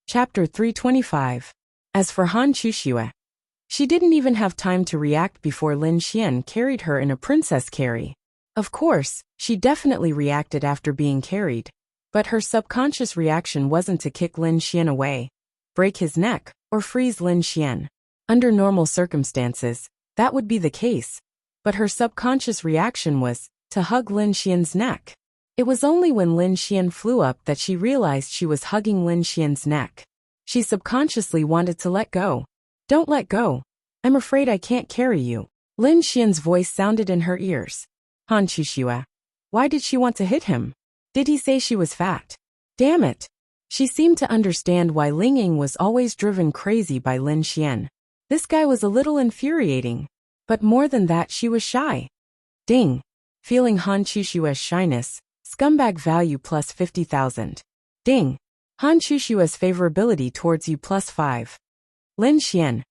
Chapter 325. As for Han Chuxue, she didn't even have time to react before Lin Xian carried her in a princess carry. Of course, she definitely reacted after being carried. But her subconscious reaction wasn't to kick Lin Xian away, break his neck, or freeze Lin Xian. Under normal circumstances, that would be the case. But her subconscious reaction was to hug Lin Xian's neck. It was only when Lin Xian flew up that she realized she was hugging Lin Xian's neck. She subconsciously wanted to let go. Don't let go. I'm afraid I can't carry you. Lin Xian's voice sounded in her ears. Han Chuxue. Why did she want to hit him? Did he say she was fat? Damn it. She seemed to understand why Ling Ying was always driven crazy by Lin Xian. This guy was a little infuriating. But more than that, she was shy. Ding. Feeling Han Chuxue's shyness, scumbag value plus 50,000. Ding. Han Chuxue's favorability towards you plus 5. Lin Xian.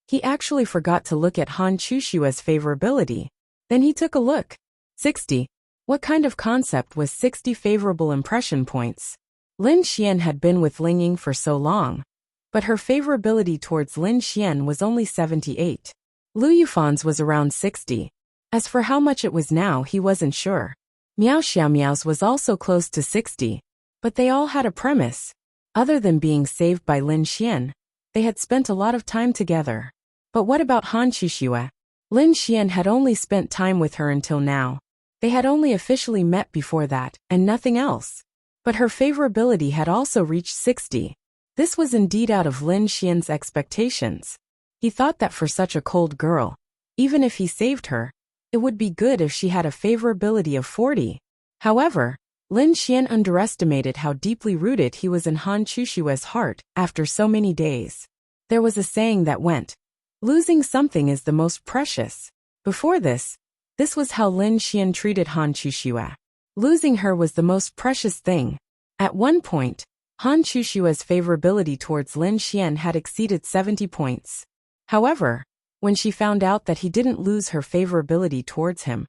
He actually forgot to look at Han Chuxue's favorability. Then he took a look. 60. What kind of concept was 60 favorable impression points? Lin Xian had been with Ling Ying for so long, but her favorability towards Lin Xian was only 78. Lu Yufan's was around 60. As for how much it was now, he wasn't sure. Miao Xiaomiao's was also close to 60, but they all had a premise. Other than being saved by Lin Xian, they had spent a lot of time together. But what about Han Chuxue? Lin Xian had only spent time with her until now. They had only officially met before that, and nothing else. But her favorability had also reached 60. This was indeed out of Lin Xian's expectations. He thought that for such a cold girl, even if he saved her, it would be good if she had a favorability of 40. However, Lin Xian underestimated how deeply rooted he was in Han Chuxue's heart after so many days. There was a saying that went, losing something is the most precious. Before this was how Lin Xian treated Han Chuxue. Losing her was the most precious thing. At one point, Han Chuxue's favorability towards Lin Xian had exceeded 70 points. However, when she found out that he didn't lose her favorability towards him,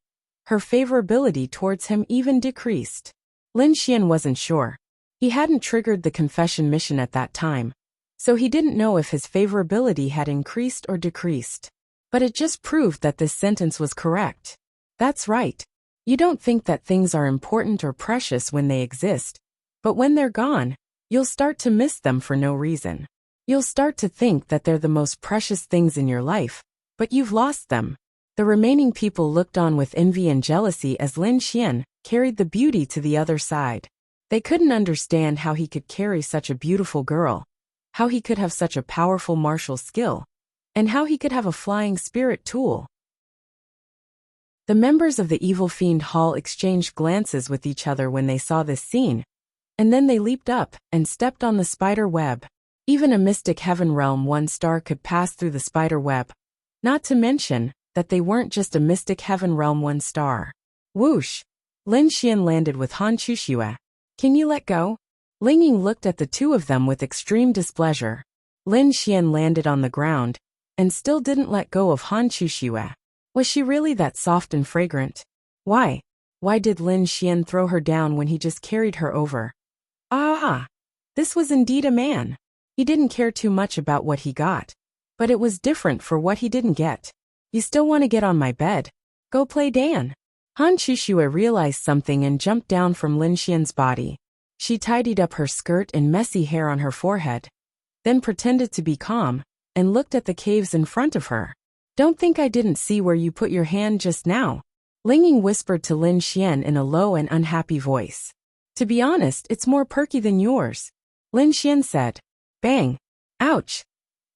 her favorability towards him even decreased. Lin Xian wasn't sure. He hadn't triggered the confession mission at that time, so he didn't know if his favorability had increased or decreased. But it just proved that this sentence was correct. That's right. You don't think that things are important or precious when they exist, but when they're gone, you'll start to miss them for no reason. You'll start to think that they're the most precious things in your life, but you've lost them. The remaining people looked on with envy and jealousy as Lin Xian carried the beauty to the other side. They couldn't understand how he could carry such a beautiful girl, how he could have such a powerful martial skill, and how he could have a flying spirit tool. The members of the Evil Fiend Hall exchanged glances with each other when they saw this scene, and then they leaped up and stepped on the spider web. Even a mystic heaven realm 1 star could pass through the spider web. Not to mention that they weren't just a mystic heaven realm 1 star. Whoosh! Lin Xian landed with Han Chuxue. Can you let go? Ling Ying looked at the two of them with extreme displeasure. Lin Xian landed on the ground and still didn't let go of Han Chuxue. Was she really that soft and fragrant? Why? Why did Lin Xian throw her down when he just carried her over? Ah! This was indeed a man. He didn't care too much about what he got. But it was different for what he didn't get. You still want to get on my bed? Go play Dan. Han Chuxue realized something and jumped down from Lin Xian's body. She tidied up her skirt and messy hair on her forehead, then pretended to be calm, and looked at the caves in front of her. Don't think I didn't see where you put your hand just now. Ling Ying whispered to Lin Xian in a low and unhappy voice. To be honest, it's more perky than yours. Lin Xian said. Bang! Ouch!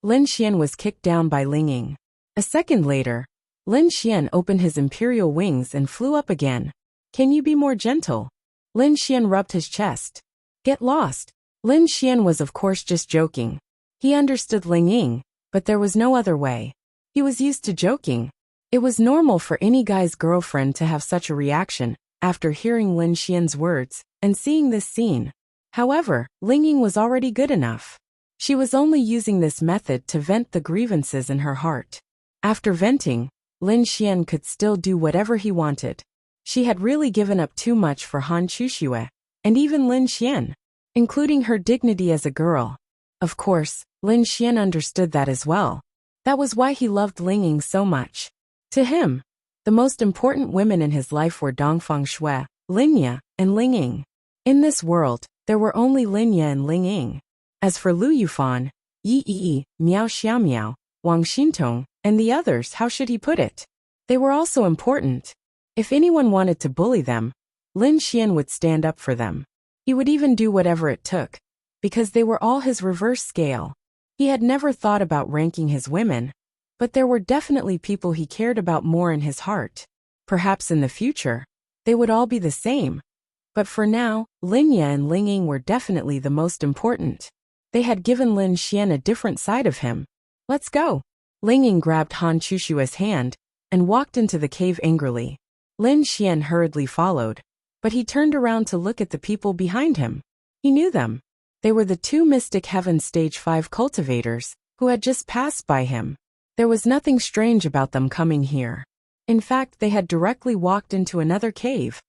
Lin Xian was kicked down by Ling Ying. A second later, Lin Xian opened his imperial wings and flew up again. Can you be more gentle? Lin Xian rubbed his chest. Get lost. Lin Xian was of course just joking. He understood Ling Ying, but there was no other way. He was used to joking. It was normal for any guy's girlfriend to have such a reaction after hearing Lin Xian's words and seeing this scene. However, Ling Ying was already good enough. She was only using this method to vent the grievances in her heart. After venting, Lin Xian could still do whatever he wanted. She had really given up too much for Han Chuxue, and even Lin Xian, including her dignity as a girl. Of course, Lin Xian understood that as well. That was why he loved Ling Ying so much. To him, the most important women in his life were Dongfang Shui, Linye, and Ling Ying. In this world, there were only Linye and Ling Ying. As for Lu Yufan, Yi Yi, Miao Xiaomiao, Wang Xintong, and the others, how should he put it? They were also important. If anyone wanted to bully them, Lin Xian would stand up for them. He would even do whatever it took, because they were all his reverse scale. He had never thought about ranking his women, but there were definitely people he cared about more in his heart. Perhaps in the future, they would all be the same. But for now, Linye and Ling Ying were definitely the most important. They had given Lin Xian a different side of him. Let's go. Ling Ying grabbed Han Chushua's hand and walked into the cave angrily. Lin Xian hurriedly followed, but he turned around to look at the people behind him. He knew them. They were the two Mystic Heaven Stage 5 cultivators who had just passed by him. There was nothing strange about them coming here. In fact, they had directly walked into another cave.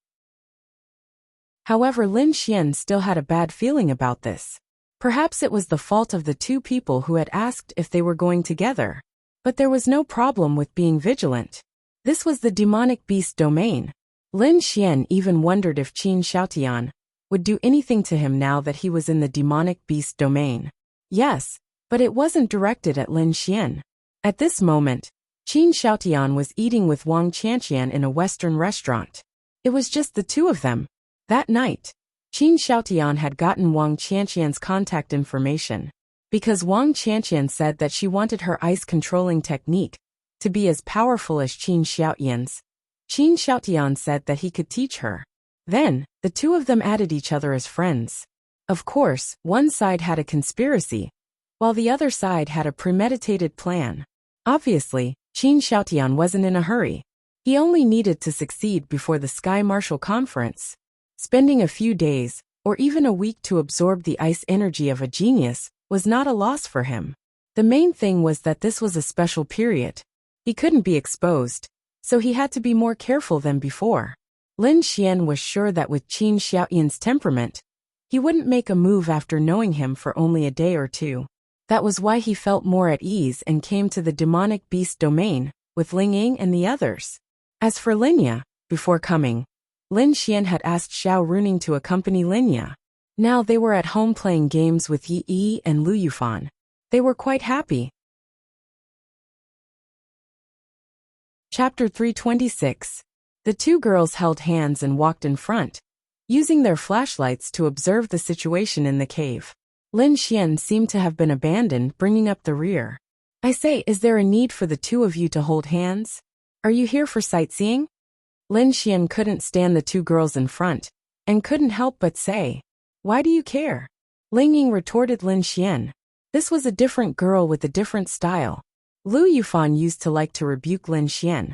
However, Lin Xian still had a bad feeling about this. Perhaps it was the fault of the two people who had asked if they were going together. But there was no problem with being vigilant. This was the demonic beast domain. Lin Xian even wondered if Qin Xiaotian would do anything to him now that he was in the demonic beast domain. Yes, but it wasn't directed at Lin Xian. At this moment, Qin Xiaotian was eating with Wang Qianqian in a Western restaurant. It was just the two of them. That night, Qin Xiaotian had gotten Wang Qianqian's contact information. Because Wang Qianqian said that she wanted her ice controlling technique to be as powerful as Qin Xiaotian's, Qin Xiaotian said that he could teach her. Then, the two of them added each other as friends. Of course, one side had a conspiracy, while the other side had a premeditated plan. Obviously, Qin Xiaotian wasn't in a hurry. He only needed to succeed before the Sky Martial Conference. Spending a few days, or even a week to absorb the ice energy of a genius, was not a loss for him. The main thing was that this was a special period. He couldn't be exposed, so he had to be more careful than before. Lin Xian was sure that with Qin Xiaotian's temperament, he wouldn't make a move after knowing him for only a day or two. That was why he felt more at ease and came to the demonic beast domain with Ling Ying and the others. As for Linye, before coming, Lin Xian had asked Xiao Runing to accompany Linye. Now they were at home playing games with Yi Yi and Lu Yufan. They were quite happy. Chapter 326. The two girls held hands and walked in front, using their flashlights to observe the situation in the cave. Lin Xian seemed to have been abandoned, bringing up the rear. I say, is there a need for the two of you to hold hands? Are you here for sightseeing? Lin Xian couldn't stand the two girls in front, and couldn't help but say, why do you care? Ling Ying retorted Lin Xian. This was a different girl with a different style. Lu Yufan used to like to rebuke Lin Xian.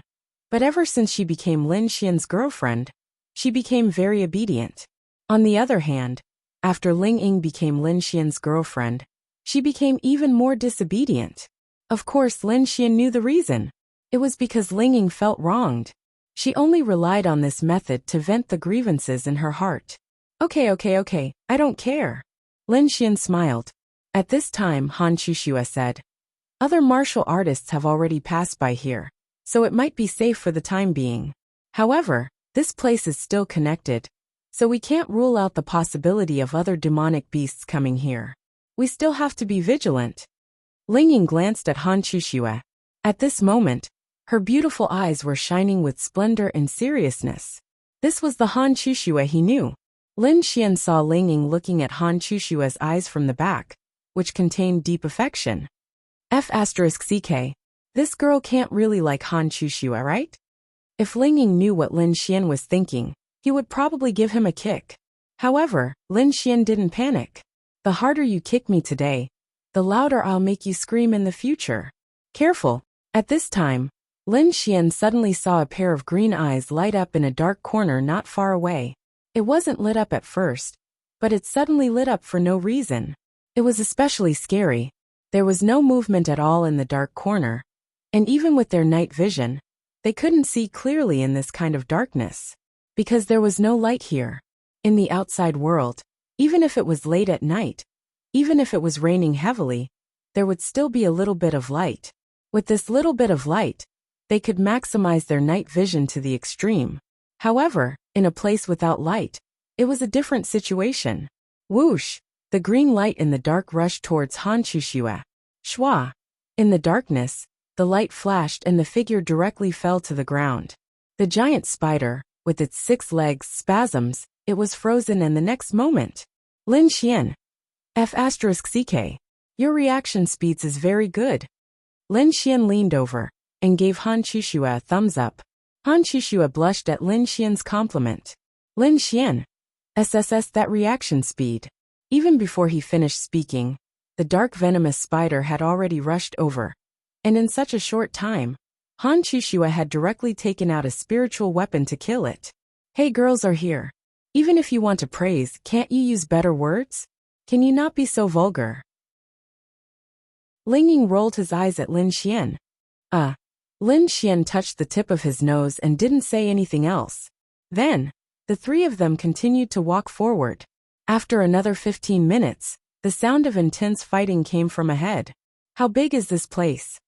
But ever since she became Lin Xian's girlfriend, she became very obedient. On the other hand, after Ling Ying became Lin Xian's girlfriend, she became even more disobedient. Of course, Lin Xian knew the reason. It was because Ling Ying felt wronged. She only relied on this method to vent the grievances in her heart. Okay, I don't care. Lin Xian smiled. At this time, Han Chushua said, other martial artists have already passed by here, so it might be safe for the time being. However, this place is still connected, so we can't rule out the possibility of other demonic beasts coming here. We still have to be vigilant. Ling Ying glanced at Han Chushua. At this moment, her beautiful eyes were shining with splendor and seriousness. This was the Han Chushua he knew. Lin Xian saw Ling Ying looking at Han Chushua's eyes from the back, which contained deep affection. F***ck. This girl can't really like Han Chushua, right? If Ling Ying knew what Lin Xian was thinking, he would probably give him a kick. However, Lin Xian didn't panic. The harder you kick me today, the louder I'll make you scream in the future. Careful. At this time, Lin Xian suddenly saw a pair of green eyes light up in a dark corner not far away. It wasn't lit up at first, but it suddenly lit up for no reason. It was especially scary. There was no movement at all in the dark corner, and even with their night vision, they couldn't see clearly in this kind of darkness, because there was no light here. In the outside world, even if it was late at night, Even if it was raining heavily, there would still be a little bit of light. With this little bit of light, they could maximize their night vision to the extreme. However, in a place without light, it was a different situation. Whoosh! The green light in the dark rushed towards Han Chuxue. Shwa! In the darkness, the light flashed and the figure directly fell to the ground. The giant spider, with its 6 legs, spasms, it was frozen and the next moment. Lin Xian. F*CK. Your reaction speeds is very good. Lin Xian leaned over and gave Han Chuxue a thumbs up. Han Chuxue blushed at Lin Xian's compliment. Lin Xian. SSS that reaction speed. Even before he finished speaking, the dark venomous spider had already rushed over. And in such a short time, Han Chuxue had directly taken out a spiritual weapon to kill it. Hey, girls are here. Even if you want to praise, can't you use better words? Can you not be so vulgar? Ling Ying rolled his eyes at Lin Xian. Lin Xian touched the tip of his nose and didn't say anything else. Then, the 3 of them continued to walk forward. After another 15 minutes, the sound of intense fighting came from ahead. How big is this place?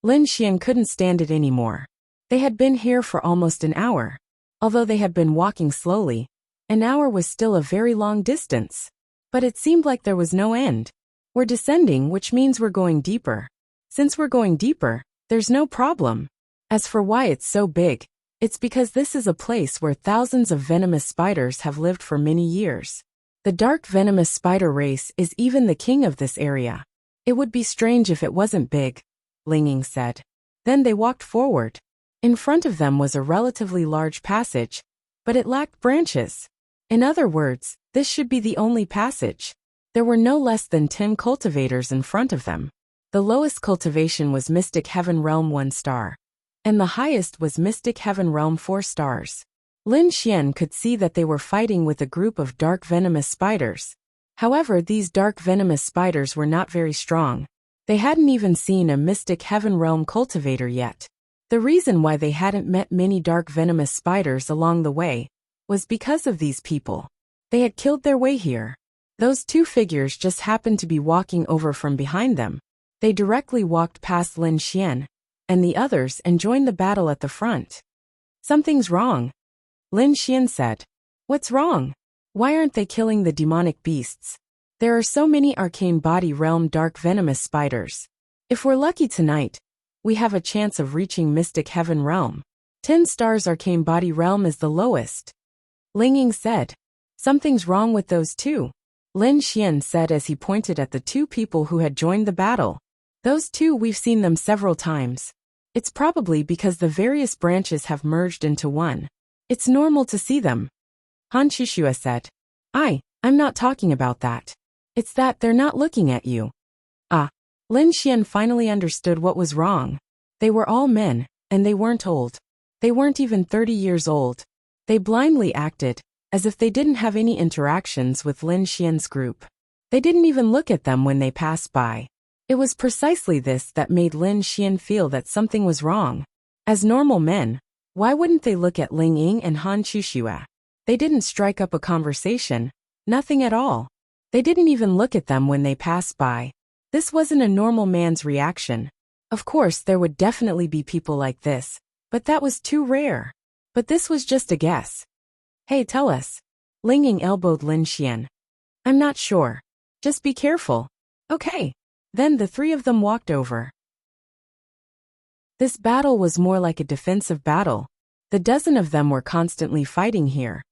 Lin Xian couldn't stand it anymore. They had been here for almost an hour. Although they had been walking slowly, an hour was still a very long distance. But it seemed like there was no end. We're descending, which means we're going deeper. Since we're going deeper, there's no problem. As for why it's so big, it's because this is a place where thousands of venomous spiders have lived for many years. The dark venomous spider race is even the king of this area. It would be strange if it wasn't big, Ling Ying said. Then they walked forward. In front of them was a relatively large passage, but it lacked branches. In other words, this should be the only passage. There were no less than 10 cultivators in front of them. The lowest cultivation was Mystic Heaven Realm 1 star, and the highest was Mystic Heaven Realm 4 stars. Lin Xian could see that they were fighting with a group of dark venomous spiders. However, these dark venomous spiders were not very strong. They hadn't even seen a Mystic Heaven Realm cultivator yet. The reason why they hadn't met many dark venomous spiders along the way was because of these people. They had killed their way here. Those 2 figures just happened to be walking over from behind them. They directly walked past Lin Xian and the others and joined the battle at the front. Something's wrong, Lin Xian said. What's wrong? Why aren't they killing the demonic beasts? There are so many arcane body realm dark venomous spiders. If we're lucky tonight, we have a chance of reaching Mystic Heaven Realm. 10 stars arcane body realm is the lowest. Ling Ying said. Something's wrong with those 2. Lin Xian said as he pointed at the 2 people who had joined the battle. Those 2, we've seen them several times. It's probably because the various branches have merged into one. It's normal to see them. Han Chuxue said. I'm not talking about that. It's that they're not looking at you. Lin Xian finally understood what was wrong. They were all men, and they weren't old. They weren't even 30 years old. They blindly acted, as if they didn't have any interactions with Lin Xian's group. They didn't even look at them when they passed by. It was precisely this that made Lin Xian feel that something was wrong. As normal men, why wouldn't they look at Ling Ying and Han Chuxue? They didn't strike up a conversation, nothing at all. They didn't even look at them when they passed by. This wasn't a normal man's reaction. Of course, there would definitely be people like this, but that was too rare. But this was just a guess. Hey, tell us. Ling Ying elbowed Lin Xian. I'm not sure. Just be careful. Okay. Then the 3 of them walked over. This battle was more like a defensive battle. The dozen of them were constantly fighting here.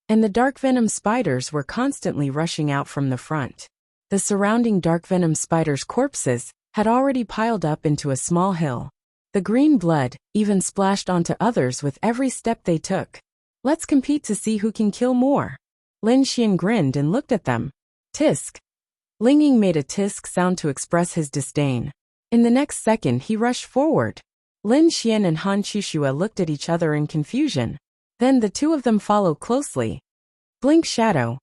And the dark venom spiders were constantly rushing out from the front. The surrounding dark venom spiders' corpses had already piled up into a small hill. The green blood even splashed onto others with every step they took. Let's compete to see who can kill more. Lin Xian grinned and looked at them. Tisk. Ling Ying made a tisk sound to express his disdain. In the next second he rushed forward. Lin Xian and Han Chuxue looked at each other in confusion. Then the 2 of them followed closely. Blink shadow.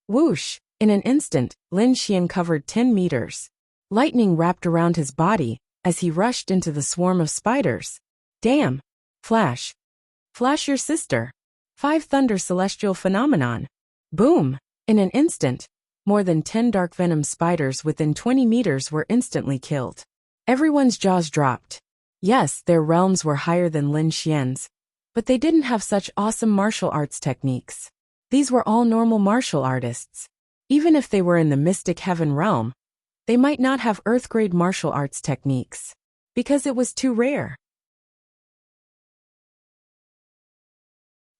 Whoosh! In an instant, Lin Xian covered 10 meters. Lightning wrapped around his body as he rushed into the swarm of spiders. Damn! Flash. Flash your sister. 5 thunder celestial phenomenon. Boom! In an instant, More than 10 dark venom spiders within 20 meters were instantly killed. Everyone's jaws dropped. Yes, their realms were higher than Lin Xian's, but they didn't have such awesome martial arts techniques. These were all normal martial artists. Even if they were in the mystic heaven realm, they might not have earth-grade martial arts techniques, because it was too rare.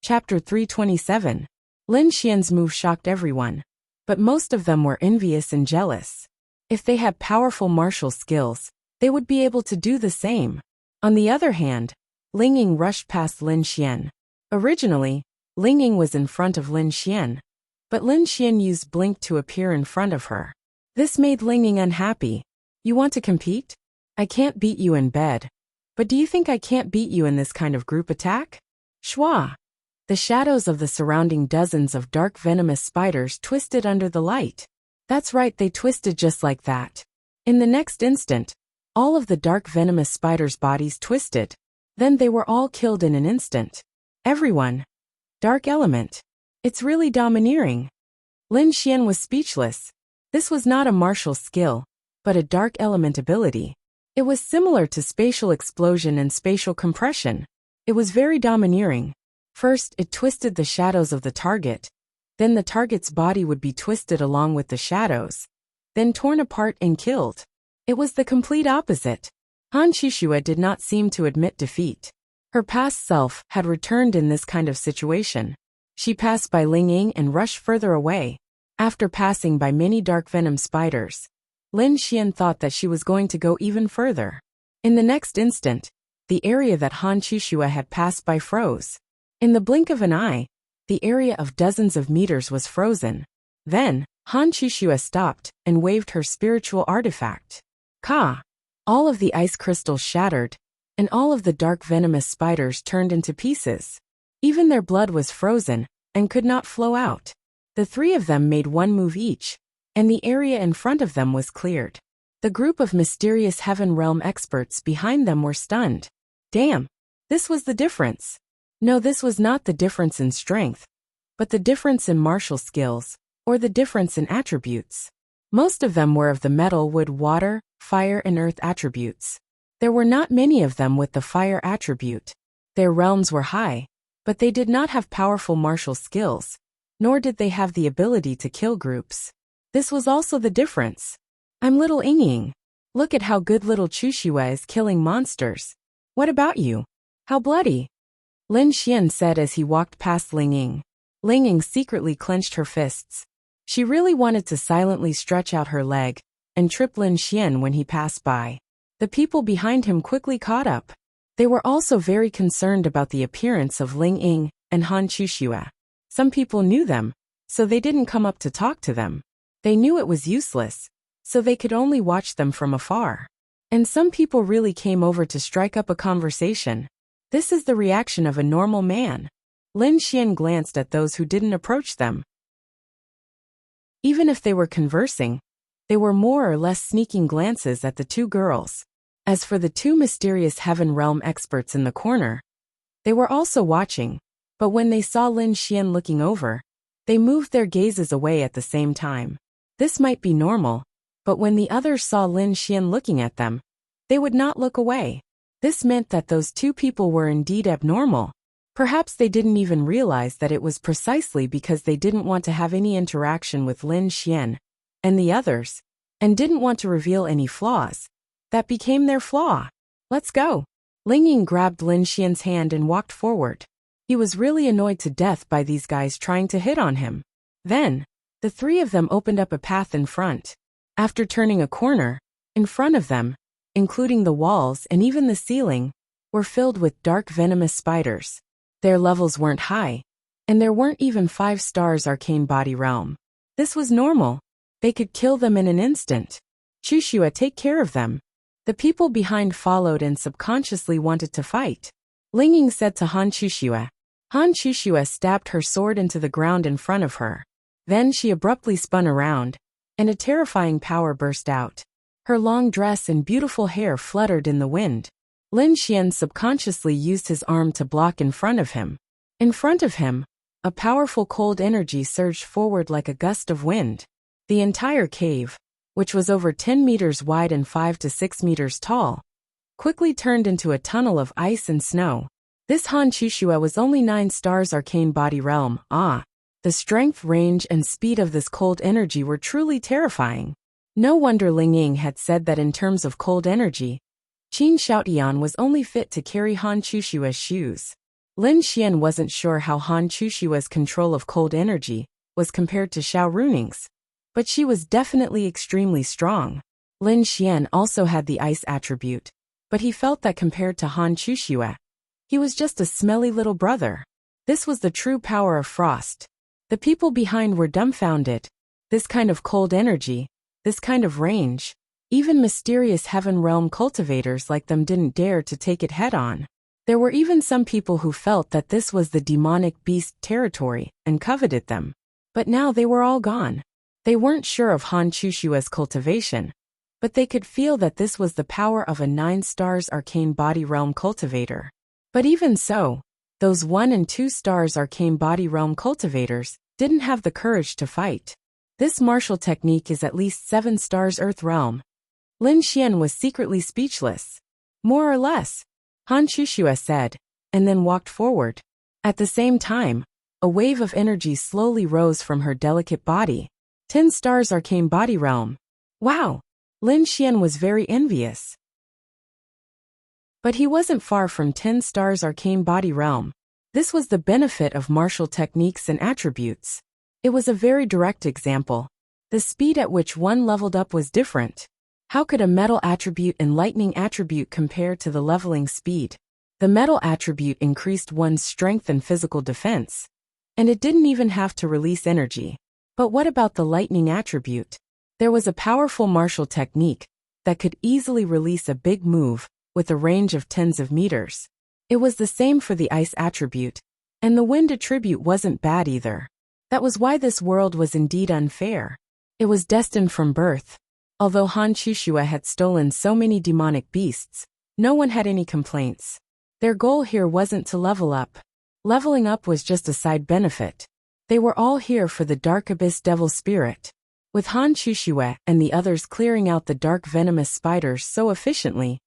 Chapter 327. Lin Xian's move shocked everyone, but most of them were envious and jealous. If they had powerful martial skills, they would be able to do the same. On the other hand, Ling Ying rushed past Lin Xian. Originally, Ling Ying was in front of Lin Xian, but Lin Xian used Blink to appear in front of her. This made Ling Ying unhappy. You want to compete? I can't beat you in bed. But do you think I can't beat you in this kind of group attack? Shwa! The shadows of the surrounding dozens of dark venomous spiders twisted under the light. That's right, they twisted just like that. In the next instant, all of the dark venomous spiders' bodies twisted. Then they were all killed in an instant. Everyone. Dark element. It's really domineering. Lin Xian was speechless. This was not a martial skill, but a dark element ability. It was similar to spatial explosion and spatial compression. It was very domineering. First, it twisted the shadows of the target. Then the target's body would be twisted along with the shadows. Then torn apart and killed. It was the complete opposite. Han Shishua did not seem to admit defeat. Her past self had returned in this kind of situation. She passed by Ling Ying and rushed further away. After passing by many dark venom spiders, Lin Xian thought that she was going to go even further. In the next instant, the area that Han Shishua had passed by froze. In the blink of an eye, the area of dozens of meters was frozen. Then, Han Shishua stopped and waved her spiritual artifact. Ka! All of the ice crystals shattered, and all of the dark venomous spiders turned into pieces. Even their blood was frozen and could not flow out. The three of them made one move each, and the area in front of them was cleared. The group of mysterious heaven realm experts behind them were stunned. Damn! This was the difference. No, this was not the difference in strength, but the difference in martial skills, or the difference in attributes. Most of them were of the metal, wood, water, fire, and earth attributes. There were not many of them with the fire attribute. Their realms were high, but they did not have powerful martial skills, nor did they have the ability to kill groups. This was also the difference. I'm little Ying Ying. Look at how good little Chushua is killing monsters. What about you? How bloody? Lin Xian said as he walked past Ling Ying. Ling Ying secretly clenched her fists. She really wanted to silently stretch out her leg and trip Lin Xian when he passed by. The people behind him quickly caught up. They were also very concerned about the appearance of Ling Ying and Han Chushua. Some people knew them, so they didn't come up to talk to them. They knew it was useless, so they could only watch them from afar. And some people really came over to strike up a conversation. This is the reaction of a normal man. Lin Xian glanced at those who didn't approach them. Even if they were conversing, they were more or less sneaking glances at the two girls. As for the two mysterious heaven realm experts in the corner, they were also watching, but when they saw Lin Xian looking over, they moved their gazes away at the same time. This might be normal, but when the others saw Lin Xian looking at them, they would not look away. This meant that those two people were indeed abnormal. Perhaps they didn't even realize that it was precisely because they didn't want to have any interaction with Lin Xian and the others, and didn't want to reveal any flaws, that became their flaw. Let's go. Ling Ying grabbed Lin Xian's hand and walked forward. He was really annoyed to death by these guys trying to hit on him. Then, the three of them opened up a path in front. After turning a corner, in front of them, including the walls and even the ceiling, were filled with dark venomous spiders. Their levels weren't high, and there weren't even 5 stars arcane body realm. This was normal. They could kill them in an instant. Chushua, take care of them. The people behind followed and subconsciously wanted to fight. Ling Ying said to Han Chushua. Han Chushua stabbed her sword into the ground in front of her. Then she abruptly spun around, and a terrifying power burst out. Her long dress and beautiful hair fluttered in the wind. Lin Xian subconsciously used his arm to block in front of him. In front of him, a powerful cold energy surged forward like a gust of wind. The entire cave, which was over 10 meters wide and 5 to 6 meters tall, quickly turned into a tunnel of ice and snow. This Han Chushue was only 9 stars arcane body realm. The strength, range, and speed of this cold energy were truly terrifying. No wonder Ling Ying had said that in terms of cold energy, Qin Xiaotian was only fit to carry Han Chushue's shoes. Lin Xian wasn't sure how Han Chushue's control of cold energy was compared to Xiao Runing's, but she was definitely extremely strong. Lin Xian also had the ice attribute, but he felt that compared to Han Chushue, he was just a smelly little brother. This was the true power of frost. The people behind were dumbfounded. This kind of cold energy, this kind of range, even mysterious heaven realm cultivators like them didn't dare to take it head-on. There were even some people who felt that this was the demonic beast territory and coveted them. But now they were all gone. They weren't sure of Han Chushue's cultivation, but they could feel that this was the power of a 9 stars arcane body realm cultivator. But even so, those 1 and 2 stars arcane body realm cultivators didn't have the courage to fight. This martial technique is at least 7 stars earth realm. Lin Xian was secretly speechless. More or less, Han Chushue said, and then walked forward. At the same time, a wave of energy slowly rose from her delicate body. 10 stars arcane body realm. Wow! Lin Xian was very envious. But he wasn't far from 10 stars arcane body realm. This was the benefit of martial techniques and attributes. It was a very direct example. The speed at which one leveled up was different. How could a metal attribute and lightning attribute compare to the leveling speed? The metal attribute increased one's strength and physical defense, and it didn't even have to release energy. But what about the lightning attribute? There was a powerful martial technique that could easily release a big move with a range of tens of meters. It was the same for the ice attribute, and the wind attribute wasn't bad either. That was why this world was indeed unfair. It was destined from birth. Although Han Chushue had stolen so many demonic beasts, no one had any complaints. Their goal here wasn't to level up. Leveling up was just a side benefit. They were all here for the Dark Abyss Devil Spirit. With Han Chushue and the others clearing out the dark venomous spiders so efficiently,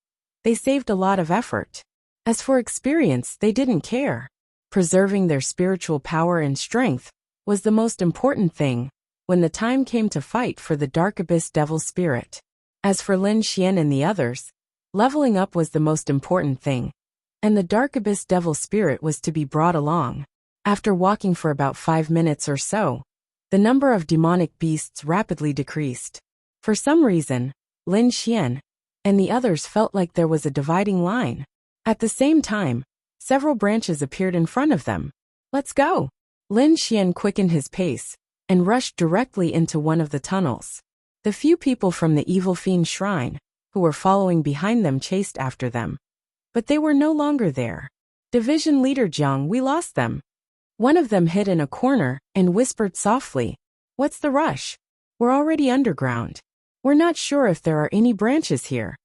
they saved a lot of effort. As for experience, they didn't care. Preserving their spiritual power and strength was the most important thing when the time came to fight for the Dark Abyss Devil Spirit. As for Lin Xian and the others, leveling up was the most important thing, and the Dark Abyss Devil Spirit was to be brought along. After walking for about 5 minutes or so, the number of demonic beasts rapidly decreased. For some reason, Lin Xian and the others felt like there was a dividing line. At the same time, several branches appeared in front of them. Let's go! Lin Xian quickened his pace and rushed directly into one of the tunnels. The few people from the Evil Fiend Shrine, who were following behind them, chased after them. But they were no longer there. Division Leader Jiang, we lost them. One of them hid in a corner and whispered softly, "What's the rush? We're already underground. We're not sure if there are any branches here."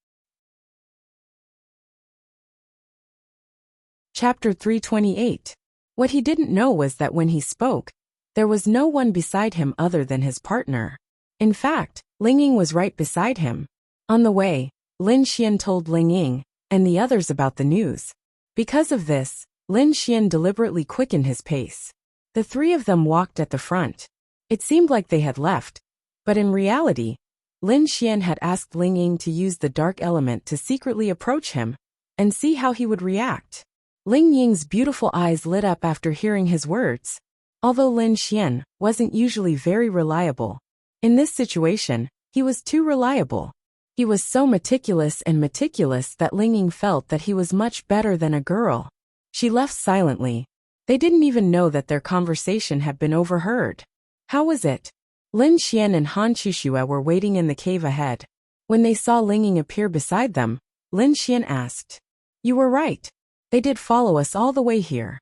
Chapter 328. What he didn't know was that when he spoke, there was no one beside him other than his partner. In fact, Ling Ying was right beside him. On the way, Lin Xian told Ling Ying and the others about the news. Because of this, Lin Xian deliberately quickened his pace. The 3 of them walked at the front. It seemed like they had left, but in reality, Lin Xian had asked Ling Ying to use the dark element to secretly approach him and see how he would react. Ling Ying's beautiful eyes lit up after hearing his words. Although Lin Xian wasn't usually very reliable, in this situation, he was too reliable. He was so meticulous that Ling Ying felt that he was much better than a girl. She left silently. They didn't even know that their conversation had been overheard. How was it? Lin Xian and Han Chushue were waiting in the cave ahead. When they saw Ling Ying appear beside them, Lin Xian asked, "You were right. They did follow us all the way here."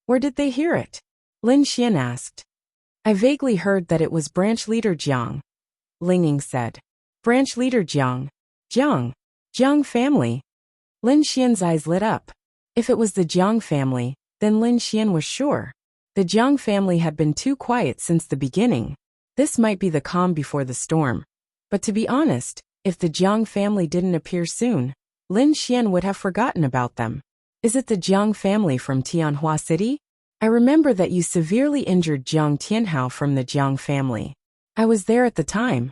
"Where did they hear it?" Lin Xian asked. "I vaguely heard that it was Branch Leader Jiang," Ling Ying said. "Branch Leader Jiang? Jiang family?" Lin Xian's eyes lit up. If it was the Jiang family, then Lin Xian was sure. The Jiang family had been too quiet since the beginning. This might be the calm before the storm. But to be honest, if the Jiang family didn't appear soon, Lin Xian would have forgotten about them. Is it the Jiang family from Tianhua City? I remember that you severely injured Jiang Tianhao from the Jiang family. I was there at the time.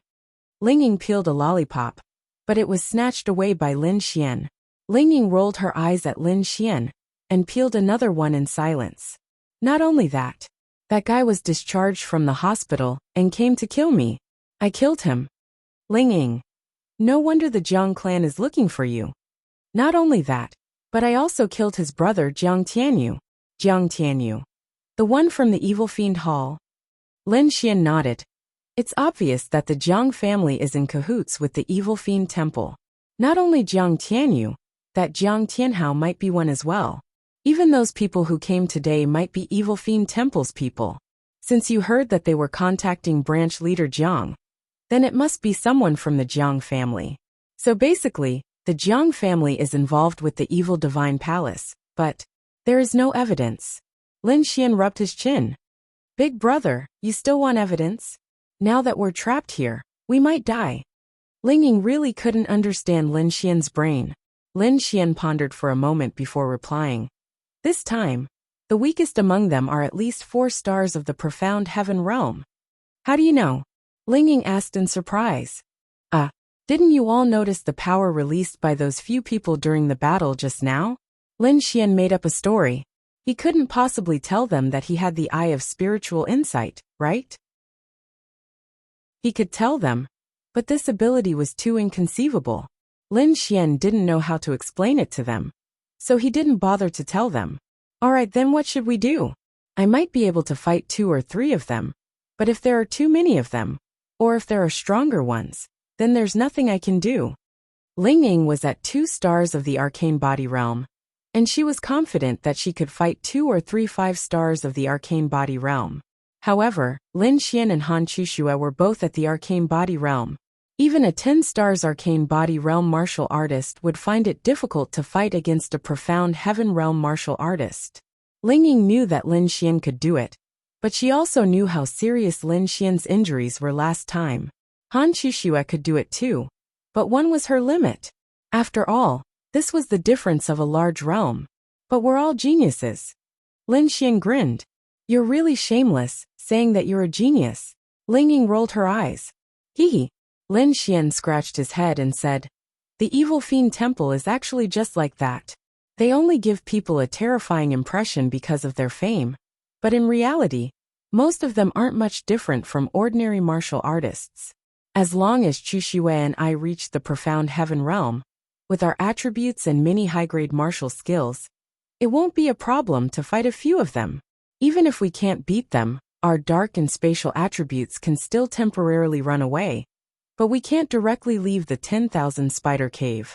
Lingying peeled a lollipop, but it was snatched away by Lin Xian. Lingying rolled her eyes at Lin Xian and peeled another one in silence. Not only that, that guy was discharged from the hospital and came to kill me. I killed him. Lingying. No wonder the Jiang clan is looking for you. Not only that, but I also killed his brother Jiang Tianyu. Jiang Tianyu. The one from the evil fiend hall. Lin Xian nodded. It's obvious that the Jiang family is in cahoots with the evil fiend temple. Not only Jiang Tianyu, that Jiang Tianhao might be one as well. Even those people who came today might be evil fiend temple's people. Since you heard that they were contacting branch leader Jiang, then it must be someone from the Jiang family. So basically, the Jiang family is involved with the evil divine palace, but there is no evidence. Lin Xian rubbed his chin. Big brother, you still want evidence? Now that we're trapped here, we might die. Lingying really couldn't understand Lin Xian's brain. Lin Xian pondered for a moment before replying. This time, the weakest among them are at least 4 stars of the profound heaven realm. How do you know? Lingying asked in surprise. Didn't you all notice the power released by those few people during the battle just now? Lin Xian made up a story. He couldn't possibly tell them that he had the eye of spiritual insight, right? He could tell them, but this ability was too inconceivable. Lin Xian didn't know how to explain it to them, so he didn't bother to tell them. Alright, then what should we do? I might be able to fight 2 or 3 of them, but if there are too many of them, or if there are stronger ones, then there's nothing I can do. Lingying was at 2 stars of the arcane body realm, and she was confident that she could fight 2 or 3 5 stars of the arcane body realm. However, Lin Xian and Han Chuxue were both at the arcane body realm. Even a 10 stars arcane body realm martial artist would find it difficult to fight against a profound heaven realm martial artist. Lingying knew that Lin Xian could do it, but she also knew how serious Lin Xian's injuries were last time. Han Chuxue could do it too, but one was her limit. After all, this was the difference of a large realm. But we're all geniuses. Lin Xian grinned. You're really shameless, saying that you're a genius. Lingying rolled her eyes. Hee. Lin Xian scratched his head and said, the evil fiend temple is actually just like that. They only give people a terrifying impression because of their fame. But in reality, most of them aren't much different from ordinary martial artists. As long as Chuxue and I reach the profound heaven realm, with our attributes and many high-grade martial skills, it won't be a problem to fight a few of them. Even if we can't beat them, our dark and spatial attributes can still temporarily run away. But we can't directly leave the 10,000 spider cave.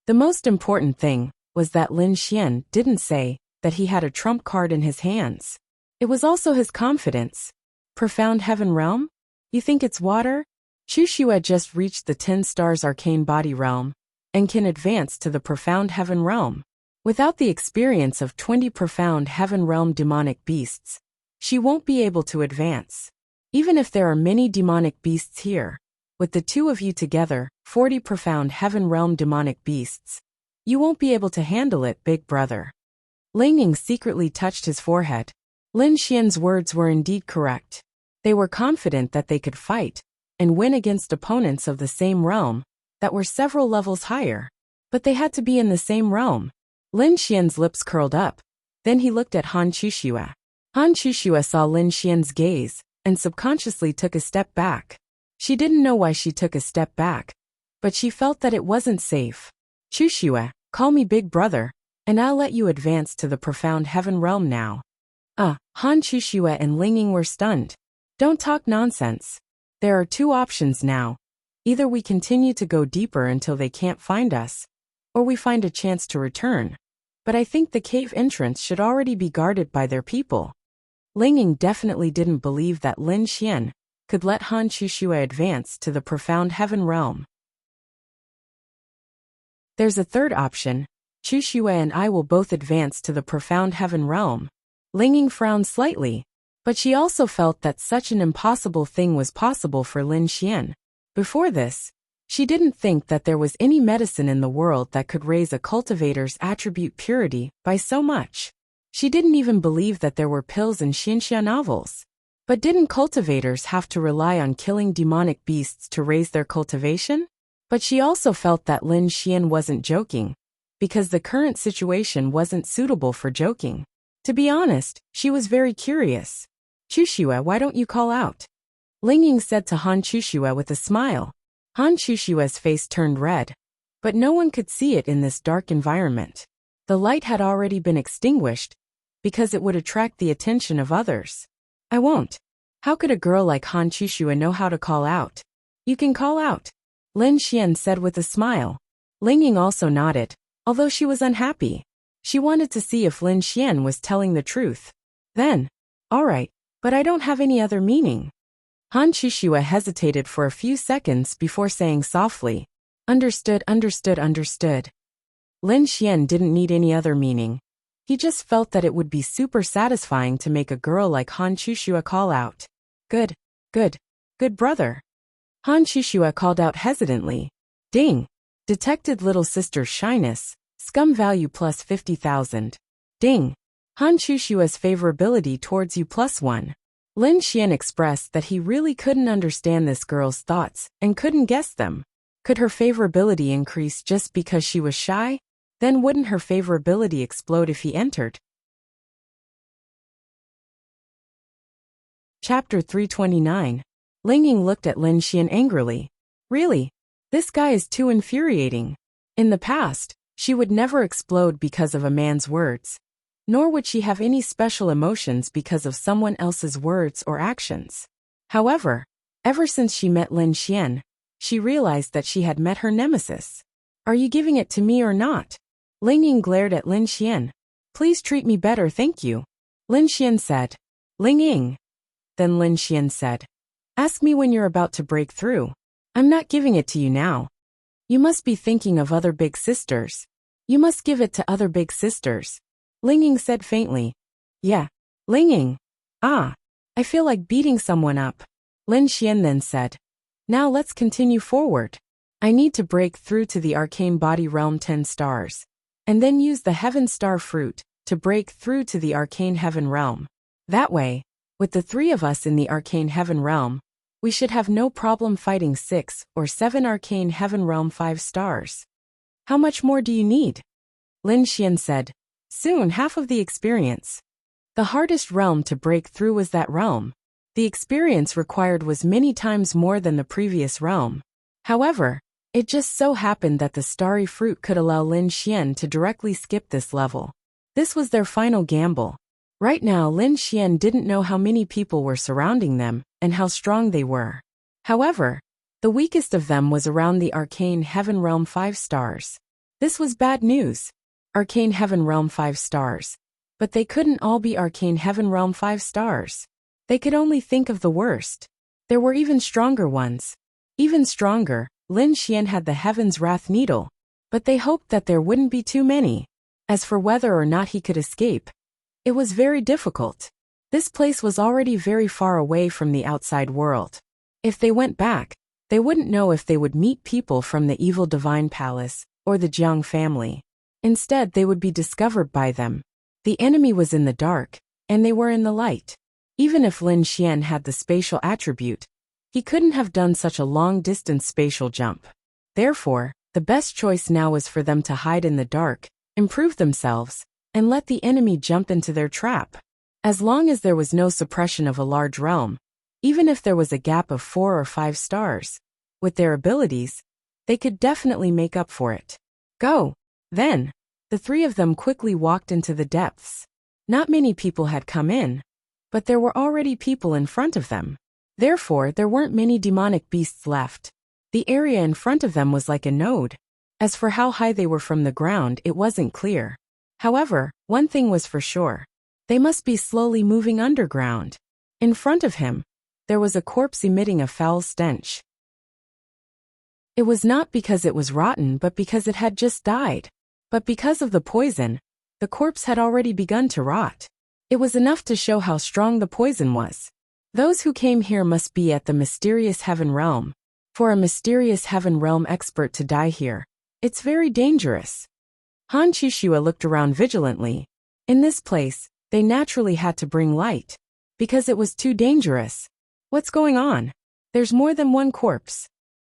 The most important thing was that Lin Xian didn't say that he had a trump card in his hands. It was also his confidence. Profound heaven realm? You think it's water? Chuxue just reached the 10 stars arcane body realm and can advance to the profound heaven realm. Without the experience of 20 profound heaven realm demonic beasts, she won't be able to advance. Even if there are many demonic beasts here, with the 2 of you together, 40 profound heaven realm demonic beasts, you won't be able to handle it, big brother. Lingying secretly touched his forehead. Lin Xian's words were indeed correct. They were confident that they could fight and win against opponents of the same realm that were several levels higher. But they had to be in the same realm. Lin Xian's lips curled up. Then he looked at Han Chuxue. Han Chuxue saw Lin Xian's gaze and subconsciously took a step back. She didn't know why she took a step back, but she felt that it wasn't safe. Chuxue, call me big brother, and I'll let you advance to the profound heaven realm now. Han Chuxue and Lingying were stunned. Don't talk nonsense. There are 2 options now. Either we continue to go deeper until they can't find us, or we find a chance to return. But I think the cave entrance should already be guarded by their people. Lingying definitely didn't believe that Lin Xian could let Han Chuxue advance to the profound heaven realm. There's a third option. Chuxue and I will both advance to the profound heaven realm. Lingying frowned slightly. But she also felt that such an impossible thing was possible for Lin Xian. Before this, she didn't think that there was any medicine in the world that could raise a cultivator's attribute purity by so much. She didn't even believe that there were pills in Xianxia novels. But didn't cultivators have to rely on killing demonic beasts to raise their cultivation? But she also felt that Lin Xian wasn't joking, because the current situation wasn't suitable for joking. To be honest, she was very curious. Chuxue, why don't you call out? Ling Ying said to Han Chuxue with a smile. Han Chuxue's face turned red. But no one could see it in this dark environment. The light had already been extinguished, because it would attract the attention of others. I won't. How could a girl like Han Chuxue know how to call out? You can call out, Lin Xian said with a smile. Ling Ying also nodded, although she was unhappy. She wanted to see if Lin Xian was telling the truth. Then, all right, but I don't have any other meaning. Han Chuxue hesitated for a few seconds before saying softly, understood, understood, understood. Lin Xian didn't need any other meaning. He just felt that it would be super satisfying to make a girl like Han Chuxue call out. Good, good, good brother. Han Chuxue called out hesitantly. Ding. Detected little sister's shyness. Scum value plus 50,000. Ding. Han Chushua's favorability towards you +1. Lin Xian expressed that he really couldn't understand this girl's thoughts and couldn't guess them. Could her favorability increase just because she was shy? Then wouldn't her favorability explode if he entered? Chapter 329. Ling Ying looked at Lin Xian angrily. Really? This guy is too infuriating. In the past, she would never explode because of a man's words. Nor would she have any special emotions because of someone else's words or actions. However, ever since she met Lin Xian, she realized that she had met her nemesis. Are you giving it to me or not? Ling Ying glared at Lin Xian. Please treat me better, thank you. Lin Xian said. Ling Ying. Then Lin Xian said. Ask me when you're about to break through. I'm not giving it to you now. You must be thinking of other big sisters. You must give it to other big sisters. Ling Ying said faintly. Yeah. Ling Ying. Ah. I feel like beating someone up. Lin Xian then said. Now let's continue forward. I need to break through to the arcane body realm 10 stars. And then use the heaven star fruit to break through to the arcane heaven realm. That way, with the 3 of us in the arcane heaven realm, we should have no problem fighting 6 or 7 arcane heaven realm 5 stars. How much more do you need? Lin Xian said. Soon half of the experience. The hardest realm to break through was that realm. The experience required was many times more than the previous realm. However, it just so happened that the starry fruit could allow Lin Xian to directly skip this level. This was their final gamble. Right now Lin Xian didn't know how many people were surrounding them and how strong they were. However, the weakest of them was around the arcane heaven realm 5 stars. This was bad news. Arcane heaven realm 5 stars. But they couldn't all be arcane heaven realm 5 stars. They could only think of the worst. There were even stronger ones. Even stronger, Lin Xian had the Heaven's Wrath Needle. But they hoped that there wouldn't be too many. As for whether or not he could escape, it was very difficult. This place was already very far away from the outside world. If they went back, they wouldn't know if they would meet people from the evil divine palace or the Jiang family. Instead, they would be discovered by them. The enemy was in the dark, and they were in the light. Even if Lin Xian had the spatial attribute, he couldn't have done such a long-distance spatial jump. Therefore, the best choice now was for them to hide in the dark, improve themselves, and let the enemy jump into their trap. As long as there was no suppression of a large realm, even if there was a gap of 4 or 5 stars, with their abilities, they could definitely make up for it. Go! Then, the 3 of them quickly walked into the depths. Not many people had come in, but there were already people in front of them. Therefore, there weren't many demonic beasts left. The area in front of them was like a node. As for how high they were from the ground, it wasn't clear. However, one thing was for sure. They must be slowly moving underground. In front of him, there was a corpse emitting a foul stench. It was not because it was rotten but because it had just died. But because of the poison, the corpse had already begun to rot. It was enough to show how strong the poison was. Those who came here must be at the mysterious heaven realm. For a mysterious heaven realm expert to die here, it's very dangerous. Han Chushua looked around vigilantly. In this place, they naturally had to bring light. Because it was too dangerous. What's going on? There's more than one corpse.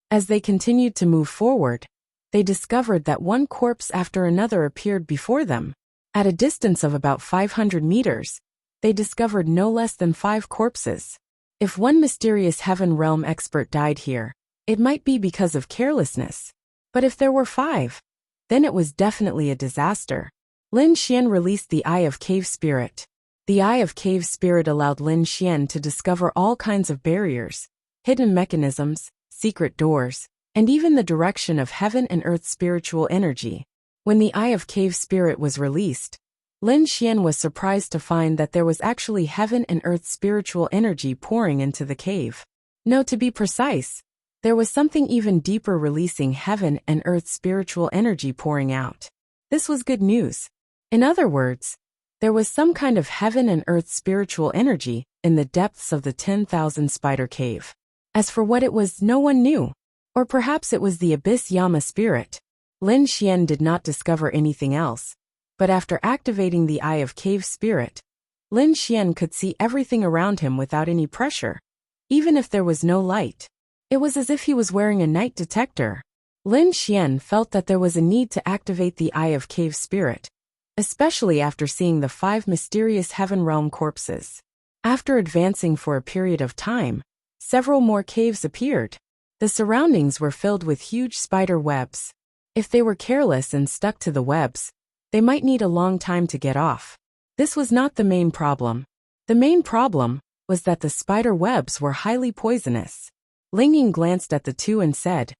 As they continued to move forward, they discovered that one corpse after another appeared before them. At a distance of about 500 meters, they discovered no less than 5 corpses. If one mysterious heaven realm expert died here, it might be because of carelessness. But if there were 5, then it was definitely a disaster. Lin Xian released the Eye of Cave Spirit. The Eye of Cave Spirit allowed Lin Xian to discover all kinds of barriers, hidden mechanisms, secret doors, and even the direction of heaven and earth spiritual energy. When the Eye of Cave Spirit was released, Lin Xian was surprised to find that there was actually heaven and earth spiritual energy pouring into the cave. No, to be precise, there was something even deeper releasing heaven and earth spiritual energy pouring out. This was good news. In other words, there was some kind of heaven and earth spiritual energy in the depths of the 10,000 spider cave. As for what it was, no one knew. Or perhaps it was the Abyss Yama spirit. Lin Xian did not discover anything else. But after activating the Eye of Cave Spirit, Lin Xian could see everything around him without any pressure. Even if there was no light. It was as if he was wearing a night detector. Lin Xian felt that there was a need to activate the Eye of Cave Spirit, especially after seeing the 5 mysterious heaven realm corpses. After advancing for a period of time, several more caves appeared. The surroundings were filled with huge spider webs. If they were careless and stuck to the webs, they might need a long time to get off. This was not the main problem. The main problem was that the spider webs were highly poisonous. Ling Ying glanced at the two and said,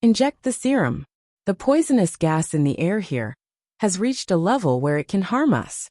"Inject the serum. The poisonous gas in the air here has reached a level where it can harm us."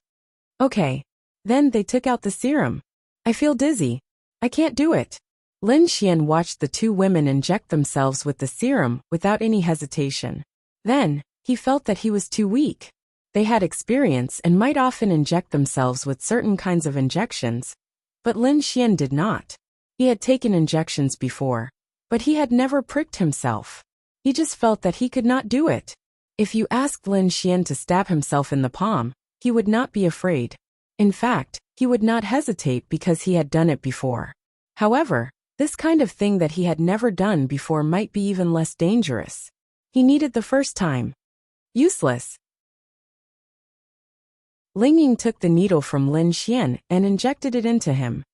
Okay. Then they took out the serum. "I feel dizzy. I can't do it." Lin Xian watched the 2 women inject themselves with the serum without any hesitation. Then, he felt that he was too weak. They had experience and might often inject themselves with certain kinds of injections, but Lin Xian did not. He had taken injections before, but he had never pricked himself. He just felt that he could not do it. If you asked Lin Xian to stab himself in the palm, he would not be afraid. In fact, he would not hesitate because he had done it before. However, this kind of thing that he had never done before might be even less dangerous. He needed the first time. Useless. Ling Ying took the needle from Lin Xian and injected it into him.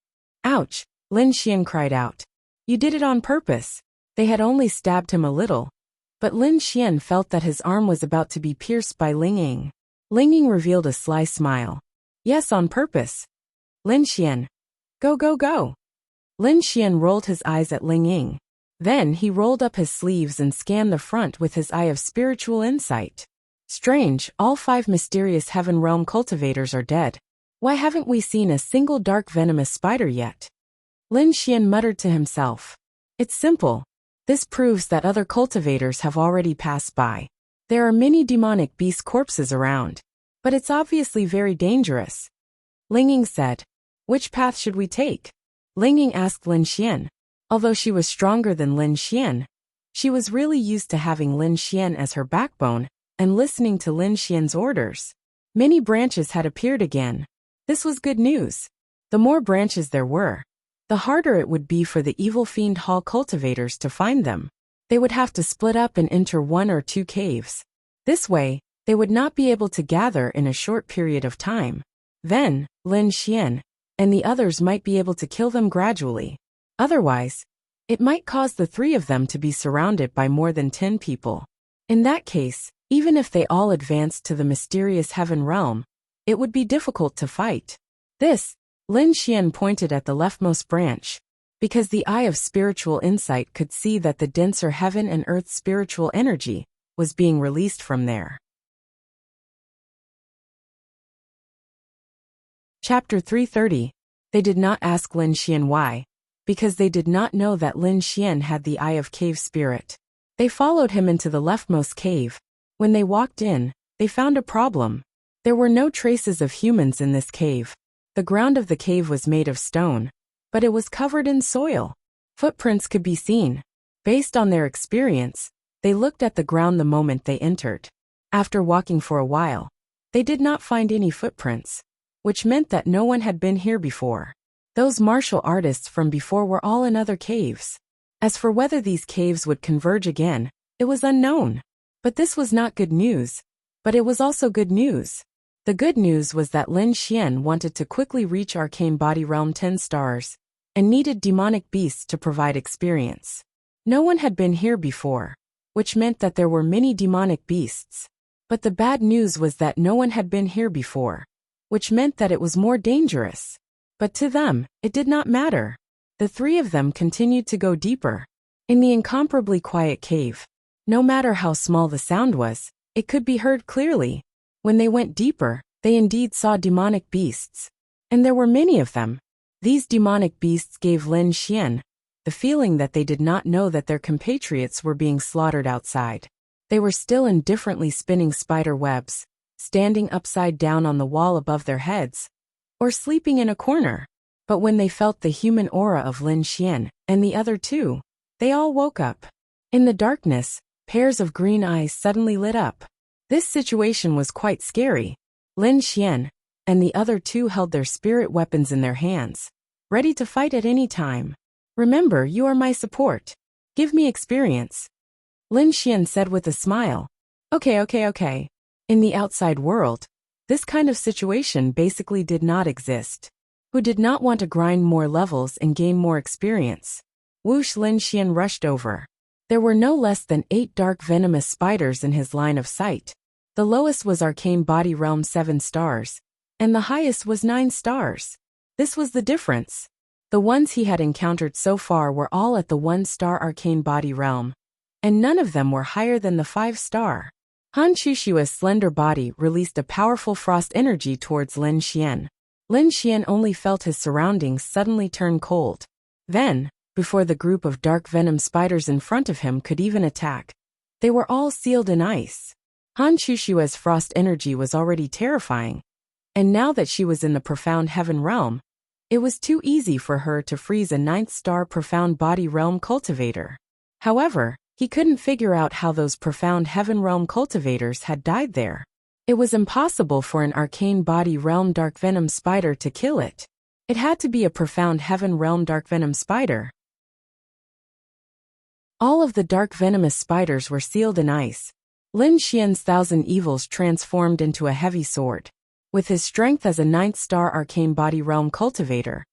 "Ouch," Lin Xian cried out. "You did it on purpose." They had only stabbed him a little, but Lin Xian felt that his arm was about to be pierced by Ling Ying. Ling Ying revealed a sly smile. "Yes, on purpose." "Lin Xian. Go, go, go." Lin Xian rolled his eyes at Ling Ying. Then he rolled up his sleeves and scanned the front with his eye of spiritual insight. Strange, all 5 mysterious heaven realm cultivators are dead. Why haven't we seen a single dark venomous spider yet? Lin Xian muttered to himself. It's simple. This proves that other cultivators have already passed by. There are many demonic beast corpses around. But it's obviously very dangerous. Ling Ying said, "Which path should we take?" Ling Ying asked Lin Xian. Although she was stronger than Lin Xian, she was really used to having Lin Xian as her backbone and listening to Lin Xian's orders. Many branches had appeared again. This was good news. The more branches there were, the harder it would be for the Evil Fiend Hall cultivators to find them. They would have to split up and enter 1 or 2 caves. This way, they would not be able to gather in a short period of time. Then, Lin Xian and the others might be able to kill them gradually. Otherwise, it might cause the 3 of them to be surrounded by more than 10 people. In that case, even if they all advanced to the mysterious heaven realm, it would be difficult to fight. This, Lin Xian pointed at the leftmost branch, because the Eye of Spiritual Insight could see that the denser heaven and earth spiritual energy was being released from there. Chapter 330. They did not ask Lin Xian why, because they did not know that Lin Xian had the Eye of Cave Spirit. They followed him into the leftmost cave. When they walked in, they found a problem. There were no traces of humans in this cave. The ground of the cave was made of stone, but it was covered in soil. Footprints could be seen. Based on their experience, they looked at the ground the moment they entered. After walking for a while, they did not find any footprints, which meant that no one had been here before. Those martial artists from before were all in other caves. As for whether these caves would converge again, it was unknown. But this was not good news. But it was also good news. The good news was that Lin Xian wanted to quickly reach Arcane Body Realm 10 stars, and needed demonic beasts to provide experience. No one had been here before, which meant that there were many demonic beasts. But the bad news was that no one had been here before, which meant that it was more dangerous. But to them, it did not matter. The three of them continued to go deeper. In the incomparably quiet cave, no matter how small the sound was, it could be heard clearly. When they went deeper, they indeed saw demonic beasts. And there were many of them. These demonic beasts gave Lin Xian the feeling that they did not know that their compatriots were being slaughtered outside. They were still indifferently spinning spider webs, standing upside down on the wall above their heads, or sleeping in a corner. But when they felt the human aura of Lin Xian and the other two, they all woke up. In the darkness, pairs of green eyes suddenly lit up. This situation was quite scary. Lin Xian and the other two held their spirit weapons in their hands, ready to fight at any time. Remember, you are my support. Give me experience. Lin Xian said with a smile. Okay. In the outside world, this kind of situation basically did not exist. Who did not want to grind more levels and gain more experience? Whoosh! Lin Xian rushed over. There were no less than 8 dark venomous spiders in his line of sight. The lowest was Arcane Body Realm 7 stars, and the highest was 9 stars. This was the difference. The ones he had encountered so far were all at the 1-star Arcane Body Realm, and none of them were higher than the 5-star. Han Chushua's slender body released a powerful frost energy towards Lin Xian. Lin Xian only felt his surroundings suddenly turn cold. Then, before the group of dark venom spiders in front of him could even attack, they were all sealed in ice. Han Chushua's frost energy was already terrifying, and now that she was in the Profound Heaven Realm, it was too easy for her to freeze a 9th-star Profound Body Realm cultivator. However, he couldn't figure out how those Profound Heaven Realm cultivators had died there. It was impossible for an Arcane Body Realm Dark Venom spider to kill it. It had to be a Profound Heaven Realm Dark Venom spider. All of the dark venomous spiders were sealed in ice. Lin Xian's 1,000 evils transformed into a heavy sword. With his strength as a 9th-star Arcane Body Realm cultivator,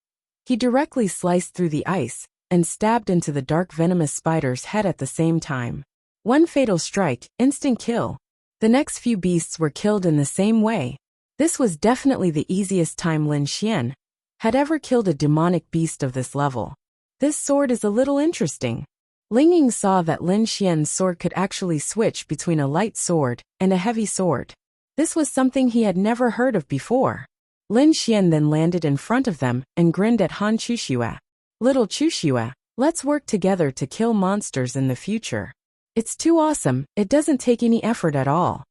he directly sliced through the ice and stabbed into the dark venomous spider's head at the same time. One fatal strike, instant kill. The next few beasts were killed in the same way. This was definitely the easiest time Lin Xian had ever killed a demonic beast of this level. This sword is a little interesting. Ling Ying saw that Lin Xian's sword could actually switch between a light sword and a heavy sword. This was something he had never heard of before. Lin Xian then landed in front of them and grinned at Han Chushua. Little Chushua, let's work together to kill monsters in the future. It's too awesome, it doesn't take any effort at all.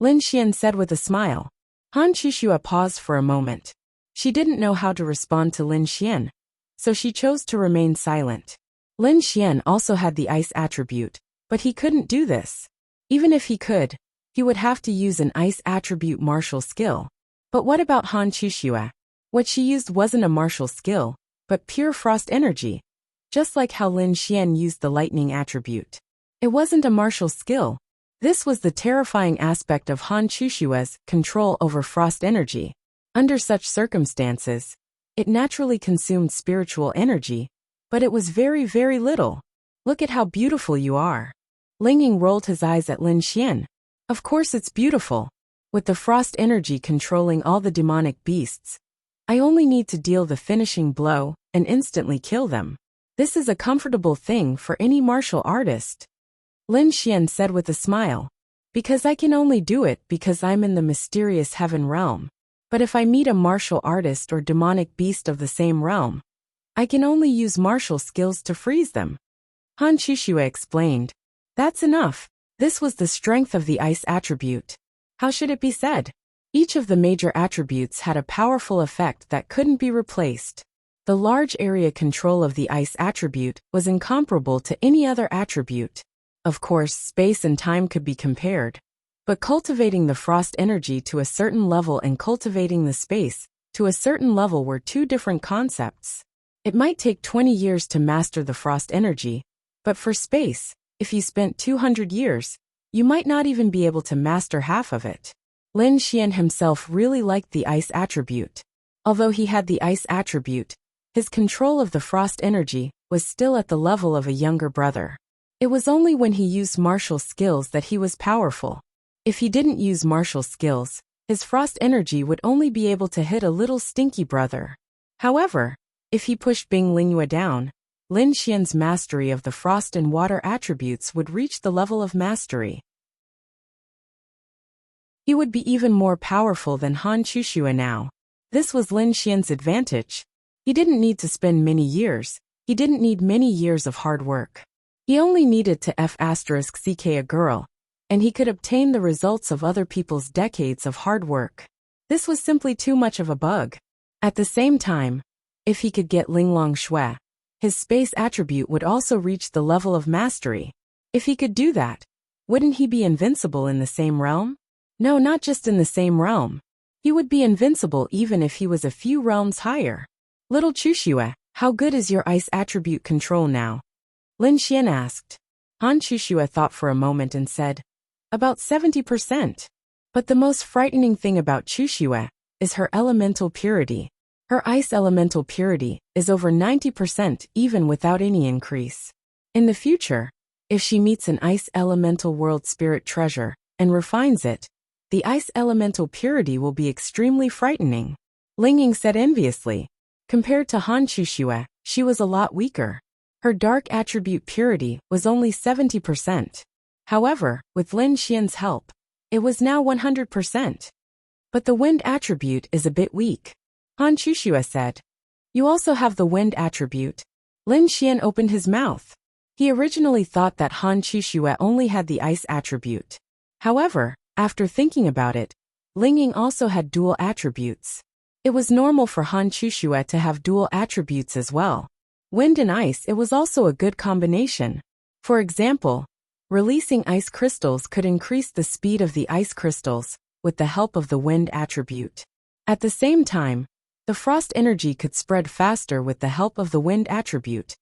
Lin Xian said with a smile. Han Chushua paused for a moment. She didn't know how to respond to Lin Xian, so she chose to remain silent. Lin Xian also had the ice attribute, but he couldn't do this. Even if he could, he would have to use an ice attribute martial skill. But what about Han Chushua? What she used wasn't a martial skill, but pure frost energy, just like how Lin Xian used the lightning attribute. It wasn't a martial skill. This was the terrifying aspect of Han Chushua's control over frost energy. Under such circumstances, it naturally consumed spiritual energy, but it was very, very little. Look at how beautiful you are. Ling Ying rolled his eyes at Lin Xian. Of course it's beautiful. With the frost energy controlling all the demonic beasts, I only need to deal the finishing blow and instantly kill them. This is a comfortable thing for any martial artist. Lin Xian said with a smile. Because I can only do it because I'm in the mysterious heaven realm. But if I meet a martial artist or demonic beast of the same realm, I can only use martial skills to freeze them. Han Chushua explained. That's enough. This was the strength of the ice attribute. How should it be said? Each of the major attributes had a powerful effect that couldn't be replaced. The large area control of the ice attribute was incomparable to any other attribute. Of course, space and time could be compared. But cultivating the frost energy to a certain level and cultivating the space to a certain level were two different concepts. It might take 20 years to master the frost energy, but for space, if you spent 200 years, you might not even be able to master half of it. Lin Xian himself really liked the ice attribute. Although he had the ice attribute, his control of the frost energy was still at the level of a younger brother. It was only when he used martial skills that he was powerful. If he didn't use martial skills, his frost energy would only be able to hit a little stinky brother. However, if he pushed Bing Lingyue down, Lin Xian's mastery of the frost and water attributes would reach the level of mastery. He would be even more powerful than Han Chuxue now. This was Lin Xian's advantage. He didn't need to spend many years. He didn't need many years of hard work. He only needed to *ck a girl, and he could obtain the results of other people's decades of hard work. This was simply too much of a bug. At the same time, if he could get Linglong Shui, his space attribute would also reach the level of mastery. If he could do that, wouldn't he be invincible in the same realm? No, not just in the same realm. He would be invincible even if he was a few realms higher. Little Chuxue, how good is your ice attribute control now? Lin Xian asked. Han Chuxue thought for a moment and said, about 70%. But the most frightening thing about Chuxue is her elemental purity. Her ice elemental purity is over 90% even without any increase. In the future, if she meets an ice elemental world spirit treasure and refines it, the ice elemental purity will be extremely frightening. Ling Ying said enviously. Compared to Han Chuxue, she was a lot weaker. Her dark attribute purity was only 70%. However, with Lin Xian's help, it was now 100%. But the wind attribute is a bit weak. Han Chuxue said. You also have the wind attribute. Lin Xian opened his mouth. He originally thought that Han Chuxue only had the ice attribute. However, after thinking about it, Ling Ying also had dual attributes. It was normal for Han Chuxue to have dual attributes as well. Wind and ice, it was also a good combination. For example, releasing ice crystals could increase the speed of the ice crystals with the help of the wind attribute. At the same time, the frost energy could spread faster with the help of the wind attribute.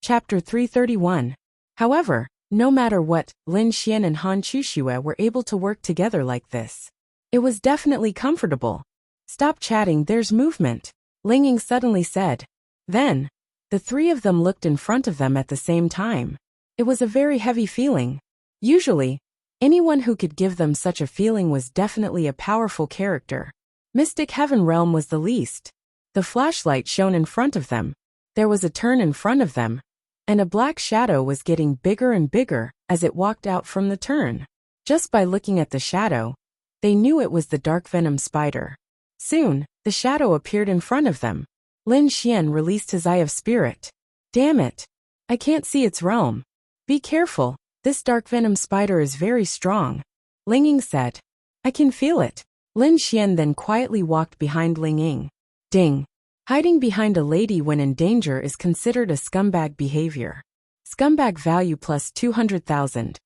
Chapter 331. However, no matter what, Lin Xian and Han Chuxue were able to work together like this. It was definitely comfortable. Stop chatting, there's movement, Ling Ying suddenly said. Then, the three of them looked in front of them at the same time. It was a very heavy feeling. Usually, anyone who could give them such a feeling was definitely a powerful character. Mystic Heaven Realm was the least. The flashlight shone in front of them. There was a turn in front of them, and a black shadow was getting bigger and bigger as it walked out from the turn. Just by looking at the shadow, they knew it was the dark venom spider. Soon, the shadow appeared in front of them. Lin Xian released his Eye of Spirit. Damn it! I can't see its realm. Be careful, this dark venom spider is very strong, Ling Ying said. I can feel it. Lin Xian then quietly walked behind Ling Ying. Ding! Hiding behind a lady when in danger is considered a scumbag behavior. Scumbag value plus 200,000.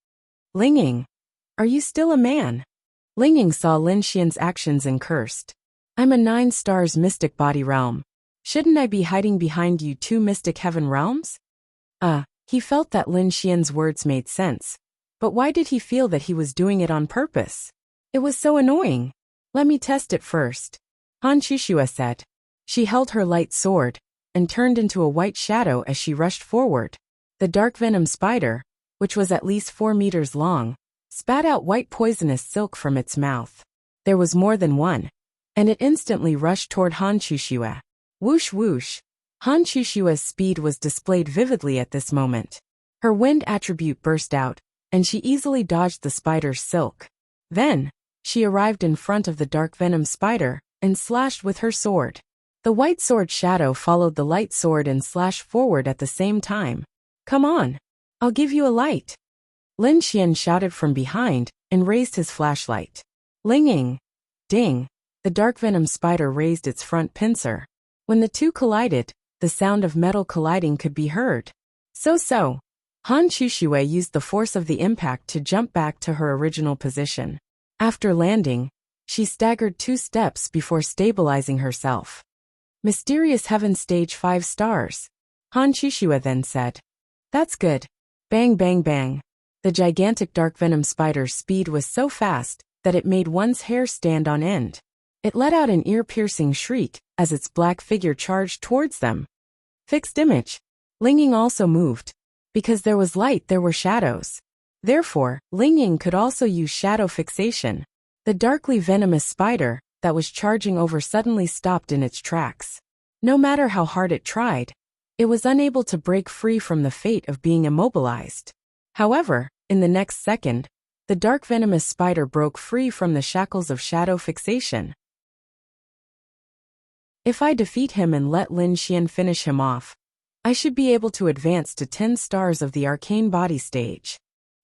Ling Ying, are you still a man? Ling Ying saw Lin Xian's actions and cursed. I'm a 9 stars mystic body realm. Shouldn't I be hiding behind you 2 mystic heaven realms? He felt that Lin Xian's words made sense. But why did he feel that he was doing it on purpose? It was so annoying. Let me test it first, Han Chuxue said. She held her light sword and turned into a white shadow as she rushed forward. The dark venom spider, which was at least 4 meters long, spat out white poisonous silk from its mouth. There was more than one, and it instantly rushed toward Han Chuxue. Whoosh whoosh. Han Chuxue's speed was displayed vividly at this moment. Her wind attribute burst out, and she easily dodged the spider's silk. Then, she arrived in front of the dark venom spider and slashed with her sword. The white sword shadow followed the light sword and slashed forward at the same time. Come on. I'll give you a light. Lin Xian shouted from behind and raised his flashlight. Linging! Ding! The dark venom spider raised its front pincer. When the two collided, the sound of metal colliding could be heard. So. Han Chuxue used the force of the impact to jump back to her original position. After landing, she staggered 2 steps before stabilizing herself. Mysterious Heaven Stage 5 stars. Han Chuxue then said. That's good. Bang bang bang. The gigantic dark venom spider's speed was so fast that it made one's hair stand on end. It let out an ear-piercing shriek as its black figure charged towards them. Fixed image. Linging also moved. Because there was light, there were shadows. Therefore, Linging could also use shadow fixation. The darkly venomous spider that was charging over suddenly stopped in its tracks. No matter how hard it tried, it was unable to break free from the fate of being immobilized. However, in the next second, the dark venomous spider broke free from the shackles of shadow fixation. If I defeat him and let Lin Xian finish him off, I should be able to advance to 10 stars of the arcane body stage.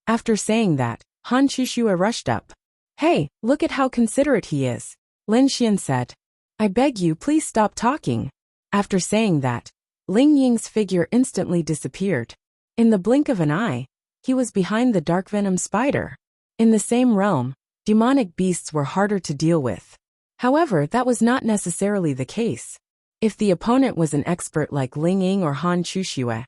After saying that, Han Chuxue rushed up. Hey, look at how considerate he is, Lin Xian said. I beg you, please stop talking. After saying that, Ling Ying's figure instantly disappeared. In the blink of an eye, he was behind the dark venom spider. In the same realm, demonic beasts were harder to deal with. However, that was not necessarily the case. If the opponent was an expert like Ling Ying or Han Chuxue,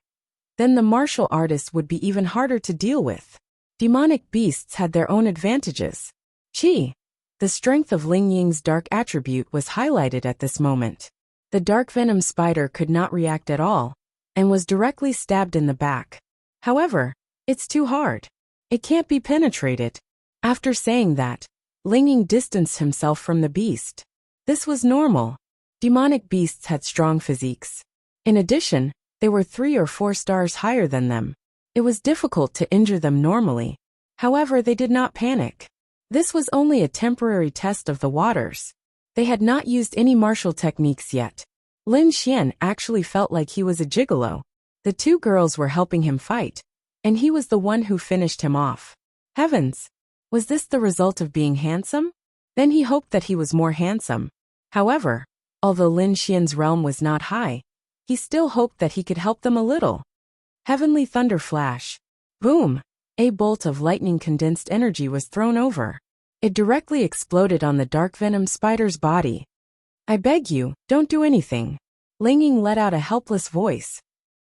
then the martial artist would be even harder to deal with. Demonic beasts had their own advantages. Qi. The strength of Ling Ying's dark attribute was highlighted at this moment. The dark venom spider could not react at all, and was directly stabbed in the back. However, it's too hard. It can't be penetrated. After saying that, Ling Ying distanced himself from the beast. This was normal. Demonic beasts had strong physiques. In addition, they were 3 or 4 stars higher than them. It was difficult to injure them normally. However, they did not panic. This was only a temporary test of the waters. They had not used any martial techniques yet. Lin Xian actually felt like he was a gigolo. The 2 girls were helping him fight, and he was the one who finished him off. Heavens! Was this the result of being handsome? Then he hoped that he was more handsome. However, although Lin Xian's realm was not high, he still hoped that he could help them a little. Heavenly Thunder Flash. Boom! A bolt of lightning condensed energy was thrown over. It directly exploded on the dark venom spider's body. I beg you, don't do anything. Ling Ying let out a helpless voice.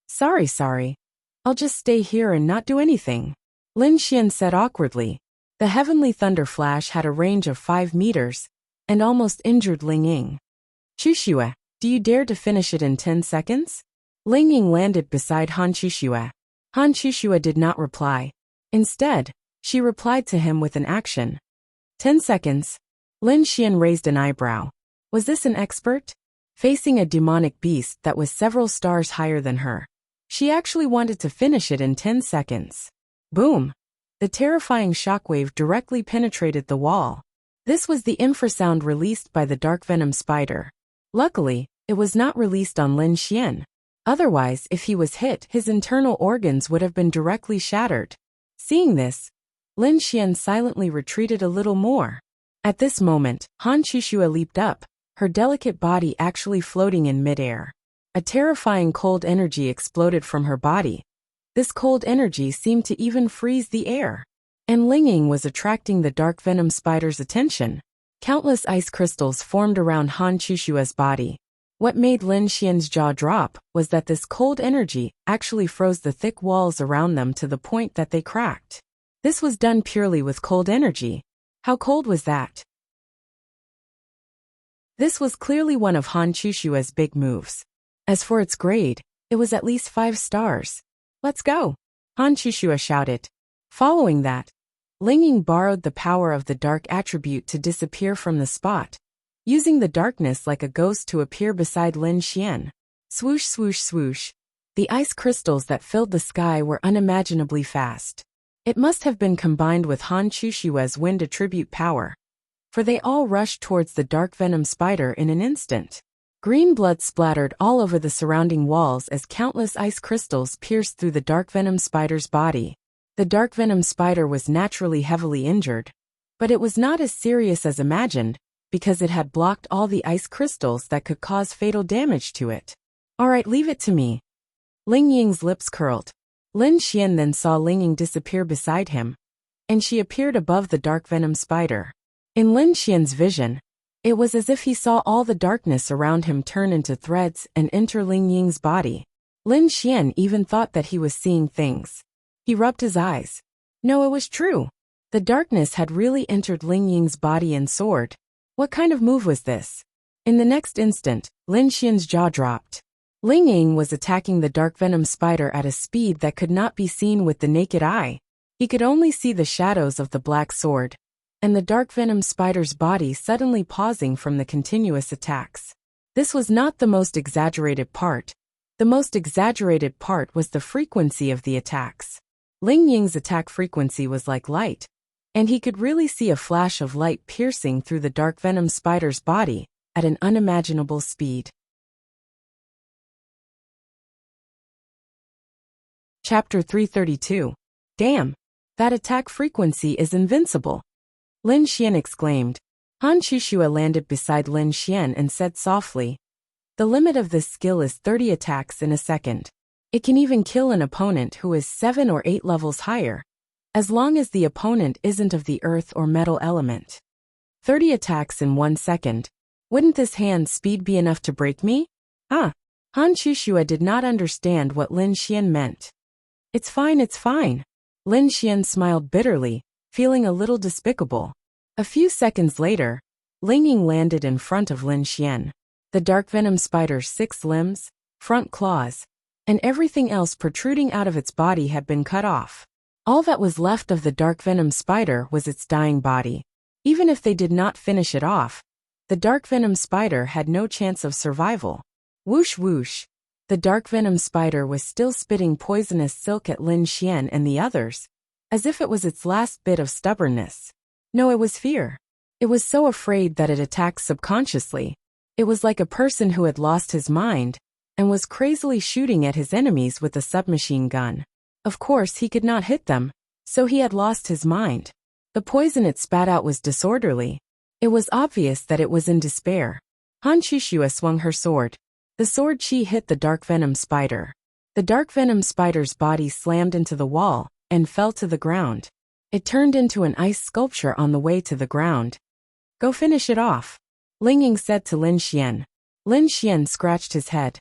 Sorry. I'll just stay here and not do anything. Lin Xian said awkwardly. The Heavenly Thunder Flash had a range of 5 meters, and almost injured Ling Ying. Chuxue, do you dare to finish it in 10 seconds? Ling Ying landed beside Han Chuxue. Han Chuxue did not reply. Instead, she replied to him with an action. 10 seconds. Lin Xian raised an eyebrow. Was this an expert? Facing a demonic beast that was several stars higher than her, she actually wanted to finish it in 10 seconds. Boom! The terrifying shockwave directly penetrated the wall. This was the infrasound released by the dark venom spider. Luckily, it was not released on Lin Xian. Otherwise, if he was hit, his internal organs would have been directly shattered. Seeing this, Lin Xian silently retreated a little more. At this moment, Han Chuxue leaped up, her delicate body actually floating in midair. A terrifying cold energy exploded from her body. This cold energy seemed to even freeze the air. And Ling Ying was attracting the dark venom spider's attention. Countless ice crystals formed around Han Chuxue's body. What made Lin Xian's jaw drop was that this cold energy actually froze the thick walls around them to the point that they cracked. This was done purely with cold energy. How cold was that? This was clearly one of Han Chuxue's big moves. As for its grade, it was at least 5 stars. Let's go! Han Chuxue shouted. Following that, Ling Ying borrowed the power of the dark attribute to disappear from the spot, using the darkness like a ghost to appear beside Lin Xian. Swoosh swoosh swoosh. The ice crystals that filled the sky were unimaginably fast. It must have been combined with Han Chuxue's wind attribute power, for they all rushed towards the dark venom spider in an instant. Green blood splattered all over the surrounding walls as countless ice crystals pierced through the dark venom spider's body. The dark venom spider was naturally heavily injured, but it was not as serious as imagined, because it had blocked all the ice crystals that could cause fatal damage to it. All right, leave it to me. Ling Ying's lips curled. Lin Xian then saw Ling Ying disappear beside him, and she appeared above the dark venom spider. In Lin Xian's vision, it was as if he saw all the darkness around him turn into threads and enter Ling Ying's body. Lin Xian even thought that he was seeing things. He rubbed his eyes. No, it was true. The darkness had really entered Ling Ying's body and soared. What kind of move was this? In the next instant, Lin Xian's jaw dropped. Ling Ying was attacking the dark venom spider at a speed that could not be seen with the naked eye. He could only see the shadows of the black sword, and the dark venom spider's body suddenly pausing from the continuous attacks. This was not the most exaggerated part. The most exaggerated part was the frequency of the attacks. Ling Ying's attack frequency was like light, and he could really see a flash of light piercing through the dark venom spider's body at an unimaginable speed. Chapter 332. Damn! That attack frequency is invincible! Lin Xian exclaimed. Han Chuxue landed beside Lin Xian and said softly, "The limit of this skill is 30 attacks in a second. It can even kill an opponent who is 7 or 8 levels higher, as long as the opponent isn't of the earth or metal element. 30 attacks in 1 second. Wouldn't this hand speed be enough to break me?" Han Chuxue did not understand what Lin Xian meant. It's fine. Lin Xian smiled bitterly, feeling a little despicable. A few seconds later, Ling Ying landed in front of Lin Xian. The dark venom spider's 6 limbs, front claws, and everything else protruding out of its body had been cut off. All that was left of the dark venom spider was its dying body. Even if they did not finish it off, the dark venom spider had no chance of survival. Whoosh whoosh. The dark venom spider was still spitting poisonous silk at Lin Xian and the others, as if it was its last bit of stubbornness. No, it was fear. It was so afraid that it attacked subconsciously. It was like a person who had lost his mind and was crazily shooting at his enemies with a submachine gun. Of course, he could not hit them, so he had lost his mind. The poison it spat out was disorderly. It was obvious that it was in despair. Han Chuxue swung her sword. The sword she hit the dark venom spider. The dark venom spider's body slammed into the wall and fell to the ground. It turned into an ice sculpture on the way to the ground. Go finish it off, Ling Ying said to Lin Xian. Lin Xian scratched his head.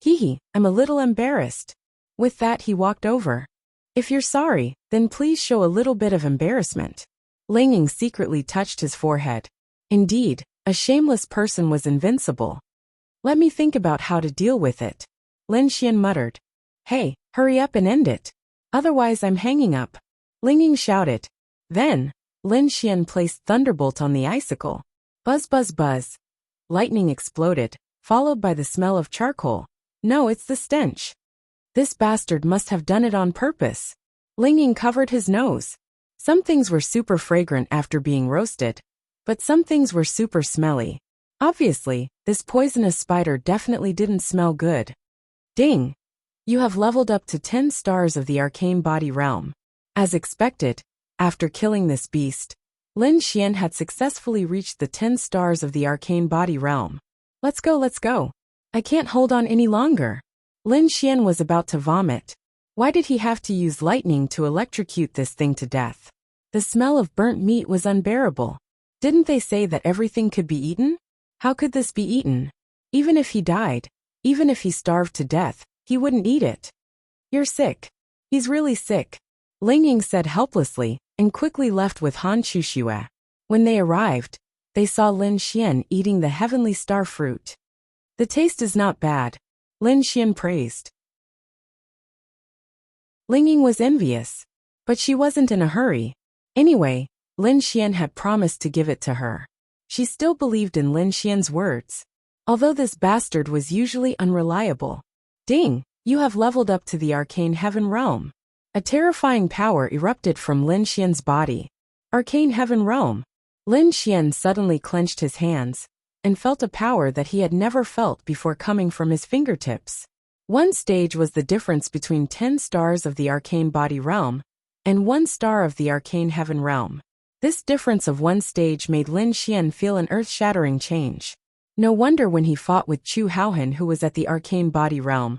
Hee, I'm a little embarrassed. With that he walked over. If you're sorry, then please show a little bit of embarrassment. Ling Ying secretly touched his forehead. Indeed, a shameless person was invincible. Let me think about how to deal with it, Lin Xian muttered. Hey, hurry up and end it. Otherwise I'm hanging up, Ling Ying shouted. Then, Lin Xian placed Thunderbolt on the icicle. Buzz buzz buzz. Lightning exploded, followed by the smell of charcoal. No, it's the stench. This bastard must have done it on purpose. Ling Ying covered his nose. Some things were super fragrant after being roasted, but some things were super smelly. Obviously, this poisonous spider definitely didn't smell good. Ding! You have leveled up to 10 stars of the arcane body realm. As expected, after killing this beast, Lin Xian had successfully reached the 10 stars of the arcane body realm. Let's go. I can't hold on any longer. Lin Xian was about to vomit. Why did he have to use lightning to electrocute this thing to death? The smell of burnt meat was unbearable. Didn't they say that everything could be eaten? How could this be eaten? Even if he died, even if he starved to death, he wouldn't eat it. You're sick. He's really sick, Ling Ying said helplessly, and quickly left with Han Chuxue. When they arrived, they saw Lin Xian eating the heavenly star fruit. The taste is not bad, Lin Xian praised. Ling Ying was envious, but she wasn't in a hurry. Anyway, Lin Xian had promised to give it to her. She still believed in Lin Xian's words, although this bastard was usually unreliable. Ding! You have leveled up to the arcane heaven realm. A terrifying power erupted from Lin Xian's body. Arcane heaven realm. Lin Xian suddenly clenched his hands and felt a power that he had never felt before coming from his fingertips. One stage was the difference between 10 stars of the arcane body realm and 1 star of the arcane heaven realm. This difference of 1 stage made Lin Xian feel an earth-shattering change. No wonder when he fought with Chu Haohan, who was at the arcane body realm,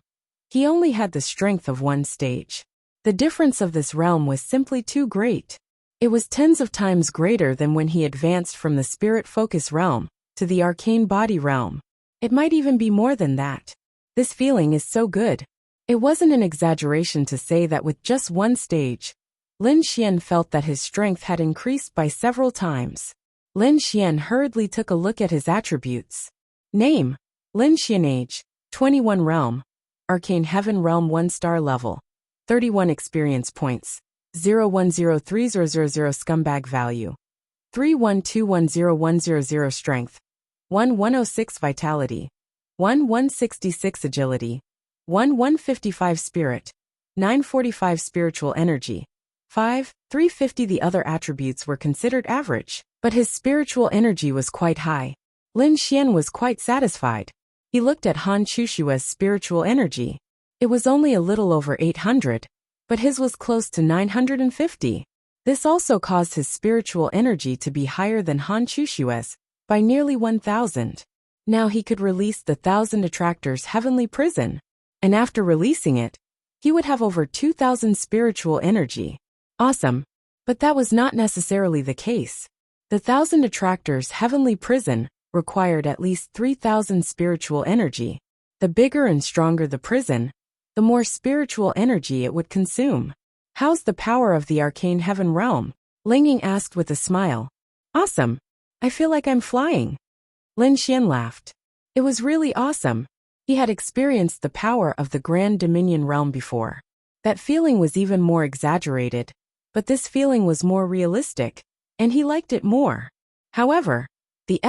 he only had the strength of 1 stage. The difference of this realm was simply too great. It was tens of times greater than when he advanced from the spirit focus realm to the arcane body realm. It might even be more than that. This feeling is so good. It wasn't an exaggeration to say that with just 1 stage, Lin Xian felt that his strength had increased by several times. Lin Xian hurriedly took a look at his attributes. Name: Lin Xian. Age: 21. Realm: Arcane Heaven Realm. 1 star level. 31 experience points. 0103000 scumbag value. 3121010 strength. 1106 vitality. 1166 agility. 1155 spirit. 945 spiritual energy. 350. The other attributes were considered average, but his spiritual energy was quite high. Lin Xian was quite satisfied. He looked at Han Chushua's spiritual energy. It was only a little over 800, but his was close to 950. This also caused his spiritual energy to be higher than Han Chushua's by nearly 1,000. Now he could release the 1,000 Attractors Heavenly Prison, and after releasing it, he would have over 2,000 spiritual energy. Awesome. But that was not necessarily the case. The 1,000 Attractors Heavenly Prison required at least 3,000 spiritual energy. The bigger and stronger the prison, the more spiritual energy it would consume. How's the power of the arcane heaven realm? Ling Ying asked with a smile. Awesome. I feel like I'm flying. Lin Xian laughed. It was really awesome. He had experienced the power of the Grand Dominion realm before. That feeling was even more exaggerated, but this feeling was more realistic, and he liked it more. However, the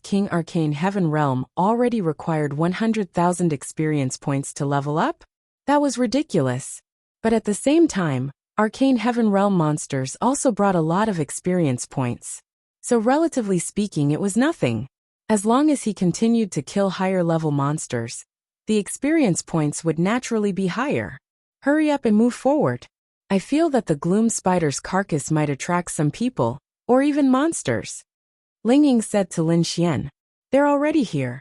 King Arcane Heaven Realm already required 100,000 experience points to level up? That was ridiculous. But at the same time, Arcane Heaven Realm monsters also brought a lot of experience points. So relatively speaking, it was nothing. As long as he continued to kill higher-level monsters, the experience points would naturally be higher. Hurry up and move forward. I feel that the Gloom Spider's carcass might attract some people, or even monsters. Ling Ying said to Lin Xian. They're already here.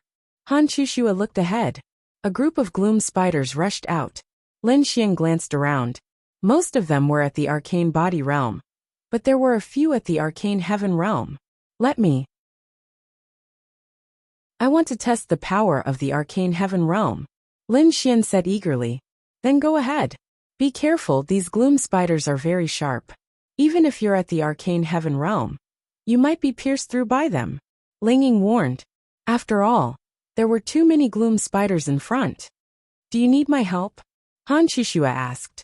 Han Chushua looked ahead. A group of Gloom Spiders rushed out. Lin Xian glanced around. Most of them were at the Arcane Body Realm, but there were a few at the Arcane Heaven Realm. I want to test the power of the Arcane Heaven Realm, Lin Xian said eagerly. Then go ahead. Be careful, these Gloom Spiders are very sharp. Even if you're at the Arcane Heaven Realm, you might be pierced through by them. Ling Ying warned. After all, there were too many Gloom Spiders in front. Do you need my help? Han Chushua asked.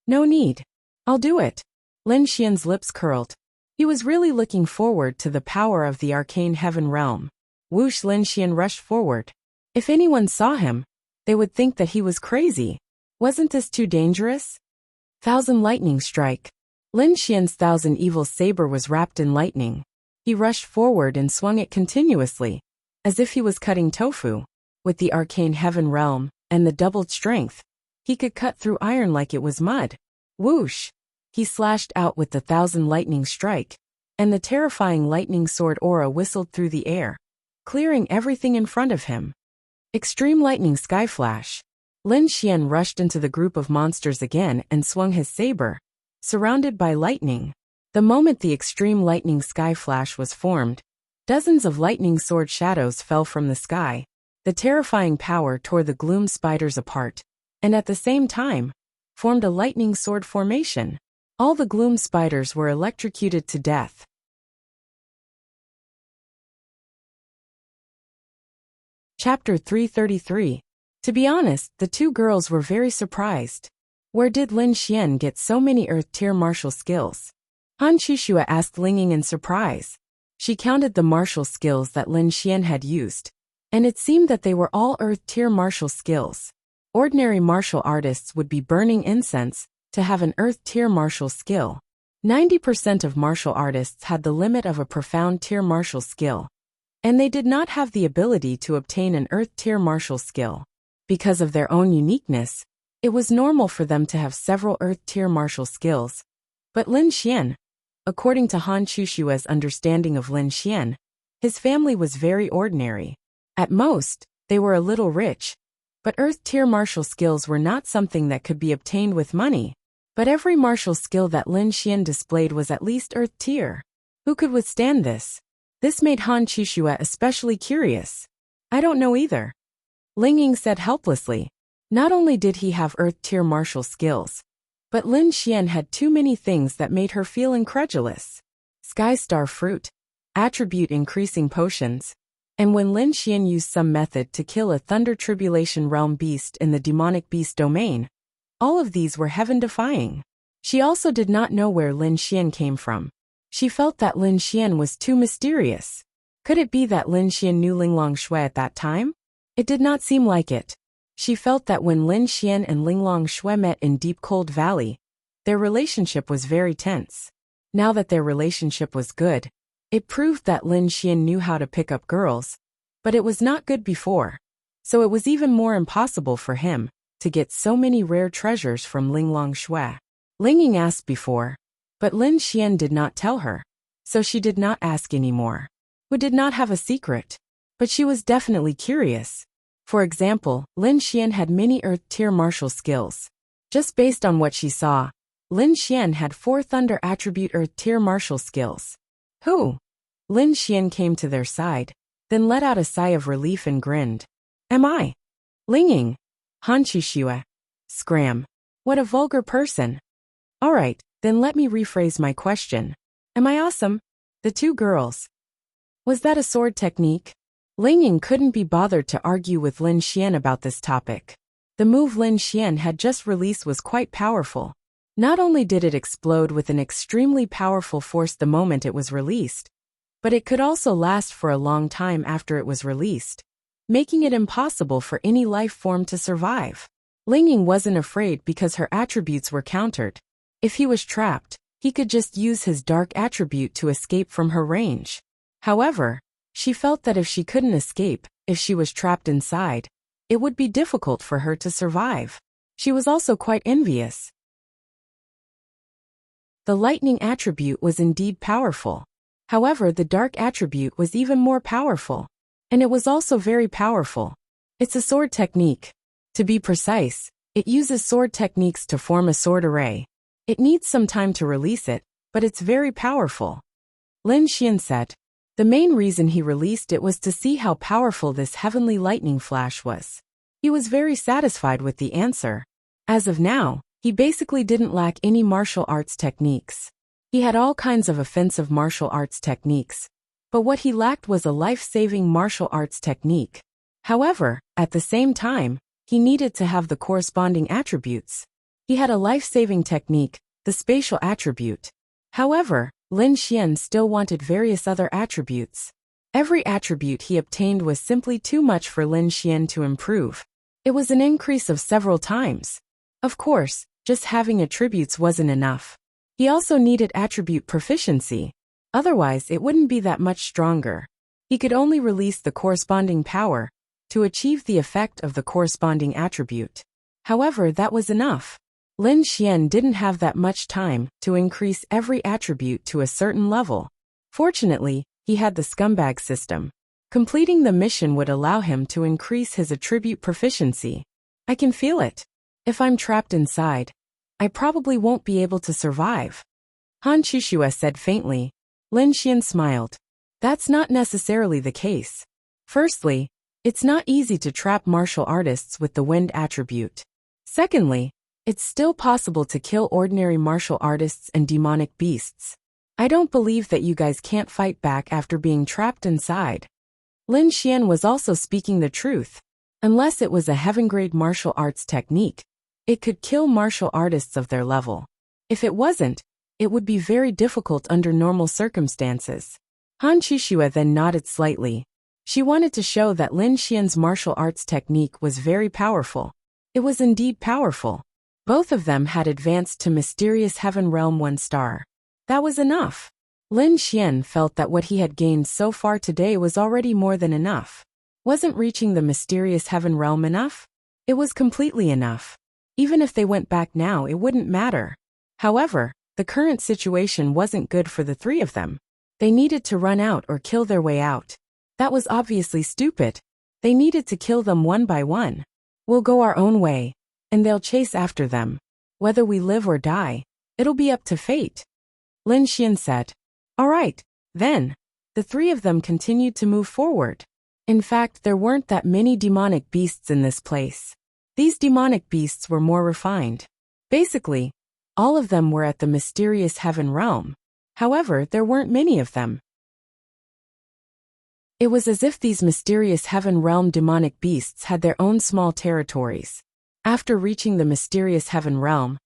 No need. I'll do it. Lin Xian's lips curled. He was really looking forward to the power of the Arcane Heaven Realm. Whoosh! Lin Xian rushed forward. If anyone saw him, they would think that he was crazy. Wasn't this too dangerous? 1,000 lightning strike. Lin Xian's 1,000 evil saber was wrapped in lightning. He rushed forward and swung it continuously, as if he was cutting tofu. With the Arcane Heaven Realm and the doubled strength, he could cut through iron like it was mud. Whoosh! He slashed out with the 1,000 lightning strike, and the terrifying lightning sword aura whistled through the air, clearing everything in front of him. Extreme lightning sky flash. Lin Xian rushed into the group of monsters again and swung his saber, surrounded by lightning. The moment the extreme lightning sky flash was formed, dozens of lightning sword shadows fell from the sky. The terrifying power tore the Gloom Spiders apart, and at the same time, formed a lightning sword formation. All the Gloom Spiders were electrocuted to death. Chapter 333. To be honest, the two girls were very surprised. Where did Lin Xian get so many Earth-tier martial skills? Han Chushua asked Ling Ying in surprise. She counted the martial skills that Lin Xian had used, and it seemed that they were all Earth-tier martial skills. Ordinary martial artists would be burning incense to have an Earth-tier martial skill. 90% of martial artists had the limit of a profound tier martial skill, and they did not have the ability to obtain an Earth-tier martial skill. Because of their own uniqueness, it was normal for them to have several Earth-tier martial skills, But Lin Xian, according to Han Chushua's understanding of Lin Xian, his family was very ordinary. At most, they were a little rich, but Earth-tier martial skills were not something that could be obtained with money. But every martial skill that Lin Xian displayed was at least Earth-tier. Who could withstand this? This made Han Chushua especially curious. I don't know either. Ling Ying said helplessly. Not only did he have Earth-tier martial skills, but Lin Xian had too many things that made her feel incredulous. Sky Star Fruit, attribute increasing potions, and when Lin Xian used some method to kill a Thunder Tribulation Realm beast in the demonic beast domain, all of these were heaven-defying. She also did not know where Lin Xian came from. She felt that Lin Xian was too mysterious. Could it be that Lin Xian knew Linglong Shui at that time? It did not seem like it. She felt that when Lin Xian and Linglong Shui met in Deep Cold Valley, their relationship was very tense. Now that their relationship was good, it proved that Lin Xian knew how to pick up girls, but it was not good before. So it was even more impossible for him to get so many rare treasures from Linglong Shui. Ling Ying asked before, but Lin Xian did not tell her, so she did not ask anymore. Who did not have a secret? But she was definitely curious. For example, Lin Xian had many Earth-tier martial skills. Just based on what she saw, Lin Xian had 4 Thunder attribute Earth-tier martial skills. Who? Lin Xian came to their side, then let out a sigh of relief and grinned. Am I? Ling Ying. Han Chushua. Scram. What a vulgar person. Alright, then let me rephrase my question. Am I awesome? The 2 girls. Was that a sword technique? Ling Ying couldn't be bothered to argue with Lin Xian about this topic. The move Lin Xian had just released was quite powerful. Not only did it explode with an extremely powerful force the moment it was released, but it could also last for a long time after it was released, making it impossible for any life form to survive. Ling Ying wasn't afraid because her attributes were countered. If he was trapped, he could just use his dark attribute to escape from her range. However, she felt that if she couldn't escape, if she was trapped inside, it would be difficult for her to survive. She was also quite envious. The lightning attribute was indeed powerful. However, the dark attribute was even more powerful. And it was also very powerful. It's a sword technique. To be precise, it uses sword techniques to form a sword array. It needs some time to release it, but it's very powerful. Lin Xian said. The main reason he released it was to see how powerful this heavenly lightning flash was. He was very satisfied with the answer. As of now, he basically didn't lack any martial arts techniques. He had all kinds of offensive martial arts techniques, but what he lacked was a life-saving martial arts technique. However, at the same time, he needed to have the corresponding attributes. He had a life-saving technique, the spatial attribute. However, Lin Xian still wanted various other attributes. Every attribute he obtained was simply too much for Lin Xian to improve. It was an increase of several times. Of course, just having attributes wasn't enough. He also needed attribute proficiency. Otherwise, it wouldn't be that much stronger. He could only release the corresponding power to achieve the effect of the corresponding attribute. However, that was enough. Lin Xian didn't have that much time to increase every attribute to a certain level. Fortunately, he had the scumbag system. Completing the mission would allow him to increase his attribute proficiency. I can feel it. If I'm trapped inside, I probably won't be able to survive. Han Chushua said faintly. Lin Xian smiled. That's not necessarily the case. Firstly, it's not easy to trap martial artists with the wind attribute. Secondly, it's still possible to kill ordinary martial artists and demonic beasts. I don't believe that you guys can't fight back after being trapped inside. Lin Xian was also speaking the truth. Unless it was a heaven-grade martial arts technique, it could kill martial artists of their level. If it wasn't, it would be very difficult under normal circumstances. Han Chushua then nodded slightly. She wanted to show that Lin Xian's martial arts technique was very powerful. It was indeed powerful. Both of them had advanced to Mysterious Heaven Realm 1 star. That was enough. Lin Xian felt that what he had gained so far today was already more than enough. Wasn't reaching the Mysterious Heaven Realm enough? It was completely enough. Even if they went back now, it wouldn't matter. However, The current situation wasn't good for the three of them. They needed to run out or kill their way out. That was obviously stupid. They needed to kill them one by one. We'll go our own way, and they'll chase after them. Whether we live or die, it'll be up to fate. Lin Xian said. All right, then. The three of them continued to move forward. In fact, there weren't that many demonic beasts in this place. These demonic beasts were more refined. Basically, all of them were at the mysterious heaven realm. However, there weren't many of them. It was as if these mysterious heaven realm demonic beasts had their own small territories. After reaching the mysterious heaven realm,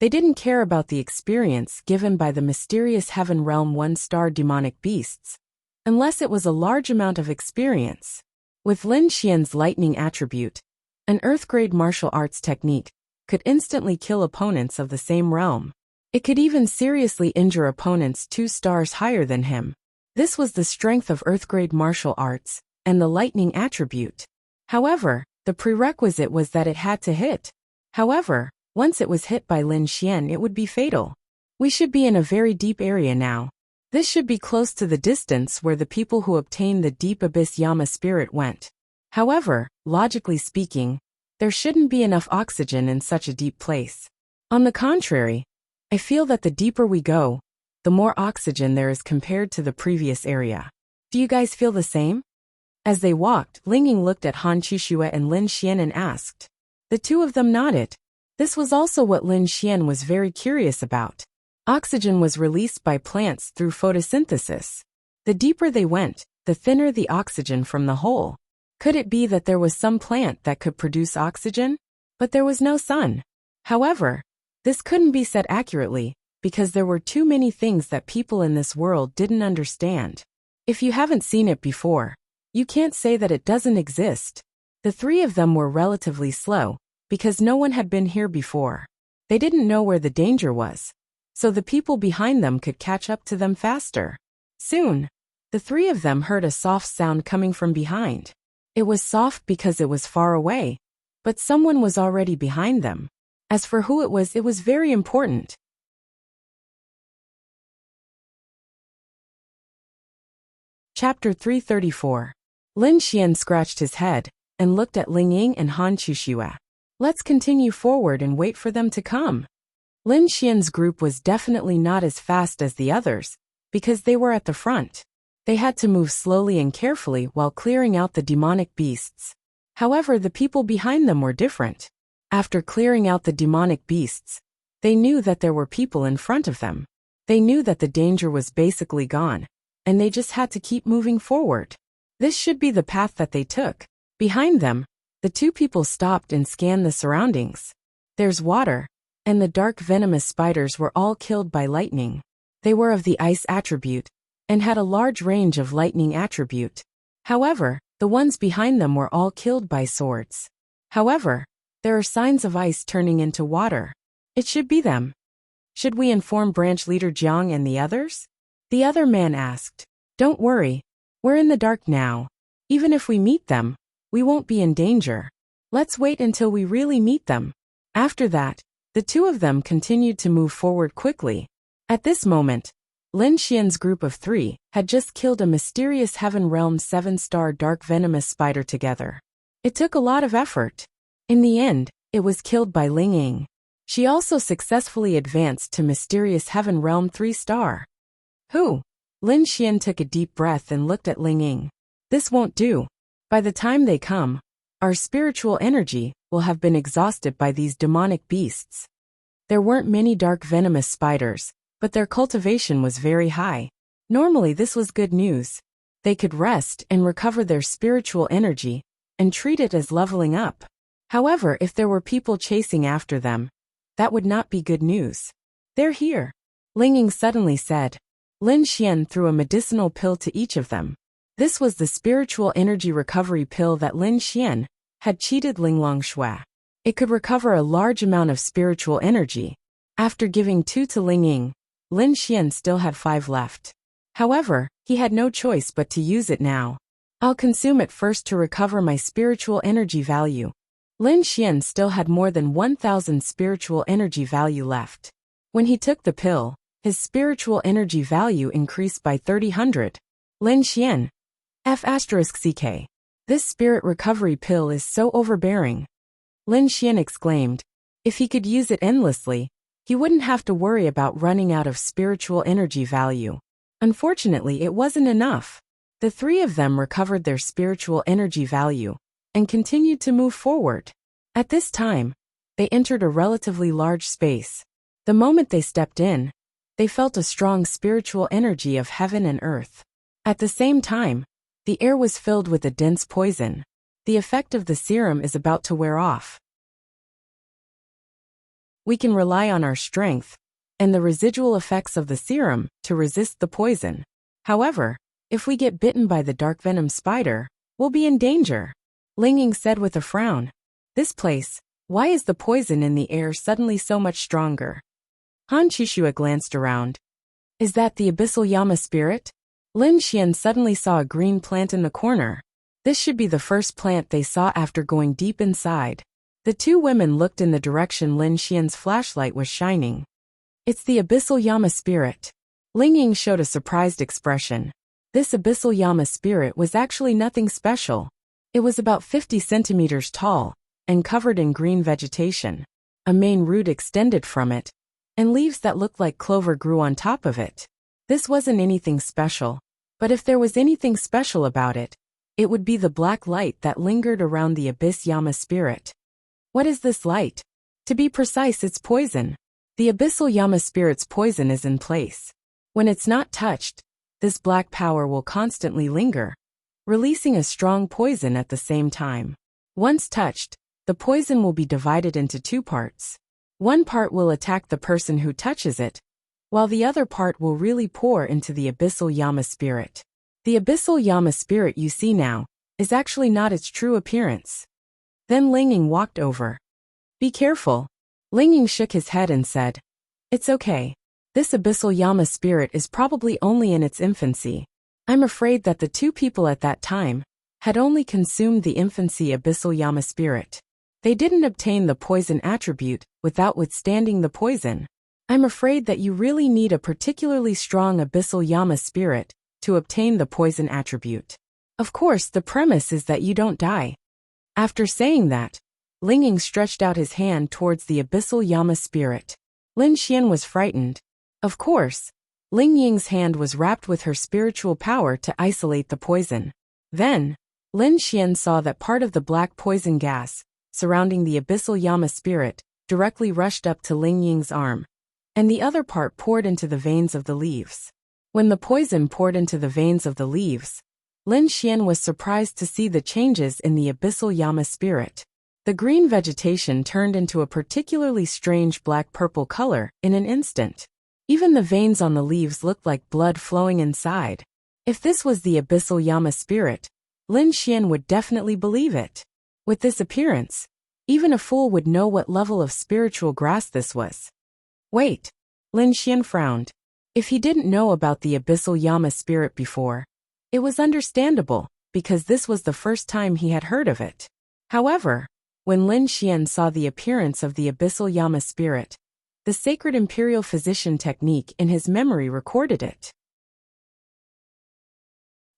they didn't care about the experience given by the mysterious heaven realm one-star demonic beasts, unless it was a large amount of experience. With Lin Xian's lightning attribute, an earth-grade martial arts technique could instantly kill opponents of the same realm. It could even seriously injure opponents 2 stars higher than him. This was the strength of earth-grade martial arts and the lightning attribute. However, the prerequisite was that it had to hit. However, once it was hit by Lin Xian, it would be fatal. We should be in a very deep area now. This should be close to the distance where the people who obtained the Deep Abyss Yama spirit went. However, logically speaking, there shouldn't be enough oxygen in such a deep place. On the contrary, I feel that the deeper we go, the more oxygen there is compared to the previous area. Do you guys feel the same? As they walked, Ling Ying looked at Han Chuxue and Lin Xian and asked. The two of them nodded. This was also what Lin Xian was very curious about. Oxygen was released by plants through photosynthesis. The deeper they went, the thinner the oxygen from the whole. Could it be that there was some plant that could produce oxygen? But there was no sun. However, this couldn't be said accurately, because there were too many things that people in this world didn't understand. If you haven't seen it before, you can't say that it doesn't exist. The three of them were relatively slow, because no one had been here before. They didn't know where the danger was, so the people behind them could catch up to them faster. Soon, the three of them heard a soft sound coming from behind. It was soft because it was far away, but someone was already behind them. As for who it was very important. Chapter 334. Lin Xian scratched his head and looked at Ling Ying and Han Chuxue. Let's continue forward and wait for them to come. Lin Xian's group was definitely not as fast as the others, because they were at the front. They had to move slowly and carefully while clearing out the demonic beasts. However, the people behind them were different. After clearing out the demonic beasts, they knew that there were people in front of them. They knew that the danger was basically gone, and they just had to keep moving forward. This should be the path that they took. Behind them, the two people stopped and scanned the surroundings. There's water, and the dark venomous spiders were all killed by lightning. They were of the ice attribute, and had a large range of lightning attribute. However, the ones behind them were all killed by swords. However, there are signs of ice turning into water. It should be them. Should we inform branch leader Jiang and the others? The other man asked. Don't worry, we're in the dark now. Even if we meet them, we won't be in danger. Let's wait until we really meet them. After that, the two of them continued to move forward quickly. At this moment, Lin Xian's group of 3 had just killed a mysterious heaven realm 7-star dark venomous spider together. It took a lot of effort. In the end, it was killed by Ling Ying. She also successfully advanced to mysterious heaven realm 3-star. Who? Lin Xian took a deep breath and looked at Ling Ying. This won't do. By the time they come, our spiritual energy will have been exhausted by these demonic beasts. There weren't many dark venomous spiders, but their cultivation was very high. Normally this was good news. They could rest and recover their spiritual energy, and treat it as leveling up. However, if there were people chasing after them, that would not be good news. They're here, Ling Ying suddenly said. Lin Xian threw a medicinal pill to each of them. This was the spiritual energy recovery pill that Lin Xian had cheated Ling Longshui. It could recover a large amount of spiritual energy. After giving 2 to Ling Ying, Lin Xian still had 5 left. However, he had no choice but to use it now. I'll consume it first to recover my spiritual energy value. Lin Xian still had more than 1,000 spiritual energy value left. When he took the pill, his spiritual energy value increased by 30%. Lin Xian. F***CK. This spirit recovery pill is so overbearing. Lin Xian exclaimed. If he could use it endlessly, he wouldn't have to worry about running out of spiritual energy value. Unfortunately, it wasn't enough. The three of them recovered their spiritual energy value and continued to move forward. At this time, they entered a relatively large space. The moment they stepped in, they felt a strong spiritual energy of heaven and earth. At the same time, the air was filled with a dense poison. The effect of the serum is about to wear off. We can rely on our strength and the residual effects of the serum to resist the poison. However, if we get bitten by the dark venom spider, we'll be in danger. Ling Ying said with a frown. This place, why is the poison in the air suddenly so much stronger? Han Qixue glanced around. Is that the abyssal Yama spirit? Lin Xian suddenly saw a green plant in the corner. This should be the first plant they saw after going deep inside. The two women looked in the direction Lin Xian's flashlight was shining. It's the abyssal Yama spirit. Ling Ying showed a surprised expression. This abyssal Yama spirit was actually nothing special. It was about 50 centimeters tall and covered in green vegetation. A main root extended from it, and leaves that looked like clover grew on top of it. This wasn't anything special, but if there was anything special about it, it would be the black light that lingered around the abyss Yama spirit. What is this light? To be precise, it's poison. The abyssal Yama spirit's poison is in place. When it's not touched, this black power will constantly linger, releasing a strong poison at the same time. Once touched, the poison will be divided into two parts. One part will attack the person who touches it, while the other part will really pour into the abyssal Yama spirit. The abyssal Yama spirit you see now is actually not its true appearance. Then Ling Ying walked over. Be careful. Ling Ying shook his head and said, It's okay. This abyssal Yama spirit is probably only in its infancy. I'm afraid that the two people at that time had only consumed the infancy abyssal Yama spirit. They didn't obtain the poison attribute without withstanding the poison. I'm afraid that you really need a particularly strong abyssal Yama spirit to obtain the poison attribute. Of course, the premise is that you don't die. After saying that, Ling Ying stretched out his hand towards the abyssal Yama spirit. Lin Xian was frightened. Of course, Ling Ying's hand was wrapped with her spiritual power to isolate the poison. Then, Lin Xian saw that part of the black poison gas surrounding the abyssal Yama spirit directly rushed up to Ling Ying's arm, and the other part poured into the veins of the leaves. When the poison poured into the veins of the leaves, Lin Xian was surprised to see the changes in the abyssal Yama spirit. The green vegetation turned into a particularly strange black-purple color in an instant. Even the veins on the leaves looked like blood flowing inside. If this was the abyssal Yama spirit, Lin Xian would definitely believe it. With this appearance, even a fool would know what level of spiritual grass this was. Wait. Lin Xian frowned. If he didn't know about the abyssal Yama spirit before, it was understandable, because this was the first time he had heard of it. However, when Lin Xian saw the appearance of the abyssal Yama spirit, the sacred imperial physician technique in his memory recorded it.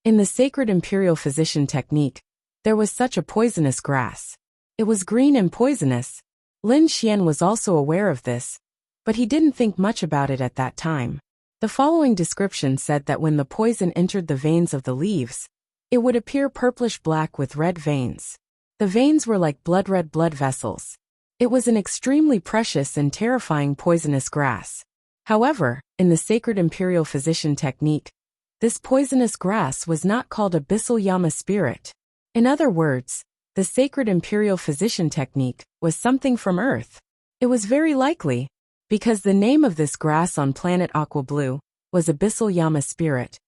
In the sacred imperial physician technique, there was such a poisonous grass. It was green and poisonous. Lin Xian was also aware of this, but he didn't think much about it at that time. The following description said that when the poison entered the veins of the leaves, it would appear purplish-black with red veins. The veins were like blood-red blood vessels. It was an extremely precious and terrifying poisonous grass. However, in the sacred imperial physician technique, this poisonous grass was not called abyssal Yama spirit. In other words, the sacred imperial physician technique was something from Earth. It was very likely, because the name of this grass on planet Aqua Blue was abyssal Yama spirit.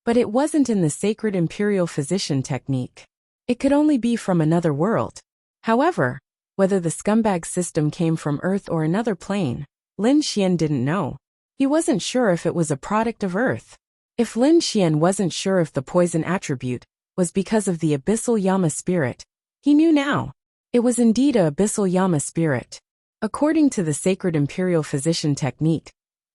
But it wasn't in the sacred imperial physician technique. It could only be from another world. However, whether the scumbag system came from Earth or another plane, Lin Xian didn't know. He wasn't sure if it was a product of Earth. If Lin Xian wasn't sure if the poison attribute was because of the abyssal Yama spirit, he knew now. It was indeed a abyssal Yama spirit. According to the sacred imperial physician technique,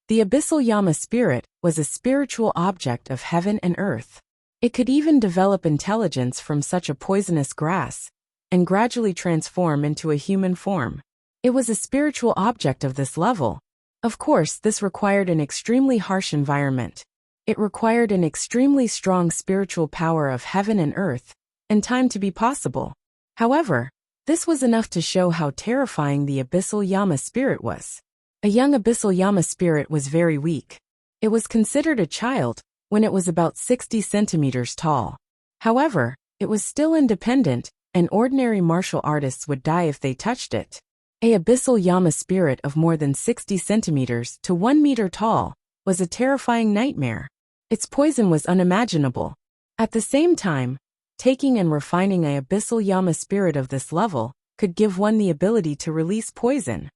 The abyssal Yama spirit was a spiritual object of heaven and earth. It could even develop intelligence from such a poisonous grass and gradually transform into a human form. It was a spiritual object of this level. Of course, this required an extremely harsh environment. It required an extremely strong spiritual power of heaven and earth, and time to be possible. However, this was enough to show how terrifying the abyssal Yama spirit was. A young abyssal Yama spirit was very weak. It was considered a child when it was about 60 centimeters tall. However, it was still independent, and ordinary martial artists would die if they touched it. A abyssal Yama spirit of more than 60 centimeters to 1 meter tall was a terrifying nightmare. Its poison was unimaginable. At the same time, taking and refining a abyssal Yama spirit of this level could give one the ability to release poison.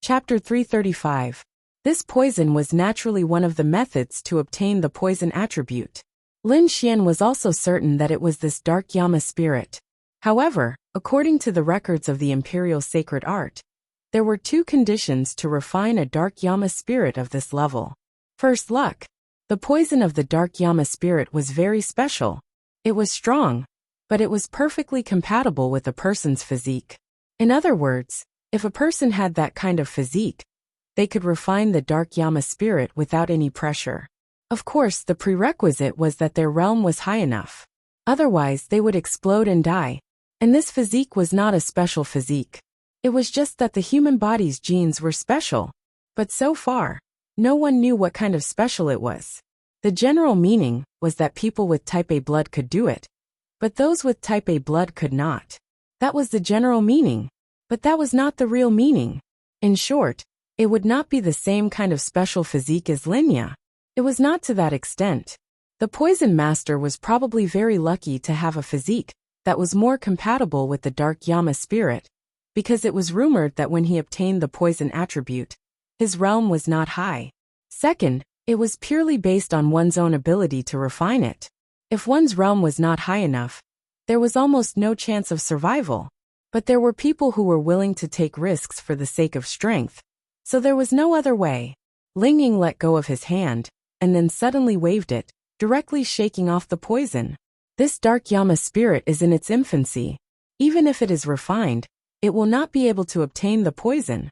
Chapter 335. This poison was naturally one of the methods to obtain the poison attribute. Lin Xian was also certain that it was this dark Yama spirit. However, according to the records of the Imperial Sacred Art, there were 2 conditions to refine a dark Yama spirit of this level. First, luck. The poison of the dark Yama spirit was very special. It was strong, but it was perfectly compatible with a person's physique. In other words, if a person had that kind of physique, they could refine the dark Yama spirit without any pressure. Of course, the prerequisite was that their realm was high enough. Otherwise, they would explode and die. And this physique was not a special physique. It was just that the human body's genes were special. But so far, no one knew what kind of special it was. The general meaning was that people with type A blood could do it, but those with type A blood could not. That was the general meaning, but that was not the real meaning. In short, it would not be the same kind of special physique as Linya. It was not to that extent. The poison master was probably very lucky to have a physique that was more compatible with the dark Yama spirit, because it was rumored that when he obtained the poison attribute, his realm was not high. Second, it was purely based on one's own ability to refine it. If one's realm was not high enough, there was almost no chance of survival. But there were people who were willing to take risks for the sake of strength, so there was no other way. Ling Ying let go of his hand, and then suddenly waved it, directly shaking off the poison. This dark Yama spirit is in its infancy. Even if it is refined, it will not be able to obtain the poison.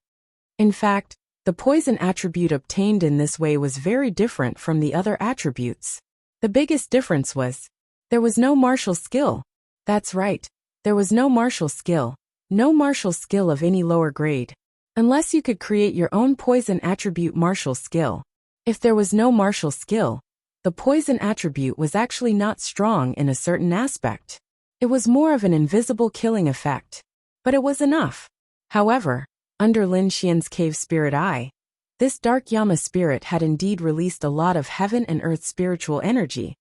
In fact, the poison attribute obtained in this way was very different from the other attributes. The biggest difference was, there was no martial skill. That's right, there was no martial skill. No martial skill of any lower grade. Unless you could create your own poison attribute martial skill. If there was no martial skill, the poison attribute was actually not strong in a certain aspect. It was more of an invisible killing effect. But it was enough. However, under Lin Xian's cave spirit eye, this dark Yama spirit had indeed released a lot of heaven and earth spiritual energy.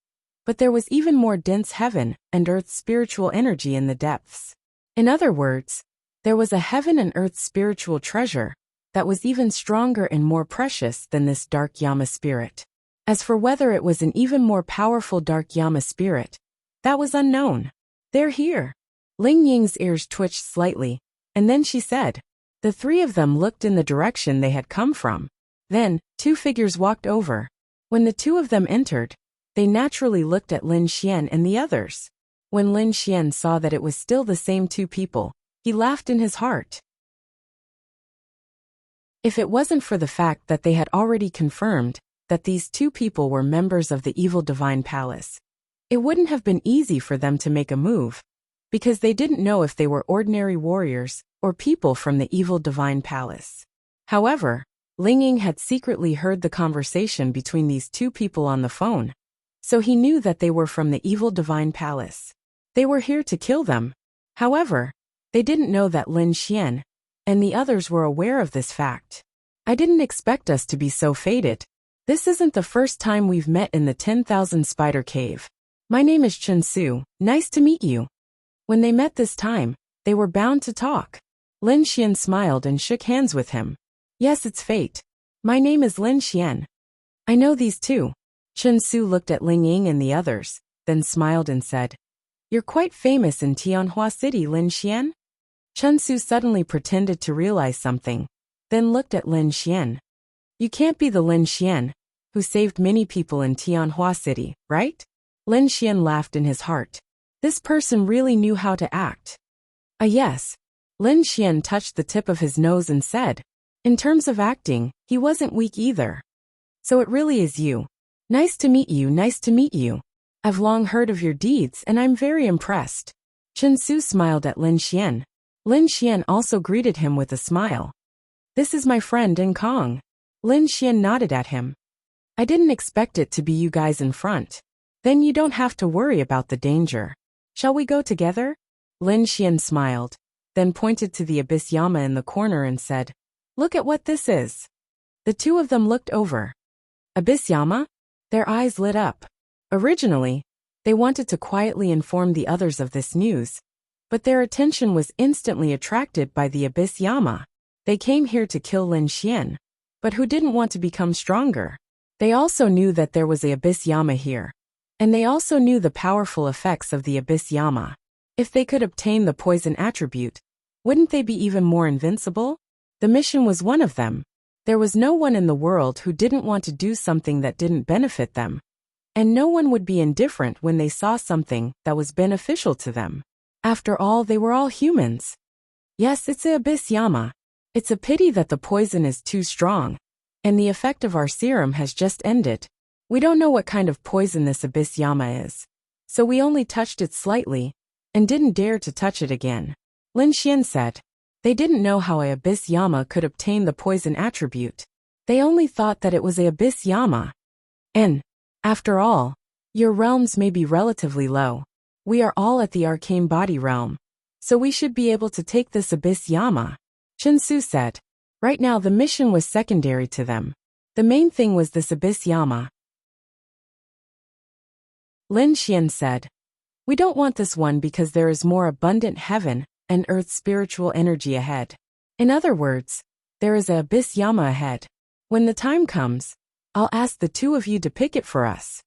But there was even more dense heaven and earth spiritual energy in the depths. In other words, there was a heaven and earth spiritual treasure that was even stronger and more precious than this dark Yama spirit. As for whether it was an even more powerful dark Yama spirit, that was unknown. They're here. Ling Ying's ears twitched slightly, and then she said. The 3 of them looked in the direction they had come from. Then, 2 figures walked over. When the 2 of them entered, they naturally looked at Lin Xian and the others. When Lin Xian saw that it was still the same 2 people, he laughed in his heart. If it wasn't for the fact that they had already confirmed that these 2 people were members of the evil divine palace, it wouldn't have been easy for them to make a move, because they didn't know if they were ordinary warriors or people from the evil divine palace. However, Ling Ying had secretly heard the conversation between these 2 people on the phone, so he knew that they were from the evil divine palace. They were here to kill them. However, they didn't know that Lin Xian and the others were aware of this fact. I didn't expect us to be so fated. This isn't the first time we've met in the 10,000 Spider Cave. My name is Chen Su. Nice to meet you. When they met this time, they were bound to talk. Lin Xian smiled and shook hands with him. Yes, it's fate. My name is Lin Xian. I know these 2. Chen Su looked at Ling Ying and the others, then smiled and said, You're quite famous in Tianhua City, Lin Xian? Chun-Su suddenly pretended to realize something, then looked at Lin Xian. You can't be the Lin Xian who saved many people in Tianhua City, right? Lin Xian laughed in his heart. This person really knew how to act. Yes. Lin Xian touched the tip of his nose and said, in terms of acting, he wasn't weak either. So it really is you. Nice to meet you, nice to meet you. I've long heard of your deeds and I'm very impressed. Chun-Su smiled at Lin Xian. Lin Xian also greeted him with a smile. This is my friend Kong. Lin Xian nodded at him. I didn't expect it to be you guys in front. Then you don't have to worry about the danger. Shall we go together? Lin Xian smiled, then pointed to the Abyss Yama in the corner and said, look at what this is. The two of them looked over. Abyss Yama? Their eyes lit up. Originally, they wanted to quietly inform the others of this news, but their attention was instantly attracted by the Abyss Yama. They came here to kill Lin Xian, but who didn't want to become stronger? They also knew that there was a Abyss Yama here, and they also knew the powerful effects of the Abyss Yama. If they could obtain the poison attribute, wouldn't they be even more invincible? The mission was one of them. There was no one in the world who didn't want to do something that didn't benefit them. And no one would be indifferent when they saw something that was beneficial to them. After all, they were all humans. Yes, it's a Abyss Yama. It's a pity that the poison is too strong, and the effect of our serum has just ended. We don't know what kind of poison this Abyss Yama is, so we only touched it slightly, and didn't dare to touch it again. Lin Xian said. They didn't know how a Abyss Yama could obtain the poison attribute. They only thought that it was a Abyss Yama. And, after all, your realms may be relatively low. We are all at the arcane body realm, so we should be able to take this Abyss Yama. Chun-Su said. Right now the mission was secondary to them. The main thing was this Abyss Yama. Lin Xian said. We don't want this one because there is more abundant heaven and earth spiritual energy ahead. In other words, there is a Abyss Yama ahead. When the time comes, I'll ask the two of you to pick it for us.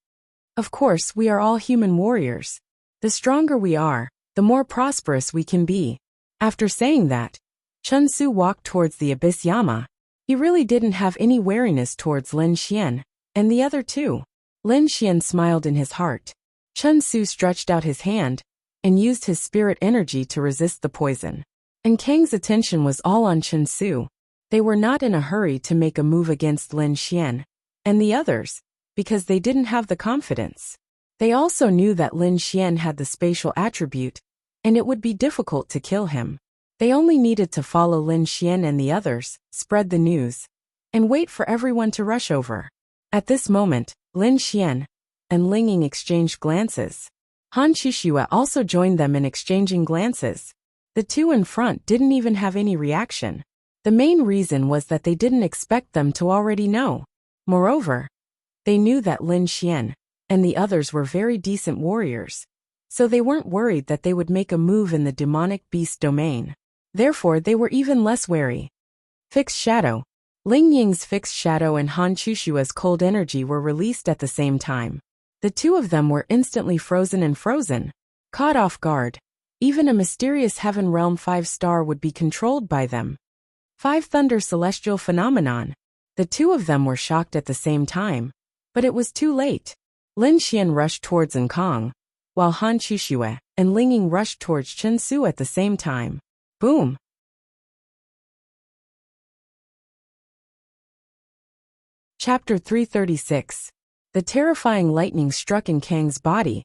Of course, we are all human warriors. The stronger we are, the more prosperous we can be. After saying that, Chun-Su walked towards the Abyss Yama. He really didn't have any wariness towards Lin Xian, and the other two. Lin Xian smiled in his heart. Chun-Su stretched out his hand, and used his spirit energy to resist the poison. And Kang's attention was all on Chun-Su. They were not in a hurry to make a move against Lin Xian and the others, because they didn't have the confidence. They also knew that Lin Xian had the spatial attribute, and it would be difficult to kill him. They only needed to follow Lin Xian and the others, spread the news, and wait for everyone to rush over. At this moment, Lin Xian and Ling Ying exchanged glances. Han Chuxue also joined them in exchanging glances. The two in front didn't even have any reaction. The main reason was that they didn't expect them to already know. Moreover, they knew that Lin Xian and the others were very decent warriors, so they weren't worried that they would make a move in the demonic beast domain. Therefore, they were even less wary. Fixed Shadow. Ling Ying's Fixed Shadow and Han Chushua's Cold Energy were released at the same time. The two of them were instantly frozen. Caught off guard. Even a mysterious Heaven Realm 5-star would be controlled by them. 5 Thunder Celestial Phenomenon. The two of them were shocked at the same time, but it was too late. Lin Xian rushed towards Kong, while Han Chuxue and Ling Ying rushed towards Chun-Su at the same time. Boom! Chapter 336. The terrifying lightning struck in Kang's body,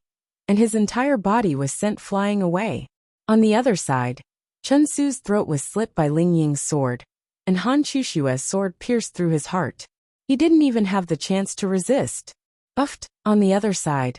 and his entire body was sent flying away. On the other side, Chun-Su's throat was slit by Ling Ying's sword, and Han Chushua's sword pierced through his heart. He didn't even have the chance to resist. Uffed. On the other side,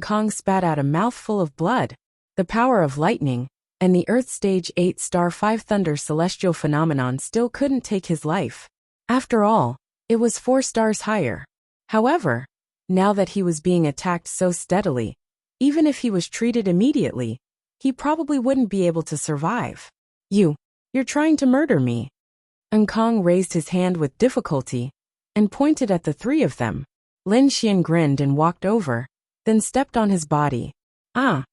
Kong spat out a mouthful of blood. The power of lightning and the Earth Stage 8-star 5 Thunder Celestial Phenomenon still couldn't take his life. After all, it was 4 stars higher. However, now that he was being attacked so steadily, even if he was treated immediately, he probably wouldn't be able to survive. You're trying to murder me. Kong raised his hand with difficulty and pointed at the three of them. Lin Xian grinned and walked over, then stepped on his body. A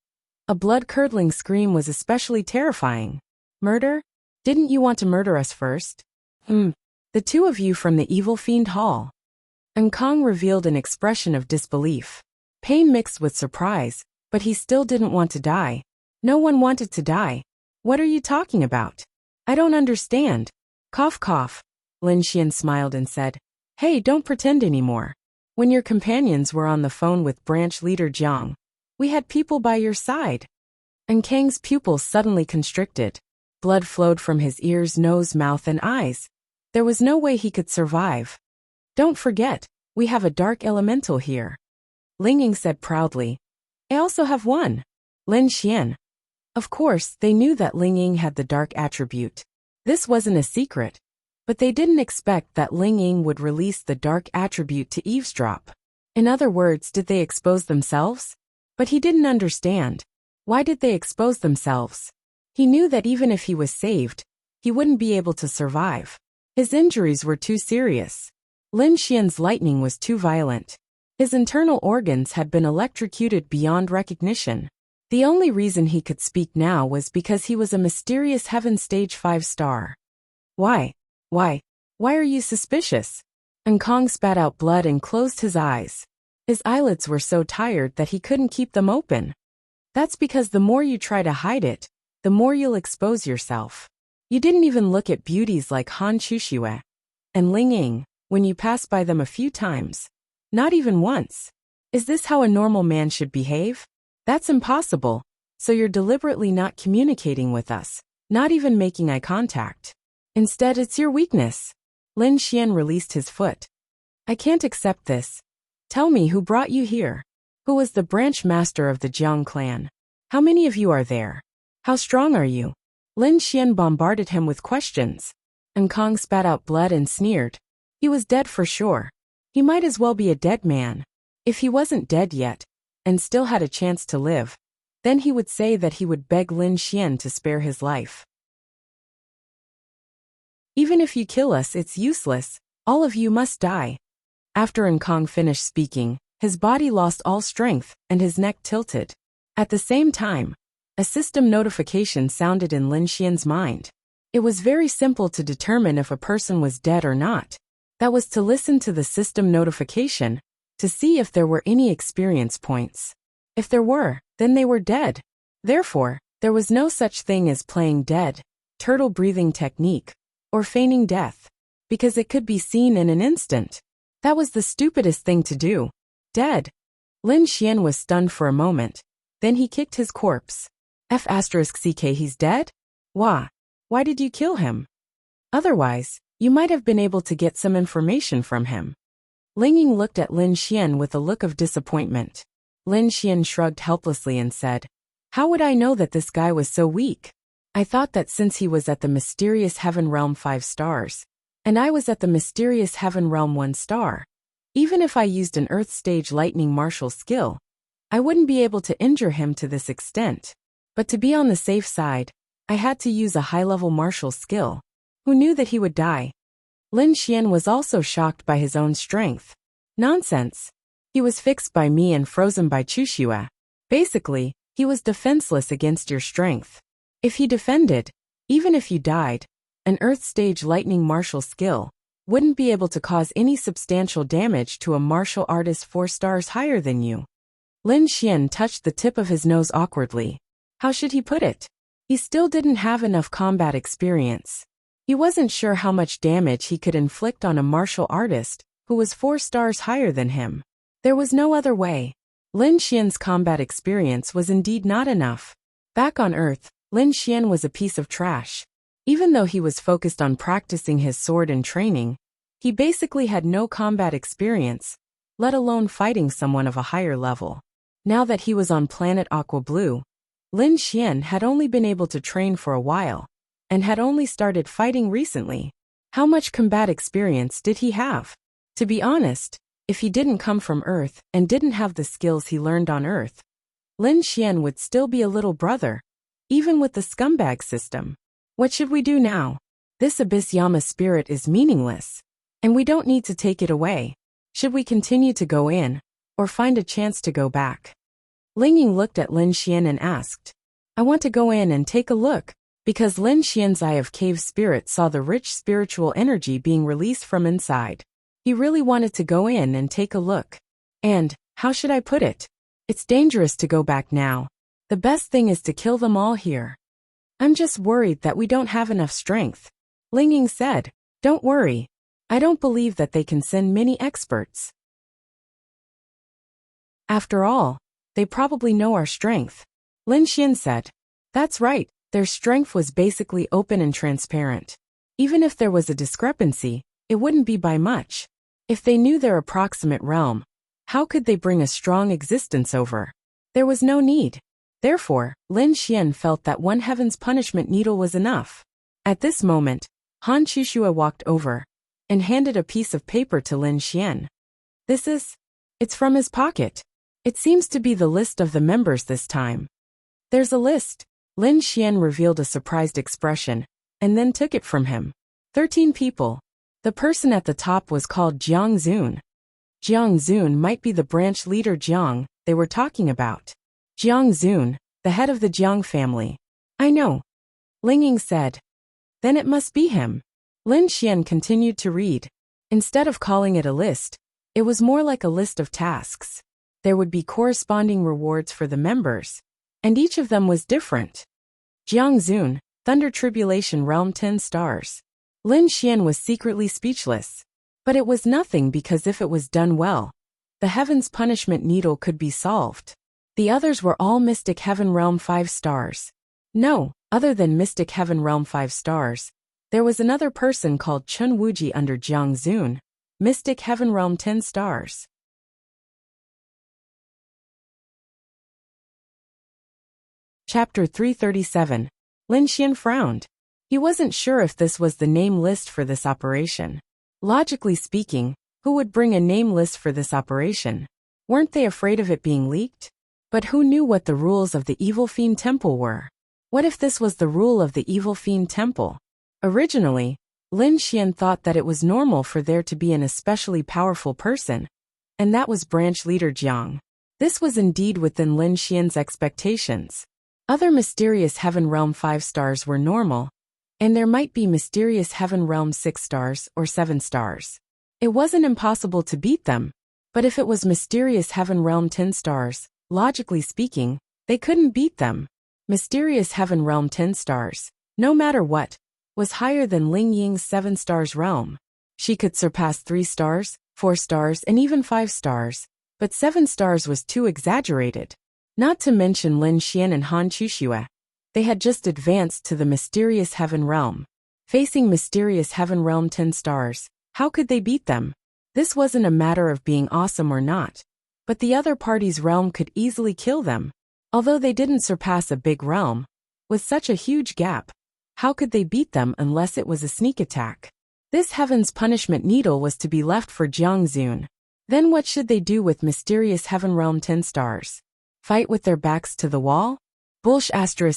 blood-curdling scream was especially terrifying. Murder? Didn't you want to murder us first? The two of you from the evil fiend hall. Kong revealed an expression of disbelief. Pain mixed with surprise, but he still didn't want to die. No one wanted to die. What are you talking about? I don't understand. Cough cough. Lin Xian smiled and said, Hey, don't pretend anymore. When your companions were on the phone with branch leader Jiang, we had people by your side. Kang's pupils suddenly constricted. Blood flowed from his ears, nose, mouth, and eyes. There was no way he could survive. Don't forget, we have a dark elemental here. Ling Ying said proudly. I also have one. Lin Xian. Of course, they knew that Ling Ying had the dark attribute. This wasn't a secret. But they didn't expect that Ling Ying would release the dark attribute to eavesdrop. In other words, did they expose themselves? But he didn't understand. Why did they expose themselves? He knew that even if he was saved, he wouldn't be able to survive. His injuries were too serious. Lin Xian's lightning was too violent. His internal organs had been electrocuted beyond recognition. The only reason he could speak now was because he was a mysterious heaven stage 5-star. Why are you suspicious? Kong spat out blood and closed his eyes. His eyelids were so tired that he couldn't keep them open. That's because the more you try to hide it, the more you'll expose yourself. You didn't even look at beauties like Han Chuxue and Ling Ying when you passed by them a few times. Not even once. Is this how a normal man should behave? That's impossible. So you're deliberately not communicating with us, not even making eye contact. Instead, it's your weakness. Lin Xian released his foot. I can't accept this. Tell me who brought you here. Who was the branch master of the Jiang clan? How many of you are there? How strong are you? Lin Xian bombarded him with questions. Kong spat out blood and sneered. He was dead for sure. He might as well be a dead man. If he wasn't dead yet, and still had a chance to live, then he would say that he would beg Lin Xian to spare his life. Even if you kill us, it's useless. All of you must die. After Kong finished speaking, his body lost all strength, and his neck tilted. At the same time, a system notification sounded in Lin Xian's mind. It was very simple to determine if a person was dead or not. That was to listen to the system notification, to see if there were any experience points. If there were, then they were dead. Therefore, there was no such thing as playing dead, turtle breathing technique, or feigning death, because it could be seen in an instant. That was the stupidest thing to do. Dead. Lin Xian was stunned for a moment. Then he kicked his corpse. F***ck, he's dead? Why did you kill him? Otherwise, you might have been able to get some information from him. Ling Ying looked at Lin Xian with a look of disappointment. Lin Xian shrugged helplessly and said, How would I know that this guy was so weak? I thought that since he was at the mysterious heaven realm 5 stars, and I was at the mysterious heaven realm 1 star, even if I used an earth stage lightning martial skill, I wouldn't be able to injure him to this extent. But to be on the safe side, I had to use a high-level martial skill. Who knew that he would die? Lin Xian was also shocked by his own strength. Nonsense. He was fixed by me and frozen by Chuxue. Basically, he was defenseless against your strength. If he defended, even if you died, an earth stage lightning martial skill wouldn't be able to cause any substantial damage to a martial artist 4 stars higher than you. Lin Xian touched the tip of his nose awkwardly. How should he put it? He still didn't have enough combat experience. He wasn't sure how much damage he could inflict on a martial artist who was 4 stars higher than him. There was no other way. Lin Xian's combat experience was indeed not enough. Back on Earth, Lin Xian was a piece of trash. Even though he was focused on practicing his sword and training, he basically had no combat experience, let alone fighting someone of a higher level. Now that he was on planet Aqua Blue, Lin Xian had only been able to train for a while, and had only started fighting recently. How much combat experience did he have? To be honest, if he didn't come from Earth and didn't have the skills he learned on Earth, Lin Xian would still be a little brother, even with the scumbag system. What should we do now? This Abyss Yama spirit is meaningless, and we don't need to take it away. Should we continue to go in, or find a chance to go back? Ling Ying looked at Lin Xian and asked, I want to go in and take a look. because Lin Xian's eye of cave spirit saw the rich spiritual energy being released from inside. He really wanted to go in and take a look. And, how should I put it? It's dangerous to go back now. The best thing is to kill them all here. I'm just worried that we don't have enough strength. Ling Ying said, don't worry. I don't believe that they can send many experts. After all, they probably know our strength. Lin Xian said, that's right, their strength was basically open and transparent. Even if there was a discrepancy, it wouldn't be by much. If they knew their approximate realm, how could they bring a strong existence over? There was no need. Therefore, Lin Xian felt that one heaven's punishment needle was enough. At this moment, Han Chushua walked over and handed a piece of paper to Lin Xian. It's from his pocket. It seems to be the list of the members this time. There's a list. Lin Xian revealed a surprised expression and then took it from him. 13 people. The person at the top was called Jiang Zun. Jiang Zun might be the branch leader Jiang they were talking about. Jiang Zun, the head of the Jiang family. I know. Ling Ying said. Then it must be him. Lin Xian continued to read. Instead of calling it a list, it was more like a list of tasks. There would be corresponding rewards for the members, and each of them was different. Jiang Zun, Thunder Tribulation Realm 10 stars. Lin Xian was secretly speechless. But it was nothing because if it was done well, the Heaven's Punishment Needle could be solved. The others were all Mystic Heaven Realm 5 stars. No, other than Mystic Heaven Realm 5 stars, there was another person called Chun Wuji under Jiang Zun, Mystic Heaven Realm 10 stars. Chapter 337. Lin Xian frowned. He wasn't sure if this was the name list for this operation. Logically speaking, who would bring a name list for this operation? Weren't they afraid of it being leaked? But who knew what the rules of the Evil Fiend Temple were? What if this was the rule of the Evil Fiend Temple? Originally, Lin Xian thought that it was normal for there to be an especially powerful person, and that was branch leader Jiang. This was indeed within Lin Xian's expectations. Other Mysterious Heaven Realm 5 stars were normal, and there might be Mysterious Heaven Realm 6 stars or 7 stars. It wasn't impossible to beat them, but if it was Mysterious Heaven Realm 10 stars, logically speaking, they couldn't beat them. Mysterious Heaven Realm 10 stars, no matter what, was higher than Ling Ying's 7 stars realm. She could surpass 3 stars, 4 stars, and even 5 stars, but 7 stars was too exaggerated. Not to mention Lin Xian and Han Chushua. They had just advanced to the Mysterious Heaven Realm. Facing Mysterious Heaven Realm 10 stars, how could they beat them? This wasn't a matter of being awesome or not, but the other party's realm could easily kill them. Although they didn't surpass a big realm, with such a huge gap, how could they beat them unless it was a sneak attack? This Heaven's Punishment Needle was to be left for Jiang Zun. Then what should they do with Mysterious Heaven Realm 10 stars? Fight with their backs to the wall?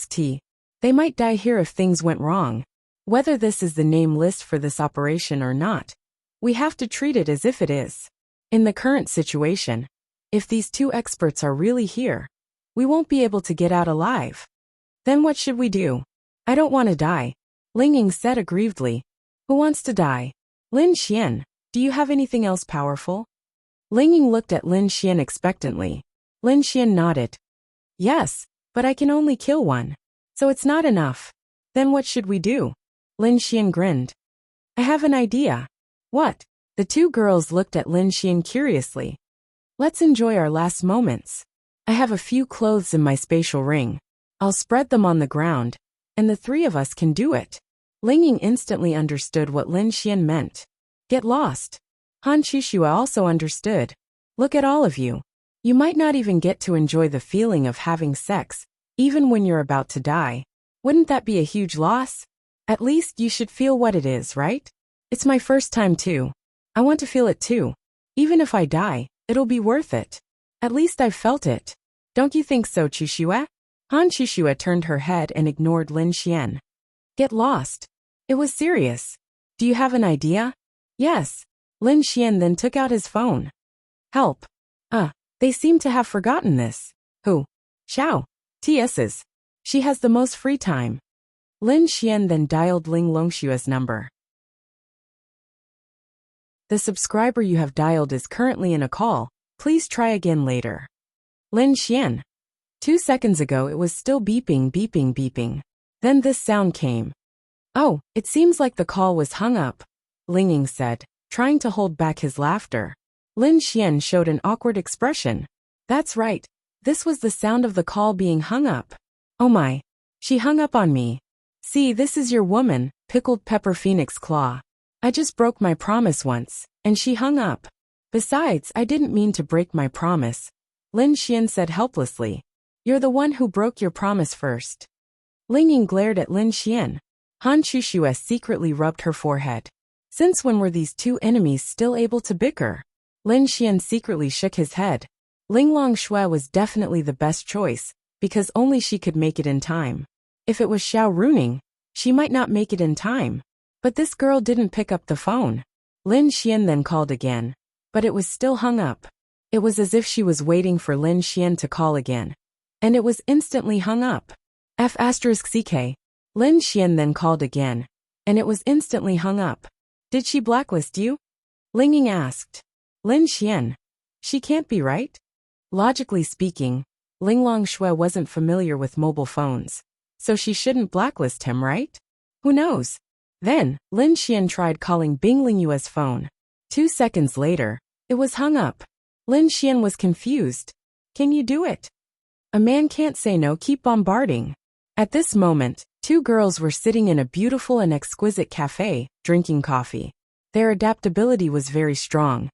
T. They might die here if things went wrong. Whether this is the name list for this operation or not, we have to treat it as if it is. In the current situation, if these 2 experts are really here, we won't be able to get out alive. Then what should we do? I don't want to die. Ling Ying said aggrievedly. Who wants to die? Lin Xian, do you have anything else powerful? Ling Ying looked at Lin Xian expectantly. Lin Xian nodded. Yes, but I can only kill one. So it's not enough. Then what should we do? Lin Xian grinned. I have an idea. What? The 2 girls looked at Lin Xian curiously. Let's enjoy our last moments. I have a few clothes in my spatial ring. I'll spread them on the ground, and the 3 of us can do it. Ling Ying instantly understood what Lin Xian meant. Get lost. Han Chushua also understood. Look at all of you. You might not even get to enjoy the feeling of having sex, even when you're about to die. Wouldn't that be a huge loss? At least you should feel what it is, right? It's my first time too. I want to feel it too. Even if I die, it'll be worth it. At least I've felt it. Don't you think so, Chushua? Han Chushua turned her head and ignored Lin Xian. Get lost. It was serious. Do you have an idea? Yes. Lin Xian then took out his phone. Help. They seem to have forgotten this. Who? Xiao. TS's. She has the most free time. Lin Xian then dialed Ling Longshua's number. The subscriber you have dialed is currently in a call. Please try again later. Lin Xian. 2 seconds ago it was still beeping, beeping, beeping. Then this sound came. Oh, it seems like the call was hung up, Ling Ying said, trying to hold back his laughter. Lin Xian showed an awkward expression. That's right. This was the sound of the call being hung up. Oh my. She hung up on me. See, this is your woman, pickled pepper phoenix claw. I just broke my promise once, and she hung up. Besides, I didn't mean to break my promise, Lin Xian said helplessly. You're the one who broke your promise first. Ling Ying glared at Lin Xian. Han Chuxue secretly rubbed her forehead. Since when were these two enemies still able to bicker? Lin Xian secretly shook his head. Ling Longshui was definitely the best choice, because only she could make it in time. If it was Xiao Runing, she might not make it in time. But this girl didn't pick up the phone. Lin Xian then called again. But it was still hung up. It was as if she was waiting for Lin Xian to call again. And it was instantly hung up. F***ck. Lin Xian then called again. And it was instantly hung up. Did she blacklist you? Ling Ying asked. Lin Xian. She can't be right? Logically speaking, Ling Longshui wasn't familiar with mobile phones. So she shouldn't blacklist him, right? Who knows? Then, Lin Xian tried calling Bing Lingyue's phone. 2 seconds later, it was hung up. Lin Xian was confused. Can you do it? A man can't say no, keep bombarding. At this moment, 2 girls were sitting in a beautiful and exquisite cafe, drinking coffee. Their adaptability was very strong.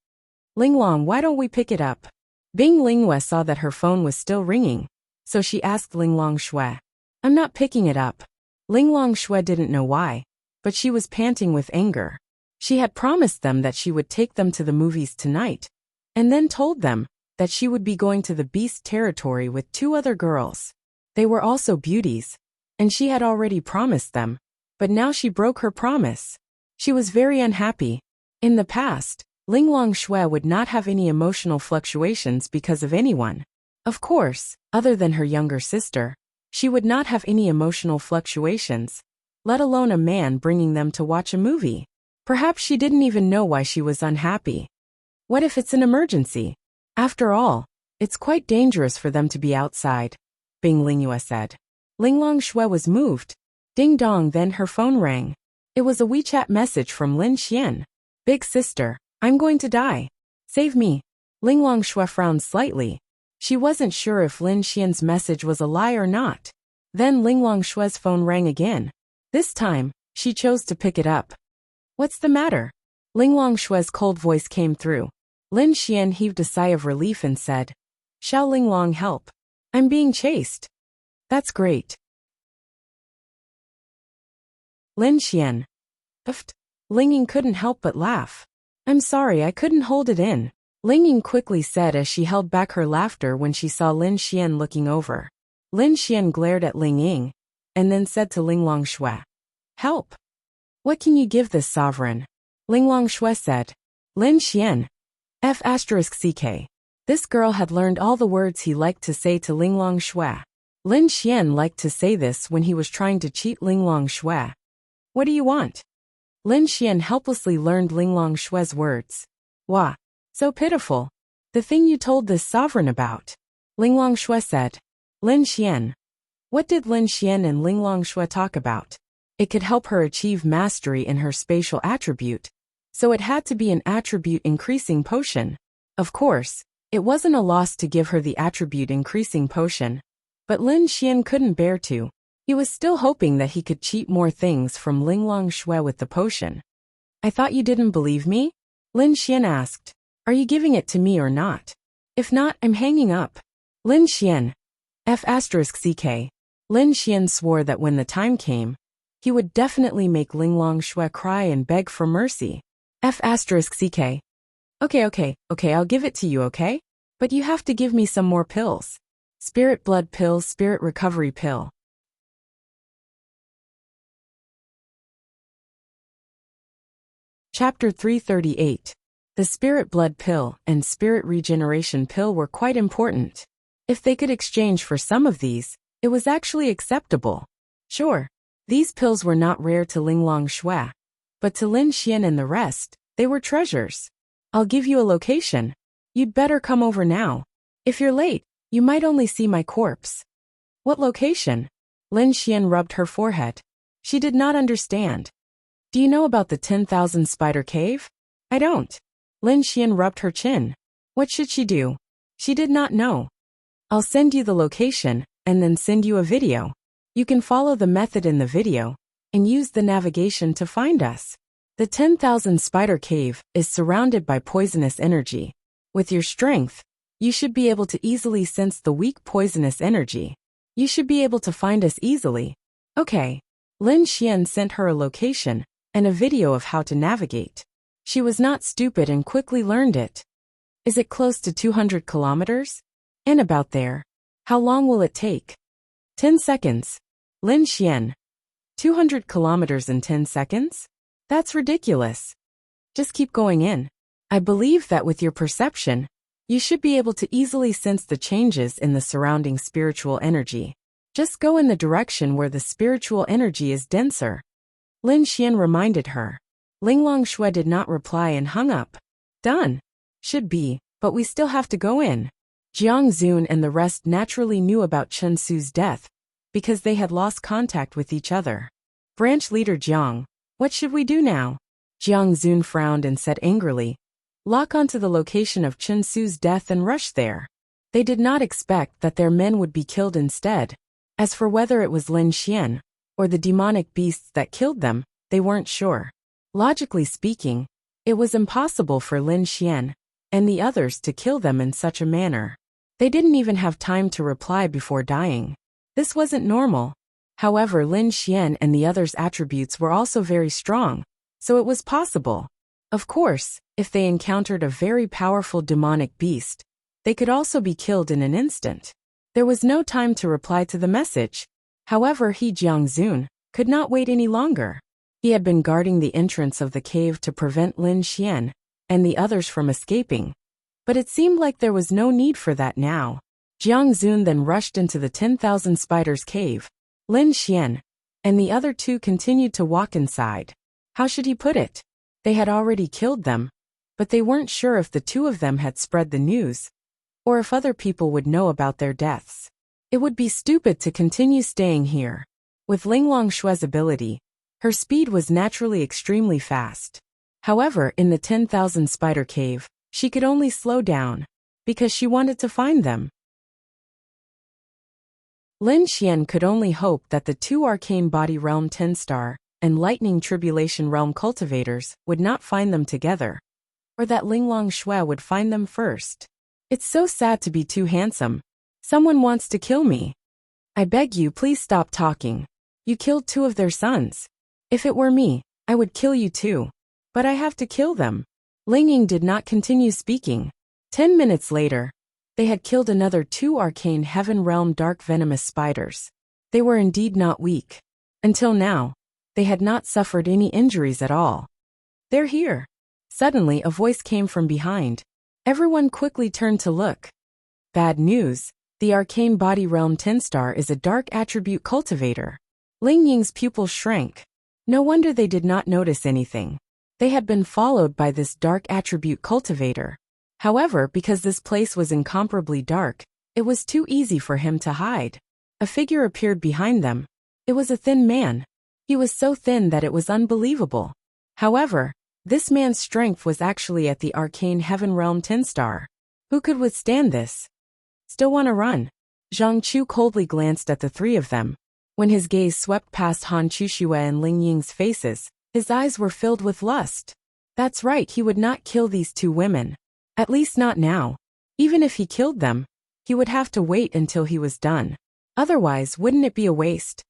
Linglong, why don't we pick it up? Bing Lingyue saw that her phone was still ringing, so she asked Ling Longshui. I'm not picking it up. Ling Longshui didn't know why, but she was panting with anger. She had promised them that she would take them to the movies tonight, and then told them that she would be going to the beast territory with 2 other girls. They were also beauties, and she had already promised them, but now she broke her promise. She was very unhappy. In the past, Ling Longshui would not have any emotional fluctuations because of anyone. Of course, other than her younger sister, she would not have any emotional fluctuations, let alone a man bringing them to watch a movie. Perhaps she didn't even know why she was unhappy. What if it's an emergency? After all, it's quite dangerous for them to be outside, Bing Lingyue said. Ling Longshui was moved. Ding dong, then her phone rang. It was a WeChat message from Lin Xian. Big sister, I'm going to die. Save me. Ling Longshui frowned slightly. She wasn't sure if Lin Xian's message was a lie or not. Then Ling Longshui's phone rang again. This time, she chose to pick it up. What's the matter? Ling Longshui's cold voice came through. Lin Xian heaved a sigh of relief and said, Xiao Linglong, help. I'm being chased. That's great. Lin Xian. Uft. Ling Ying couldn't help but laugh. I'm sorry, I couldn't hold it in, Ling Ying quickly said as she held back her laughter when she saw Lin Xian looking over. Lin Xian glared at Ling Ying, and then said to Ling Longshui, Help. What can you give this sovereign? Ling Longshui said. Lin Xian. F***ck. This girl had learned all the words he liked to say to Ling Longshui. Lin Xian liked to say this when he was trying to cheat Ling Longshui. What do you want? Lin Xian helplessly learned Ling Longshui's words. Wah. So pitiful. The thing you told this sovereign about. Ling Longshui said. Lin Xian. What did Lin Xian and Ling Longshui talk about? It could help her achieve mastery in her spatial attribute, so it had to be an attribute increasing potion. Of course, it wasn't a loss to give her the attribute increasing potion, but Lin Xian couldn't bear to. He was still hoping that he could cheat more things from Ling Longshui with the potion. I thought you didn't believe me? Lin Xian asked. Are you giving it to me or not? If not, I'm hanging up. Lin Xian. F***ck. Lin Xian swore that when the time came, he would definitely make Ling Longshui cry and beg for mercy. F***ck. Okay, I'll give it to you, okay? But you have to give me some more pills. Spirit blood pill, spirit recovery pill. Chapter 338. The spirit blood pill and spirit regeneration pill were quite important. If they could exchange for some of these, it was actually acceptable. Sure. These pills were not rare to Linglong Shui, but to Lin Xian and the rest, they were treasures. I'll give you a location. You'd better come over now. If you're late, you might only see my corpse. What location? Lin Xian rubbed her forehead. She did not understand. Do you know about the 10,000 spider cave? I don't. Lin Xian rubbed her chin. What should she do? She did not know. I'll send you the location, and then send you a video. You can follow the method in the video, and use the navigation to find us. The 10,000 spider cave is surrounded by poisonous energy. With your strength, you should be able to easily sense the weak poisonous energy. You should be able to find us easily. Okay. Lin Xian sent her a location and a video of how to navigate. She was not stupid and quickly learned it. Is it close to 200 kilometers? And about there. How long will it take? 10 seconds. Lin Xian. 200 kilometers in 10 seconds? That's ridiculous. Just keep going in. I believe that with your perception, you should be able to easily sense the changes in the surrounding spiritual energy. Just go in the direction where the spiritual energy is denser. Lin Xian reminded her. Linglong Shui did not reply and hung up. Done. Should be, but we still have to go in. Jiang Zun and the rest naturally knew about Chen Su's death, because they had lost contact with each other. Branch leader Jiang, what should we do now? Jiang Zun frowned and said angrily, lock onto the location of Chen Su's death and rush there. They did not expect that their men would be killed instead. As for whether it was Lin Xian, or the demonic beasts that killed them, they weren't sure. Logically speaking, it was impossible for Lin Xian and the others to kill them in such a manner. They didn't even have time to reply before dying. This wasn't normal. However, Lin Xian and the others' attributes were also very strong, so it was possible. Of course, if they encountered a very powerful demonic beast, they could also be killed in an instant. There was no time to reply to the message. However, Jiang Zun could not wait any longer. He had been guarding the entrance of the cave to prevent Lin Xian and the others from escaping. But it seemed like there was no need for that now. Jiang Zun then rushed into the 10,000 spiders cave. Lin Xian and the other two continued to walk inside. How should he put it? They had already killed them, but they weren't sure if the two of them had spread the news, or if other people would know about their deaths. It would be stupid to continue staying here. With Linglong Shui's ability, her speed was naturally extremely fast. However, in the 10,000 spider cave, she could only slow down, because she wanted to find them. Lin Xian could only hope that the two Arcane Body Realm 10-star and Lightning Tribulation Realm cultivators would not find them together, or that Linglong Shui would find them first. It's so sad to be too handsome. Someone wants to kill me. I beg you, please stop talking. You killed two of their sons. If it were me, I would kill you too. But I have to kill them. Ling Ying did not continue speaking. 10 minutes later, they had killed another two arcane heaven realm dark venomous spiders. They were indeed not weak. Until now, they had not suffered any injuries at all. They're here. Suddenly a voice came from behind. Everyone quickly turned to look. Bad news, the arcane body realm 10-star is a dark attribute cultivator. Ling Ying's pupils shrank. No wonder they did not notice anything. They had been followed by this dark attribute cultivator. However, because this place was incomparably dark, it was too easy for him to hide. A figure appeared behind them. It was a thin man. He was so thin that it was unbelievable. However, this man's strength was actually at the arcane heaven realm 10-star. Who could withstand this? Still want to run? Zhang Chu coldly glanced at the three of them. When his gaze swept past Han Chuxue and Ling Ying's faces, his eyes were filled with lust. That's right, he would not kill these two women. At least not now. Even if he killed them, he would have to wait until he was done. Otherwise, wouldn't it be a waste?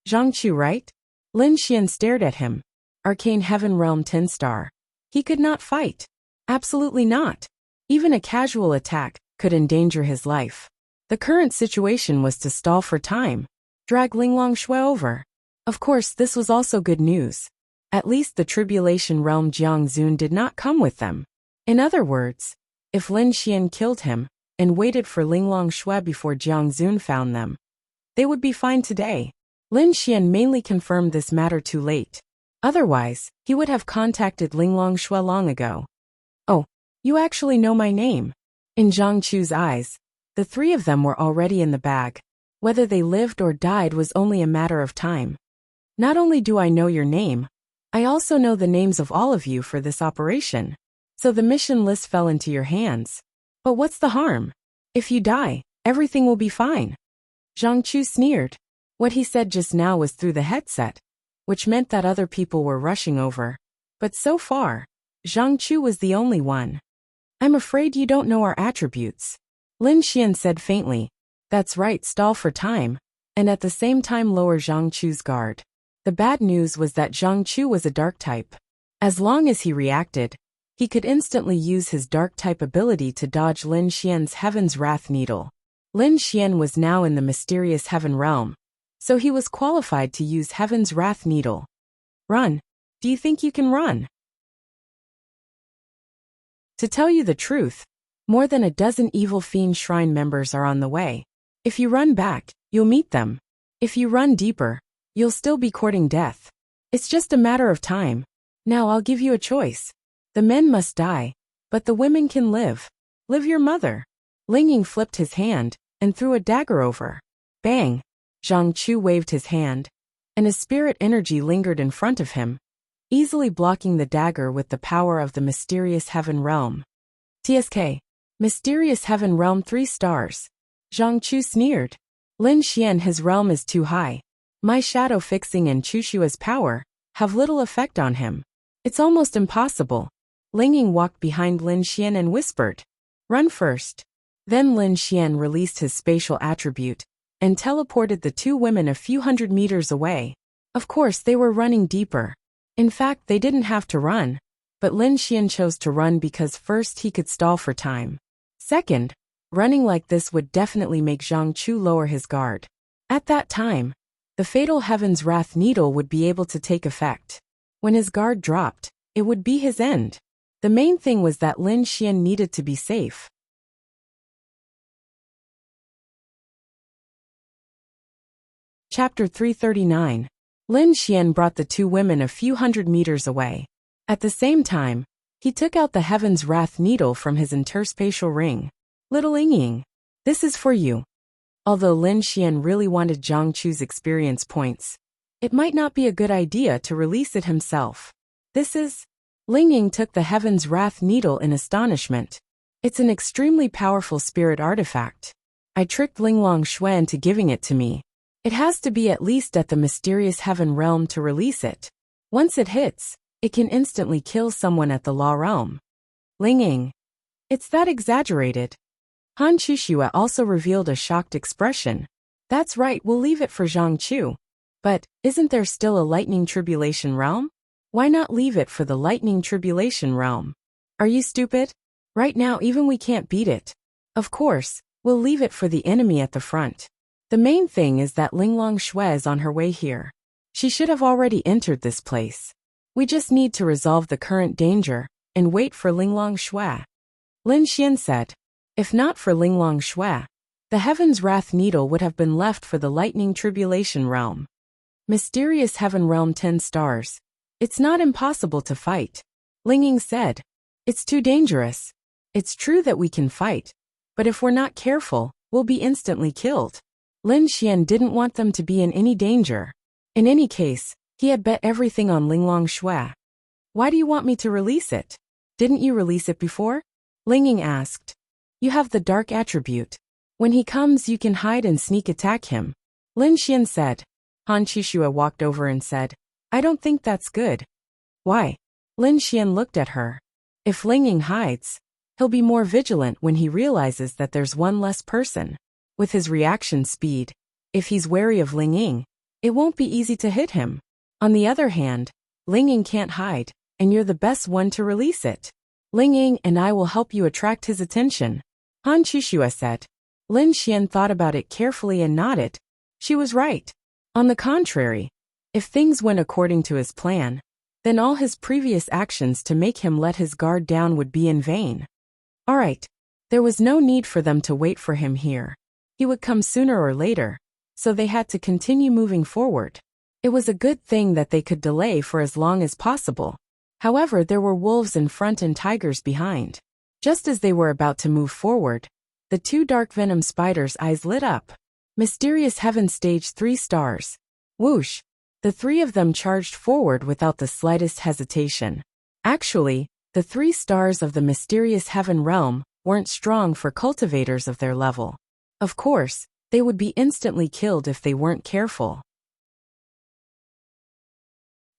Zhang Chu, right? Lin Xian stared at him. Arcane Heaven Realm 10-star. He could not fight. Absolutely not. Even a casual attack could endanger his life. The current situation was to stall for time. Drag Linglong Shui over. Of course, this was also good news. At least the Tribulation Realm Jiang Zun did not come with them. In other words, if Lin Xian killed him and waited for Linglong Shui before Jiang Zun found them, they would be fine today. Lin Xian mainly confirmed this matter too late. Otherwise, he would have contacted Linglong Shui long ago. Oh, you actually know my name. In Zhang Chu's eyes, the three of them were already in the bag. Whether they lived or died was only a matter of time. Not only do I know your name, I also know the names of all of you for this operation. So the mission list fell into your hands. But what's the harm? If you die, everything will be fine. Zhang Chu sneered. What he said just now was through the headset, which meant that other people were rushing over. But so far, Zhang Chu was the only one. I'm afraid you don't know our attributes. Lin Xian said faintly. That's right, stall for time, and at the same time lower Zhang Chu's guard. The bad news was that Zhang Chu was a dark type. As long as he reacted, he could instantly use his dark type ability to dodge Lin Xian's Heaven's Wrath Needle. Lin Xian was now in the mysterious Heaven realm, so he was qualified to use Heaven's Wrath Needle. Run. Do you think you can run? To tell you the truth, more than a dozen evil fiend shrine members are on the way. If you run back, you'll meet them. If you run deeper, you'll still be courting death. It's just a matter of time. Now I'll give you a choice. The men must die, but the women can live. Live your mother. Ling Ying flipped his hand and threw a dagger over. Bang! Zhang Chu waved his hand, and his spirit energy lingered in front of him, easily blocking the dagger with the power of the mysterious Heaven realm. TSK. Mysterious Heaven realm 3 stars. Zhang Chu sneered. Lin Xian, his realm is too high. My shadow fixing and Chushua's power have little effect on him. It's almost impossible. Ling Ying walked behind Lin Xian and whispered, "Run first." Then Lin Xian released his spatial attribute and teleported the two women a few hundred meters away. Of course, they were running deeper. In fact, they didn't have to run, but Lin Xian chose to run because first he could stall for time. Second, running like this would definitely make Zhang Chu lower his guard. At that time, the fatal Heaven's Wrath Needle would be able to take effect. When his guard dropped, it would be his end. The main thing was that Lin Xian needed to be safe. Chapter 339. Lin Xian brought the two women a few hundred meters away. At the same time, he took out the Heaven's Wrath Needle from his interspatial ring. Little Ling Ying, this is for you. Although Lin Xian really wanted Zhang Chu's experience points, it might not be a good idea to release it himself. This is... Ling Ying took the Heaven's Wrath Needle in astonishment. It's an extremely powerful spirit artifact. I tricked Linglong Shui into giving it to me. It has to be at least at the mysterious Heaven realm to release it. Once it hits, it can instantly kill someone at the Law realm. Ling Ying. It's that exaggerated. Han Chuxue also revealed a shocked expression. That's right, we'll leave it for Zhang Chu. But, isn't there still a Lightning Tribulation realm? Why not leave it for the Lightning Tribulation realm? Are you stupid? Right now even we can't beat it. Of course, we'll leave it for the enemy at the front. The main thing is that Linglong Shui is on her way here. She should have already entered this place. We just need to resolve the current danger and wait for Linglong Shui. Lin Xian said. If not for Linglong Shui, the Heaven's Wrath Needle would have been left for the Lightning Tribulation realm. Mysterious Heaven realm 10 stars. It's not impossible to fight. Ling Ying said. It's too dangerous. It's true that we can fight, but if we're not careful, we'll be instantly killed. Lin Xian didn't want them to be in any danger. In any case, he had bet everything on Linglong Shui. Why do you want me to release it? Didn't you release it before? Ling Ying asked. You have the dark attribute. When he comes you can hide and sneak attack him. Lin Xian said. Han Chuxue walked over and said, I don't think that's good. Why? Lin Xian looked at her. If Ling Ying hides, he'll be more vigilant when he realizes that there's one less person. With his reaction speed, if he's wary of Ling Ying, it won't be easy to hit him. On the other hand, Ling Ying can't hide, and you're the best one to release it. Ling Ying and I will help you attract his attention. Han Chuxue said. Lin Xian thought about it carefully and nodded. She was right. On the contrary, if things went according to his plan, then all his previous actions to make him let his guard down would be in vain. All right. There was no need for them to wait for him here. He would come sooner or later. so they had to continue moving forward. It was a good thing that they could delay for as long as possible. However, there were wolves in front and tigers behind. Just as they were about to move forward, the two dark venom spiders' eyes lit up. Mysterious Heaven Stage 3 stars. Whoosh! The three of them charged forward without the slightest hesitation. Actually, the 3 stars of the Mysterious Heaven realm weren't strong for cultivators of their level. Of course, they would be instantly killed if they weren't careful.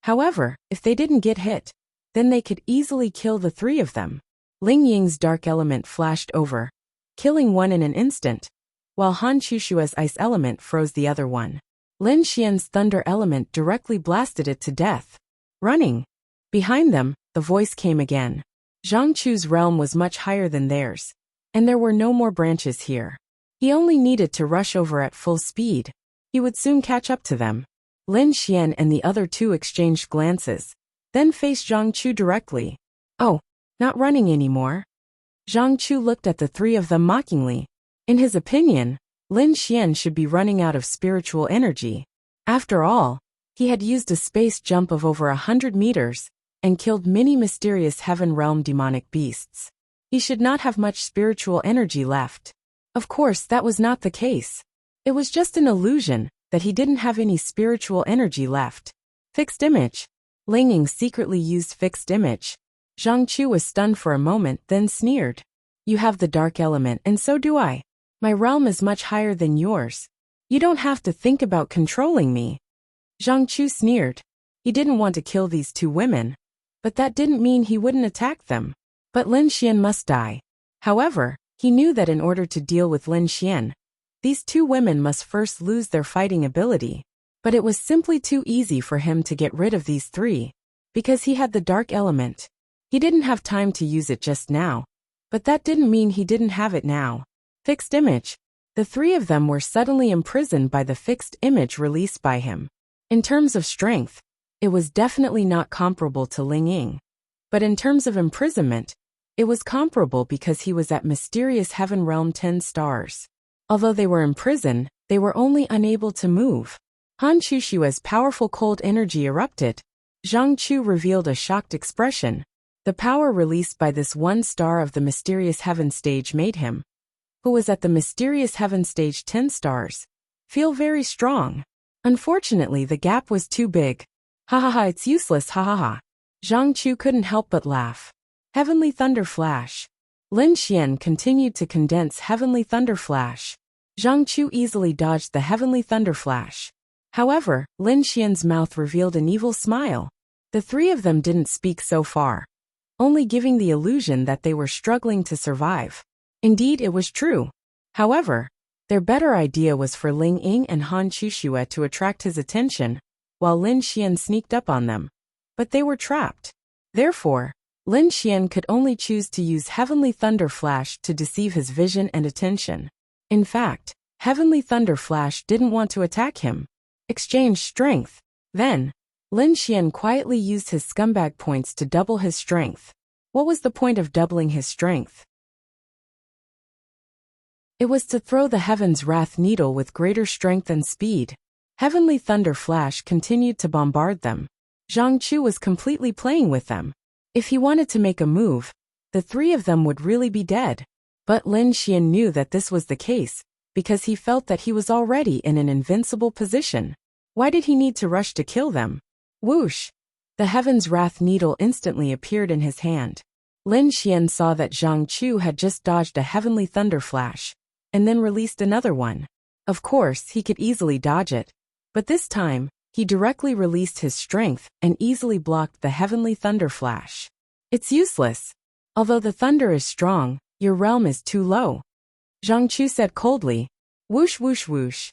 However, if they didn't get hit, then they could easily kill the 3 of them. Ling Ying's dark element flashed over, killing one in an instant, while Han Chushua's ice element froze the other one. Lin Xian's thunder element directly blasted it to death. Running. Behind them, the voice came again. Zhang Chu's realm was much higher than theirs, and there were no more branches here. He only needed to rush over at full speed. He would soon catch up to them. Lin Xian and the other two exchanged glances, then faced Zhang Chu directly. Oh, not running anymore? Zhang Chu looked at the 3 of them mockingly. In his opinion, Lin Xian should be running out of spiritual energy. After all, he had used a space jump of over 100 meters and killed many mysterious heaven realm demonic beasts. He should not have much spiritual energy left. Of course, that was not the case. It was just an illusion that he didn't have any spiritual energy left. Fixed image. Ling Ying secretly used fixed image. Zhang Chu was stunned for a moment, then sneered. You have the dark element and so do I. My realm is much higher than yours. You don't have to think about controlling me. Zhang Chu sneered. He didn't want to kill these 2 women, but that didn't mean he wouldn't attack them. But Lin Xian must die. However, he knew that in order to deal with Lin Xian, these 2 women must first lose their fighting ability. But it was simply too easy for him to get rid of these 3, because he had the dark element. He didn't have time to use it just now, but that didn't mean he didn't have it now. Fixed image. The 3 of them were suddenly imprisoned by the fixed image released by him. In terms of strength, it was definitely not comparable to Ling Ying. But in terms of imprisonment, it was comparable because he was at Mysterious Heaven Realm 10 stars. Although they were imprisoned, they were only unable to move. Han Chushua's powerful cold energy erupted. Zhang Chu revealed a shocked expression. The power released by this 1 star of the Mysterious Heaven stage made him, who was at the Mysterious Heaven stage 10 stars, feel very strong. Unfortunately, the gap was too big. Ha ha ha, it's useless, ha ha ha. Zhang Chu couldn't help but laugh. Heavenly Thunder Flash. Lin Xian continued to condense Heavenly Thunder Flash. Zhang Chu easily dodged the Heavenly Thunder Flash. However, Lin Xian's mouth revealed an evil smile. The 3 of them didn't speak so far, only giving the illusion that they were struggling to survive. Indeed, it was true. However, their better idea was for Ling Ying and Han Chushua to attract his attention, while Lin Xian sneaked up on them. But they were trapped. Therefore, Lin Xian could only choose to use Heavenly Thunder Flash to deceive his vision and attention. In fact, Heavenly Thunder Flash didn't want to attack him. Exchange strength. Then, Lin Xian quietly used his scumbag points to double his strength. What was the point of doubling his strength? It was to throw the Heaven's Wrath Needle with greater strength and speed. Heavenly Thunder Flash continued to bombard them. Zhang Chu was completely playing with them. If he wanted to make a move, the 3 of them would really be dead. But Lin Xian knew that this was the case, because he felt that he was already in an invincible position. Why did he need to rush to kill them? Whoosh! The Heaven's Wrath Needle instantly appeared in his hand. Lin Xian saw that Zhang Chu had just dodged a Heavenly Thunder Flash, and then released another one. Of course, he could easily dodge it, but this time, he directly released his strength and easily blocked the Heavenly Thunder Flash. It's useless. Although the thunder is strong, your realm is too low. Zhang Chu said coldly. Whoosh whoosh whoosh.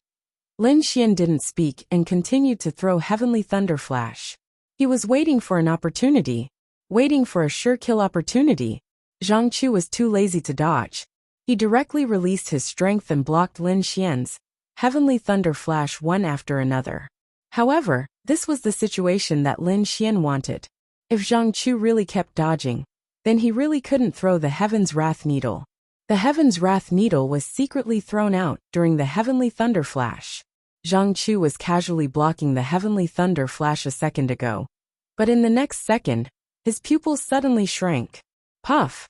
Lin Xian didn't speak and continued to throw Heavenly Thunder Flash. He was waiting for an opportunity. Waiting for a sure kill opportunity. Zhang Chu was too lazy to dodge. He directly released his strength and blocked Lin Xian's Heavenly Thunder Flash one after another. However, this was the situation that Lin Xian wanted. If Zhang Chu really kept dodging, then he really couldn't throw the Heaven's Wrath Needle. The Heaven's Wrath Needle was secretly thrown out during the Heavenly Thunder Flash. Zhang Chu was casually blocking the heavenly thunder flash a second ago. But in the next second, his pupils suddenly shrank. Puff!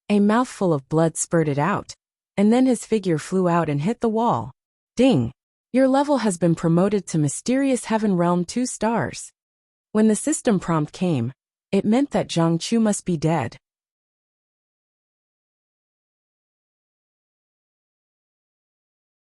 A mouthful of blood spurted out, and then his figure flew out and hit the wall. Ding! Your level has been promoted to Mysterious Heaven Realm 2 stars. When the system prompt came, it meant that Zhang Chu must be dead.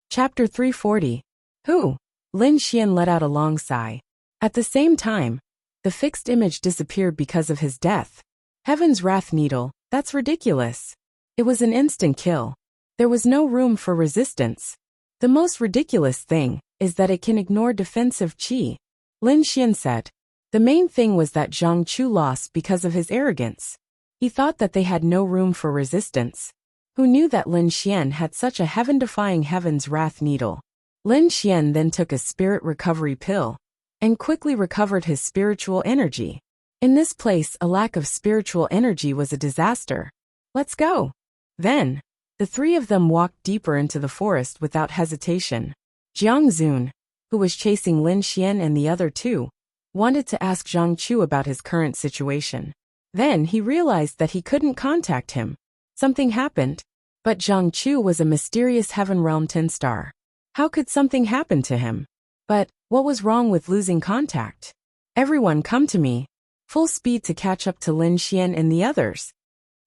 Chapter 340. Who? Lin Xian let out a long sigh. At the same time, the fixed image disappeared because of his death. Heaven's Wrath Needle, that's ridiculous. It was an instant kill. There was no room for resistance. The most ridiculous thing is that it can ignore defensive qi. Lin Xian said. The main thing was that Zhang Chu lost because of his arrogance. He thought that they had no room for resistance. Who knew that Lin Xian had such a heaven-defying Heaven's Wrath Needle? Lin Xian then took a spirit recovery pill and quickly recovered his spiritual energy. In this place, a lack of spiritual energy was a disaster. Let's go. Then, the three of them walked deeper into the forest without hesitation. Jiang Zun, who was chasing Lin Xian and the other two, wanted to ask Zhang Chu about his current situation. Then he realized that he couldn't contact him. Something happened, but Zhang Chu was a Mysterious Heaven Realm 10 star. How could something happen to him? But what was wrong with losing contact? Everyone come to me. Full speed to catch up to Lin Xian and the others.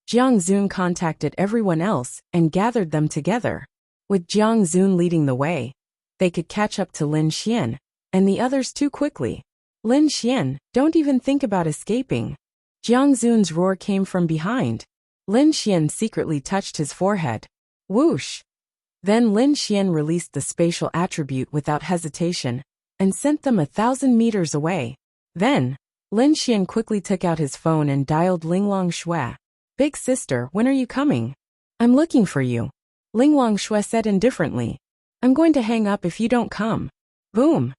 Jiang Zun contacted everyone else and gathered them together. With Jiang Zun leading the way, they could catch up to Lin Xian and the others too quickly. Lin Xian, don't even think about escaping. Jiang Zun's roar came from behind. Lin Xian secretly touched his forehead. Whoosh! Then Lin Xian released the spatial attribute without hesitation and sent them 1,000 meters away. Then, Lin Xian quickly took out his phone and dialed Linglong Shui. Big sister, when are you coming? I'm looking for you. Linglong Shui said indifferently. I'm going to hang up if you don't come. Boom!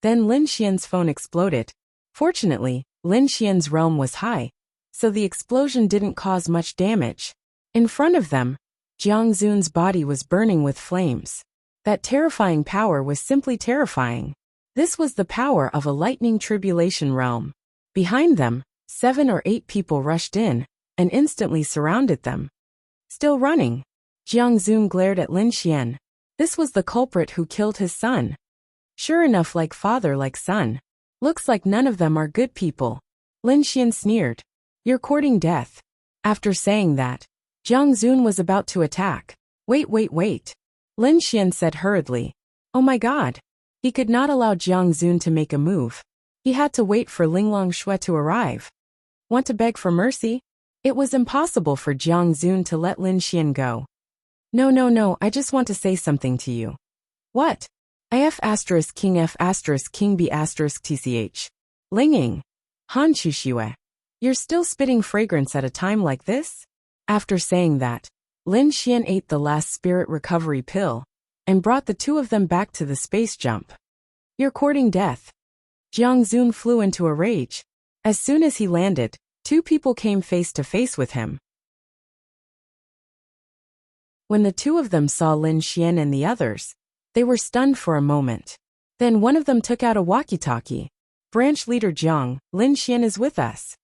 Then Lin Xian's phone exploded. Fortunately, Lin Xian's realm was high, so the explosion didn't cause much damage. In front of them, Jiang Zun's body was burning with flames. That terrifying power was simply terrifying. This was the power of a lightning tribulation realm. Behind them, 7 or 8 people rushed in and instantly surrounded them. Still running. Jiang Zun glared at Lin Xian. This was the culprit who killed his son. Sure enough, like father like son. Looks like none of them are good people. Lin Xian sneered. You're courting death. After saying that, Jiang Zun was about to attack. Wait. Lin Xian said hurriedly. Oh my god. He could not allow Jiang Zun to make a move. He had to wait for Linglong Shui to arrive. Want to beg for mercy? It was impossible for Jiang Zun to let Lin Xian go. No, I just want to say something to you. What? IF *King F *King B *TCH. Linging. Han Chuxue. You're still spitting fragrance at a time like this? After saying that, Lin Xian ate the last spirit recovery pill and brought the two of them back to the space jump. You're courting death. Jiang Zun flew into a rage. As soon as he landed, 2 people came face to face with him. When the 2 of them saw Lin Xian and the others, they were stunned for a moment. Then one of them took out a walkie-talkie. Branch leader Jiang, Lin Xian is with us.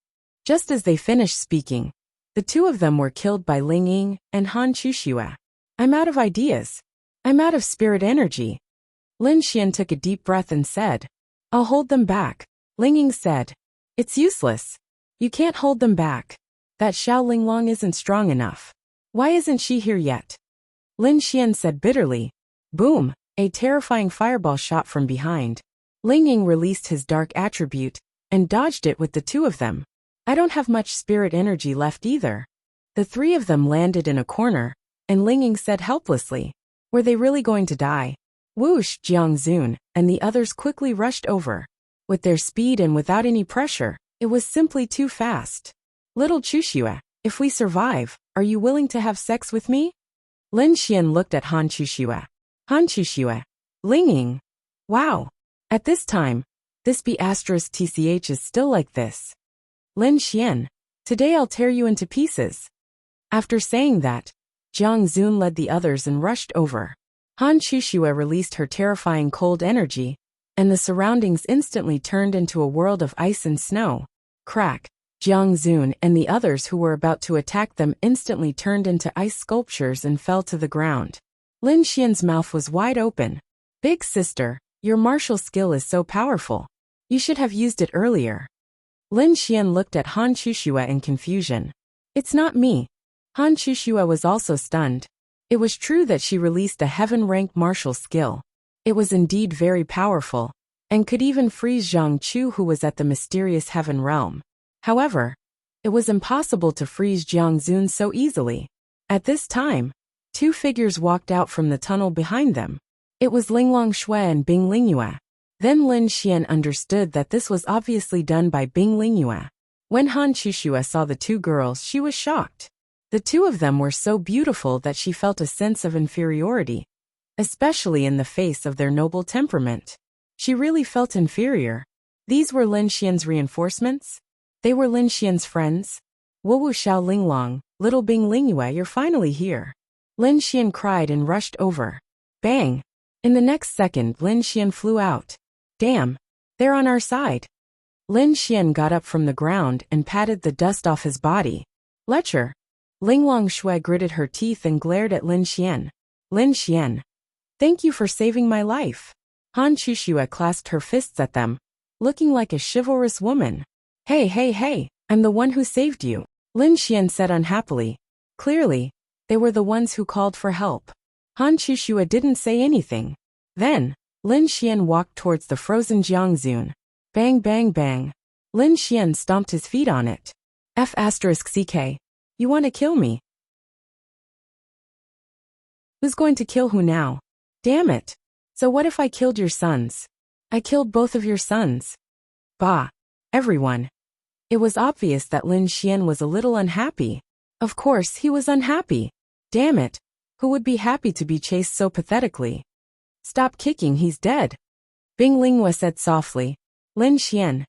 Just as they finished speaking, the 2 of them were killed by Ling Ying and Han Chuxue. I'm out of ideas. I'm out of spirit energy. Lin Xian took a deep breath and said, I'll hold them back. Ling Ying said, it's useless. You can't hold them back. That Xiao Linglong isn't strong enough. Why isn't she here yet? Lin Xian said bitterly. Boom! A terrifying fireball shot from behind. Ling Ying released his dark attribute and dodged it with the 2 of them. I don't have much spirit energy left either. The 3 of them landed in a corner, and Ling Ying said helplessly, were they really going to die? Whoosh! Jiang Zun and the others quickly rushed over. With their speed and without any pressure, it was simply too fast. Little Chuxue, if we survive, are you willing to have sex with me? Lin Xian looked at Han Chuxue. Han Chuxue. Ling Ying. Wow. At this time, this B *TCH is still like this. Lin Xian. Today I'll tear you into pieces. After saying that, Jiang Zun led the others and rushed over. Han Shushua released her terrifying cold energy, and the surroundings instantly turned into a world of ice and snow. Crack. Jiang Zun and the others who were about to attack them instantly turned into ice sculptures and fell to the ground. Lin Xian's mouth was wide open. Big sister, your martial skill is so powerful. You should have used it earlier. Lin Xian looked at Han Shushua in confusion. It's not me. Han Shushua was also stunned. It was true that she released a heaven-rank martial skill. It was indeed very powerful, and could even freeze Zhang Chu, who was at the mysterious heaven realm. However, it was impossible to freeze Jiang Zun so easily. At this time, two figures walked out from the tunnel behind them. It was Linglong Shui and Bing Lingyue. Then Lin Xian understood that this was obviously done by Bing Lingyue. When Han Shushua saw the two girls, she was shocked. The two of them were so beautiful that she felt a sense of inferiority, especially in the face of their noble temperament. She really felt inferior. These were Lin Xian's reinforcements? They were Lin Xian's friends? Wu Xiao Linglong, little Bing Lingyue, you're finally here. Lin Xian cried and rushed over. Bang! In the next second, Lin Xian flew out. Damn! They're on our side. Lin Xian got up from the ground and patted the dust off his body. Lecher! Linglong Shui gritted her teeth and glared at Lin Xian. Lin Xian! Thank you for saving my life. Han Shushua clasped her fists at them, looking like a chivalrous woman. Hey, I'm the one who saved you, Lin Xian said unhappily. Clearly, they were the ones who called for help. Han Shushua didn't say anything. Then, Lin Xian walked towards the frozen Jiang Zun. Bang, bang, bang. Lin Xian stomped his feet on it. F***CK. You want to kill me? Who's going to kill who now? Damn it. So what if I killed your sons? I killed both of your sons. Bah. Everyone. It was obvious that Lin Xian was a little unhappy. Of course he was unhappy. Damn it. Who would be happy to be chased so pathetically? Stop kicking, he's dead. Bing Lingyue said softly. Lin Xian.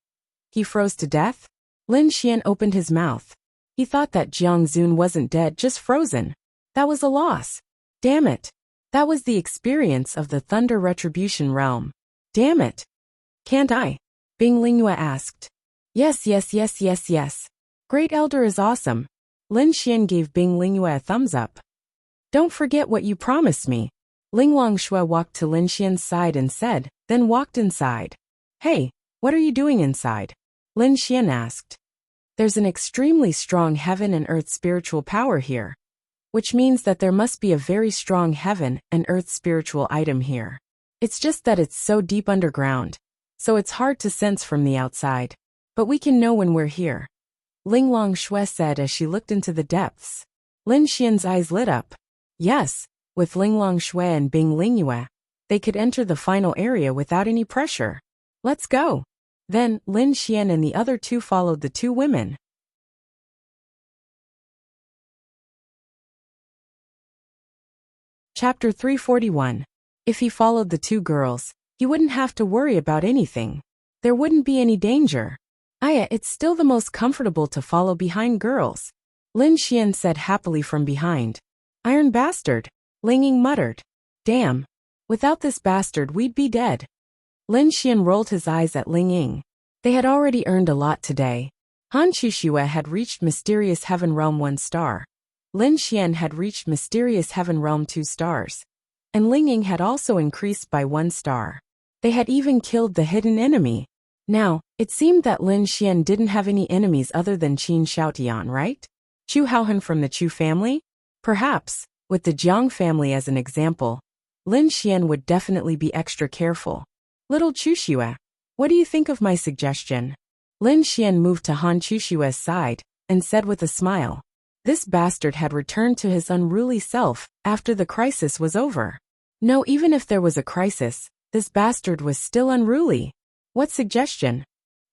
He froze to death? Lin Xian opened his mouth. He thought that Jiang Zun wasn't dead, just frozen. That was a loss. Damn it. That was the experience of the Thunder Retribution realm. Damn it. Can't I? Bing Lingyue asked. Yes. Great Elder is awesome. Lin Xian gave Bing Lingyue a thumbs up. Don't forget what you promised me. Linglong Shui walked to Lin Xian's side and said, then walked inside. Hey, what are you doing inside? Lin Xian asked. There's an extremely strong heaven and earth spiritual power here, which means that there must be a very strong heaven and earth spiritual item here. It's just that it's so deep underground, so it's hard to sense from the outside. But we can know when we're here. Linglong Shui said as she looked into the depths. Lin Xian's eyes lit up. Yes, with Linglong Shui and Bing Lingyue, they could enter the final area without any pressure. Let's go. Then, Lin Xian and the other two followed the two women. Chapter 341. If he followed the two girls, he wouldn't have to worry about anything. There wouldn't be any danger. It's still the most comfortable to follow behind girls. Lin Xian said happily from behind. Iron bastard, Ling Ying muttered. Damn. Without this bastard we'd be dead. Lin Xian rolled his eyes at Ling Ying. They had already earned a lot today. Han Shushua had reached Mysterious Heaven Realm 1 star. Lin Xian had reached Mysterious Heaven Realm 2 stars. And Ling Ying had also increased by 1 star. They had even killed the hidden enemy. Now, it seemed that Lin Xian didn't have any enemies other than Qin Xiaotian, right? Chu Haohan from the Chu family? Perhaps, with the Jiang family as an example, Lin Xian would definitely be extra careful. Little Chushua, what do you think of my suggestion? Lin Xian moved to Han Chushua's side and said with a smile. This bastard had returned to his unruly self after the crisis was over. No, even if there was a crisis, this bastard was still unruly. What suggestion?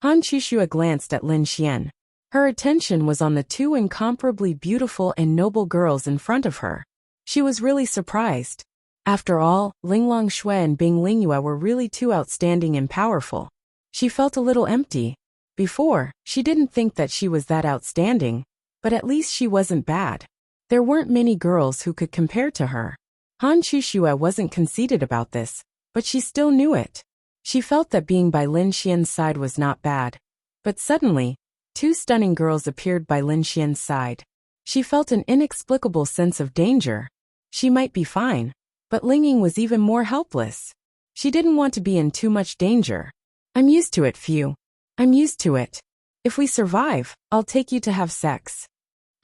Han Chushua glanced at Lin Xian. Her attention was on the two incomparably beautiful and noble girls in front of her. She was really surprised. After all, Linglong Shui and Bing Lingyue were really too outstanding and powerful. She felt a little empty. Before, she didn't think that she was that outstanding, but at least she wasn't bad. There weren't many girls who could compare to her. Han Chuxue wasn't conceited about this, but she still knew it. She felt that being by Lin Xian's side was not bad. But suddenly, two stunning girls appeared by Lin Xian's side. She felt an inexplicable sense of danger. She might be fine, but Ling Ying was even more helpless. She didn't want to be in too much danger. I'm used to it, Fu. I'm used to it. If we survive, I'll take you to have sex.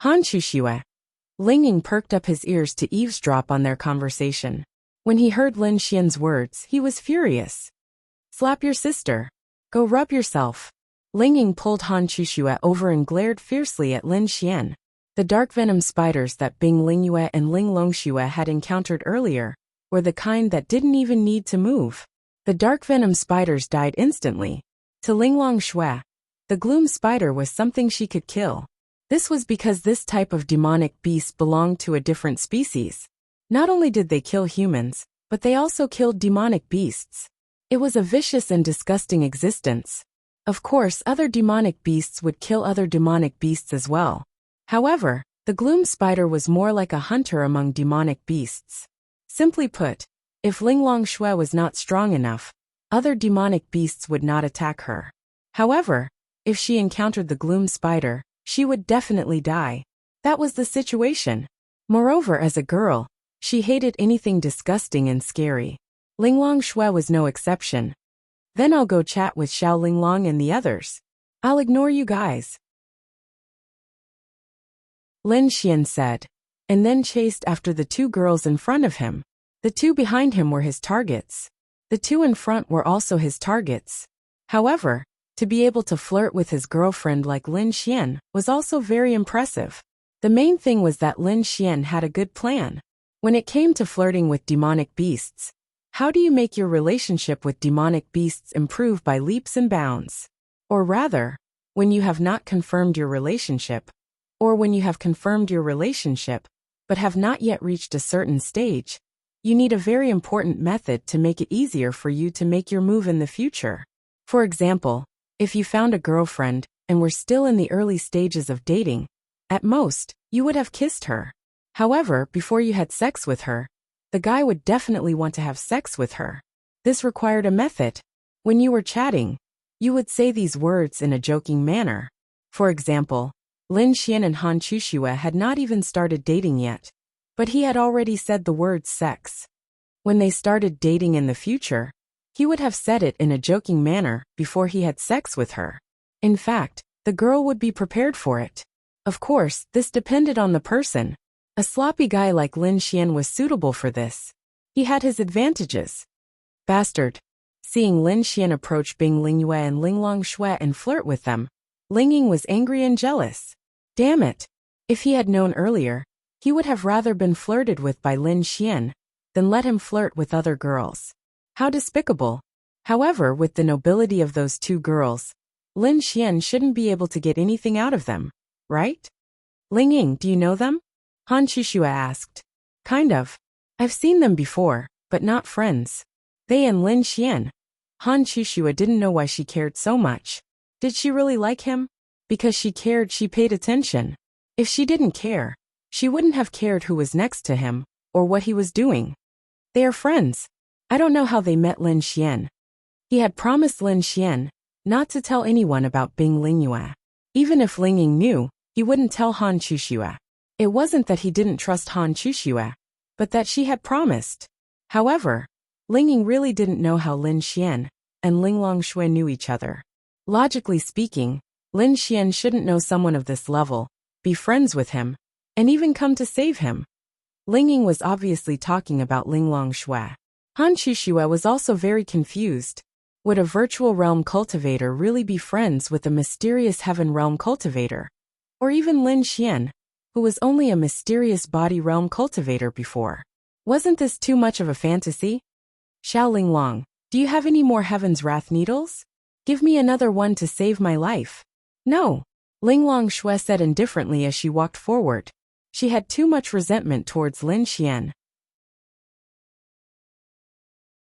Han Chuxue. Ling Ying perked up his ears to eavesdrop on their conversation. When he heard Lin Xian's words, he was furious. Slap your sister. Go rub yourself. Ling Ying pulled Han Chuxue over and glared fiercely at Lin Xian. The dark venom spiders that Bing Lingyue and Ling Longxue had encountered earlier were the kind that didn't even need to move. The dark venom spiders died instantly. To Ling Longxue, the gloom spider was something she could kill. This was because this type of demonic beast belonged to a different species. Not only did they kill humans, but they also killed demonic beasts. It was a vicious and disgusting existence. Of course, other demonic beasts would kill other demonic beasts as well. However, the gloom spider was more like a hunter among demonic beasts. Simply put, if Ling Longxue was not strong enough, other demonic beasts would not attack her. However, if she encountered the gloom spider, she would definitely die. That was the situation. Moreover, as a girl, she hated anything disgusting and scary. Ling Longxue was no exception. Then I'll go chat with Xiao Linglong and the others. I'll ignore you guys, Lin Xian said, and then chased after the two girls in front of him. The two behind him were his targets. The two in front were also his targets. However, to be able to flirt with his girlfriend like Lin Xian was also very impressive. The main thing was that Lin Xian had a good plan. When it came to flirting with demonic beasts, how do you make your relationship with demonic beasts improve by leaps and bounds? Or rather, when you have not confirmed your relationship, or when you have confirmed your relationship, but have not yet reached a certain stage, you need a very important method to make it easier for you to make your move in the future. For example, if you found a girlfriend and were still in the early stages of dating, at most, you would have kissed her. However, before you had sex with her, the guy would definitely want to have sex with her. This required a method. When you were chatting, you would say these words in a joking manner. For example, Lin Xian and Han Chuxue had not even started dating yet, but he had already said the word sex. When they started dating in the future, he would have said it in a joking manner before he had sex with her. In fact, the girl would be prepared for it. Of course, this depended on the person. A sloppy guy like Lin Xian was suitable for this. He had his advantages. Bastard. Seeing Lin Xian approach Bing Lingyue and Ling Longxue and flirt with them, Ling Ying was angry and jealous. Damn it. If he had known earlier, he would have rather been flirted with by Lin Xian than let him flirt with other girls. How despicable. However, with the nobility of those two girls, Lin Xian shouldn't be able to get anything out of them, right? Ling Ying, do you know them? Han Chuxue asked. Kind of. I've seen them before, but not friends. They and Lin Xian. Han Chuxue didn't know why she cared so much. Did she really like him? Because she cared, she paid attention. If she didn't care, she wouldn't have cared who was next to him, or what he was doing. They are friends. I don't know how they met Lin Xian. He had promised Lin Xian not to tell anyone about Bing Lingyue. Even if Ling Ying knew, he wouldn't tell Han Chuxue. It wasn't that he didn't trust Han Chuxue, but that she had promised. However, Ling Ying really didn't know how Lin Xian and Ling Longxue knew each other. Logically speaking, Lin Xian shouldn't know someone of this level, be friends with him, and even come to save him. Ling Ying was obviously talking about Ling Longxue. Han Chuxue was also very confused. Would a virtual realm cultivator really be friends with a mysterious heaven realm cultivator? Or even Lin Xian, who was only a mysterious body realm cultivator before? Wasn't this too much of a fantasy? Xiao Linglong, do you have any more Heaven's Wrath needles? Give me another one to save my life. No, Ling Longxue said indifferently as she walked forward. She had too much resentment towards Lin Xian.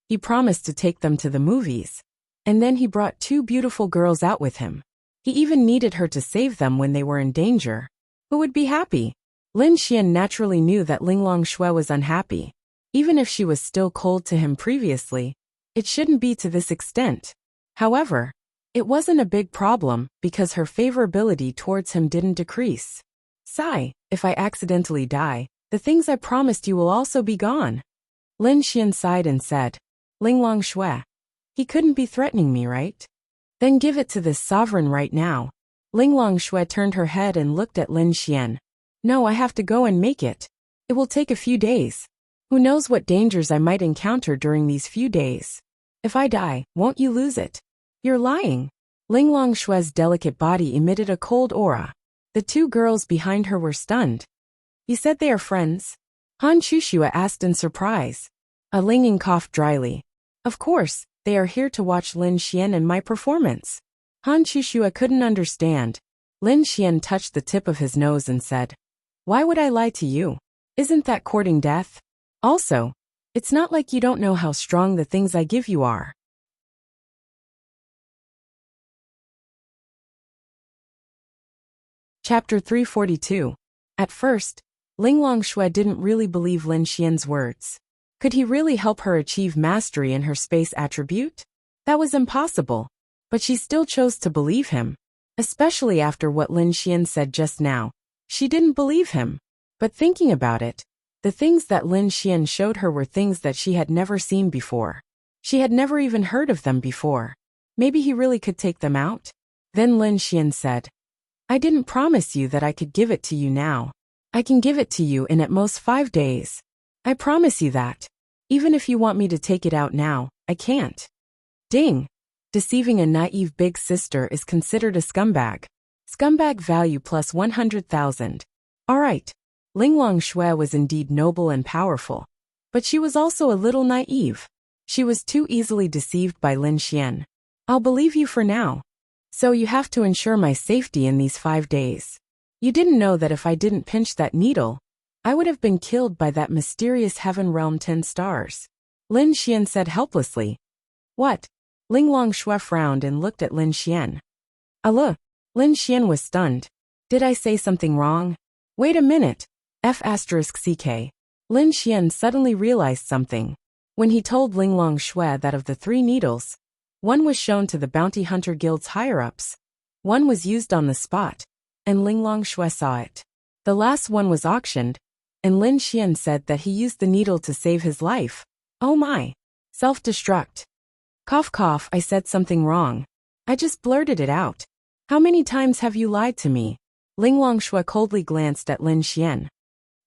He promised to take them to the movies, and then he brought two beautiful girls out with him. He even needed her to save them when they were in danger. Who would be happy? Lin Xian naturally knew that Ling Longxue was unhappy. Even if she was still cold to him previously, it shouldn't be to this extent. However, it wasn't a big problem because her favorability towards him didn't decrease. Sigh, if I accidentally die, the things I promised you will also be gone. Lin Xian sighed and said, Linglong Shui. He couldn't be threatening me, right? Then give it to this sovereign right now. Linglong Shui turned her head and looked at Lin Xian. No, I have to go and make it. It will take a few days. Who knows what dangers I might encounter during these few days. If I die, won't you lose it? You're lying. Linglong Shui's delicate body emitted a cold aura. The two girls behind her were stunned. You said they are friends? Han Chushua asked in surprise. Ling Ying coughed dryly. Of course, they are here to watch Lin Xian and my performance. Han Chushua couldn't understand. Lin Xian touched the tip of his nose and said, Why would I lie to you? Isn't that courting death? Also, it's not like you don't know how strong the things I give you are. Chapter 342. At first, Linglong Shui didn't really believe Lin Xian's words. Could he really help her achieve mastery in her space attribute? That was impossible. But she still chose to believe him. Especially after what Lin Xian said just now. She didn't believe him. But thinking about it, the things that Lin Xian showed her were things that she had never seen before. She had never even heard of them before. Maybe he really could take them out? Then Lin Xian said, I didn't promise you that I could give it to you now. I can give it to you in at most 5 days. I promise you that. Even if you want me to take it out now, I can't. Ding! Deceiving a naive big sister is considered a scumbag. Scumbag value plus 100,000. Alright. Linglong Shui was indeed noble and powerful. But she was also a little naive. She was too easily deceived by Lin Xian. I'll believe you for now. So you have to ensure my safety in these 5 days. You didn't know that if I didn't pinch that needle, I would have been killed by that mysterious heaven realm 10 stars. Lin Xian said helplessly. What? Linglong Shui frowned and looked at Lin Xian. Lin Xian was stunned. Did I say something wrong? Wait a minute. F***ck. Lin Xian suddenly realized something. When he told Linglong Shui that of the 3 needles, one was shown to the Bounty Hunter Guild's higher-ups, one was used on the spot, and Linglong Shui saw it. The last one was auctioned, and Lin Xian said that he used the needle to save his life. Oh my! Self-destruct. Cough cough, I said something wrong. I just blurted it out. How many times have you lied to me? Linglong Shui coldly glanced at Lin Xian.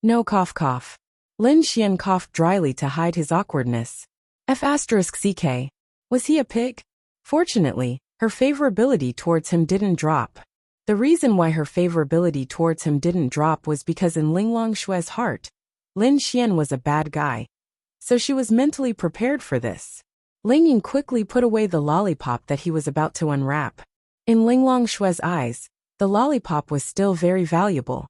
No cough cough. Lin Xian coughed dryly to hide his awkwardness. F***ck. Was he a pig? Fortunately, her favorability towards him didn't drop. The reason why her favorability towards him didn't drop was because in Linglong Shui's heart, Lin Xian was a bad guy. So she was mentally prepared for this. Ling Ying quickly put away the lollipop that he was about to unwrap. In Linglong Shui's eyes, the lollipop was still very valuable.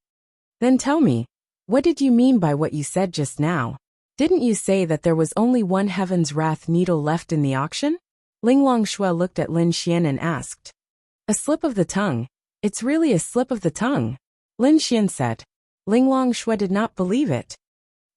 Then tell me, what did you mean by what you said just now? Didn't you say that there was only one Heaven's Wrath needle left in the auction? Linglong Shui looked at Lin Xian and asked. A slip of the tongue. It's really a slip of the tongue. Lin Xian said. Linglong Shui did not believe it.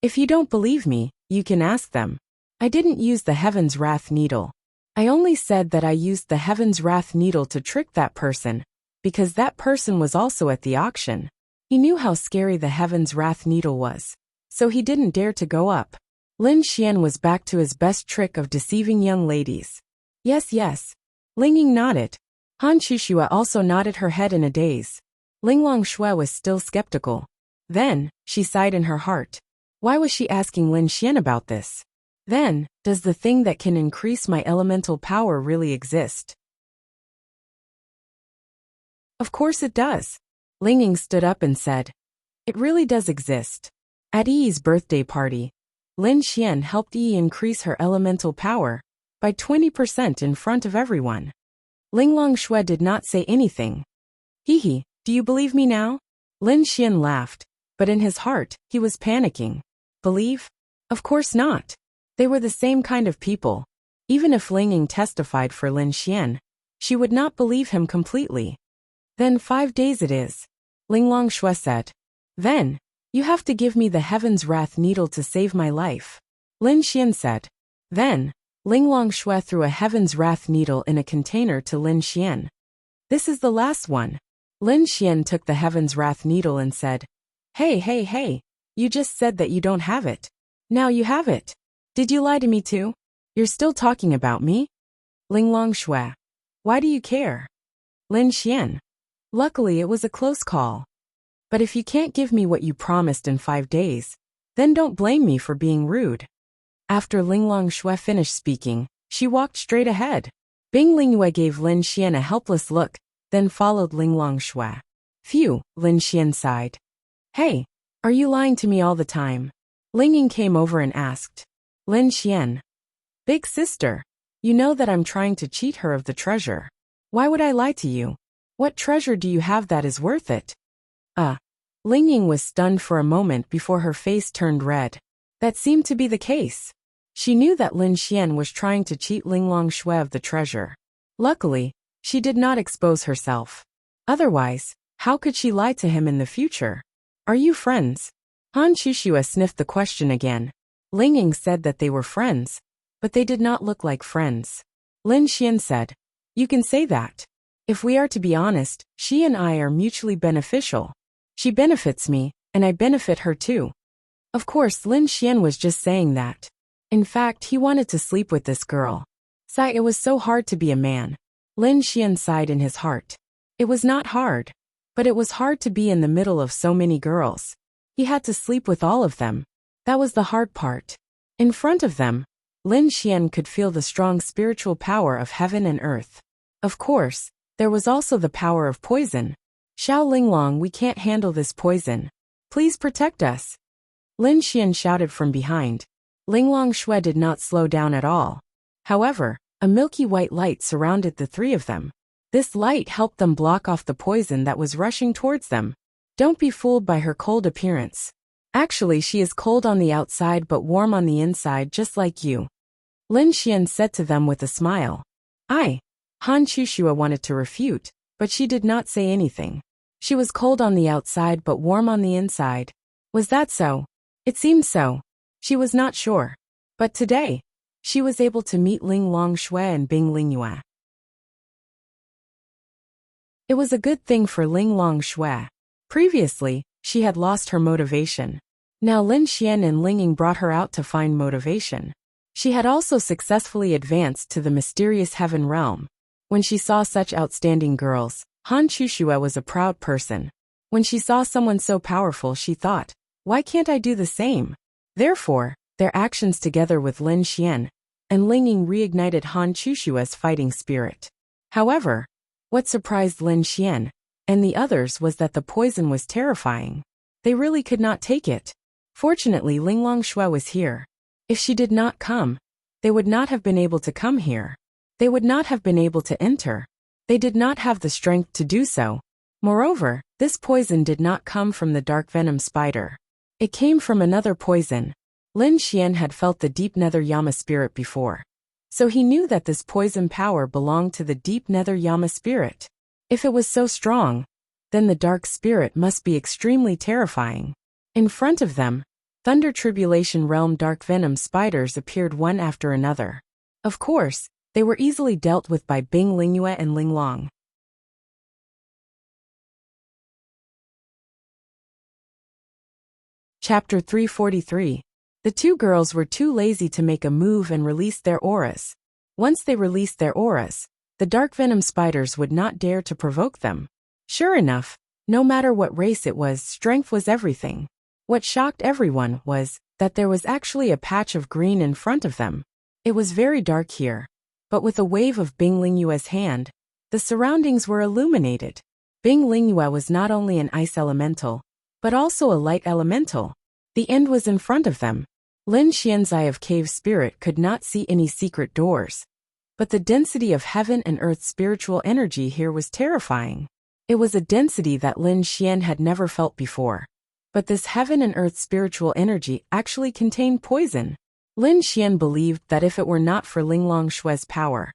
If you don't believe me, you can ask them. I didn't use the Heaven's Wrath needle. I only said that I used the Heaven's Wrath needle to trick that person, because that person was also at the auction. He knew how scary the Heaven's Wrath needle was, so he didn't dare to go up. Lin Xian was back to his best trick of deceiving young ladies. Yes, yes. Ling Ying nodded. Han Chushua also nodded her head in a daze. Linglong Shui was still skeptical. Then, she sighed in her heart. Why was she asking Lin Xian about this? Then, does the thing that can increase my elemental power really exist? Of course it does. Ling Ying stood up and said. It really does exist. At Yi's birthday party, Lin Xian helped Yi increase her elemental power by 20% in front of everyone. Linglong Shui did not say anything. Hee, do you believe me now? Lin Xian laughed, but in his heart, he was panicking. Believe? Of course not. They were the same kind of people. Even if Ling Ying testified for Lin Xian, she would not believe him completely. Then 5 days it is. Linglong Shui said. Then, you have to give me the Heaven's Wrath needle to save my life. Lin Xian said. Then, Ling Longshui threw a Heaven's Wrath needle in a container to Lin Xian. This is the last one. Lin Xian took the Heaven's Wrath needle and said, Hey, you just said that you don't have it. Now you have it. Did you lie to me too? You're still talking about me? Ling Longshui. Why do you care? Lin Xian. Luckily it was a close call. But if you can't give me what you promised in 5 days, then don't blame me for being rude. After Ling Longshui finished speaking, she walked straight ahead. Bing Lingyue gave Lin Xian a helpless look, then followed Ling Longshui. Phew, Lin Xian sighed. Hey, are you lying to me all the time? Ling Ying came over and asked. Lin Xian. Big sister, you know that I'm trying to cheat her of the treasure. Why would I lie to you? What treasure do you have that is worth it? Ling Ying was stunned for a moment before her face turned red. That seemed to be the case. She knew that Lin Xian was trying to cheat Ling Longshui of the treasure. Luckily, she did not expose herself. Otherwise, how could she lie to him in the future? Are you friends? Han Shushua sniffed the question again. Ling Ying said that they were friends, but they did not look like friends. Lin Xian said, You can say that. If we are to be honest, she and I are mutually beneficial. She benefits me, and I benefit her too. Of course, Lin Xian was just saying that. In fact, he wanted to sleep with this girl. Sigh, it was so hard to be a man. Lin Xian sighed in his heart. It was not hard, but it was hard to be in the middle of so many girls. He had to sleep with all of them. That was the hard part. In front of them, Lin Xian could feel the strong spiritual power of heaven and earth. Of course, there was also the power of poison. Xiao Linglong, we can't handle this poison. Please protect us. Lin Xian shouted from behind. Ling Longshui did not slow down at all. However, a milky white light surrounded the three of them. This light helped them block off the poison that was rushing towards them. Don't be fooled by her cold appearance. Actually, she is cold on the outside but warm on the inside, just like you. Lin Xian said to them with a smile. Han Shushua wanted to refute, but she did not say anything. She was cold on the outside but warm on the inside. Was that so? It seemed so. She was not sure. But today, she was able to meet Ling Longshui and Bing Lingyue. It was a good thing for Ling Longshui. Previously, she had lost her motivation. Now Lin Xian and Ling Ying brought her out to find motivation. She had also successfully advanced to the mysterious heaven realm. When she saw such outstanding girls, Han Shushua was a proud person. When she saw someone so powerful, she thought, why can't I do the same? Therefore, their actions together with Lin Xian and Ling Ying reignited Han Shushua's fighting spirit. However, what surprised Lin Xian and the others was that the poison was terrifying. They really could not take it. Fortunately, Ling Longshui was here. If she did not come, they would not have been able to come here. They would not have been able to enter. They did not have the strength to do so. Moreover, this poison did not come from the dark venom spider. It came from another poison. Lin Xian had felt the deep nether Yama spirit before. So he knew that this poison power belonged to the deep nether Yama spirit. If it was so strong, then the dark spirit must be extremely terrifying. In front of them, Thunder Tribulation Realm dark venom spiders appeared one after another. Of course, they were easily dealt with by Bing Lingyue and Ling Long. Chapter 343. The two girls were too lazy to make a move and released their auras. Once they released their auras, the dark venom spiders would not dare to provoke them. Sure enough, no matter what race it was, strength was everything. What shocked everyone was that there was actually a patch of green in front of them. It was very dark here, but with a wave of Bing Lingyue's hand, the surroundings were illuminated. Bing Lingyue was not only an ice elemental, but also a light elemental. The end was in front of them. Lin Xian's eye of cave spirit could not see any secret doors. But the density of heaven and earth spiritual energy here was terrifying. It was a density that Lin Xian had never felt before. But this heaven and earth spiritual energy actually contained poison. Lin Xian believed that if it were not for Ling Longshui's power,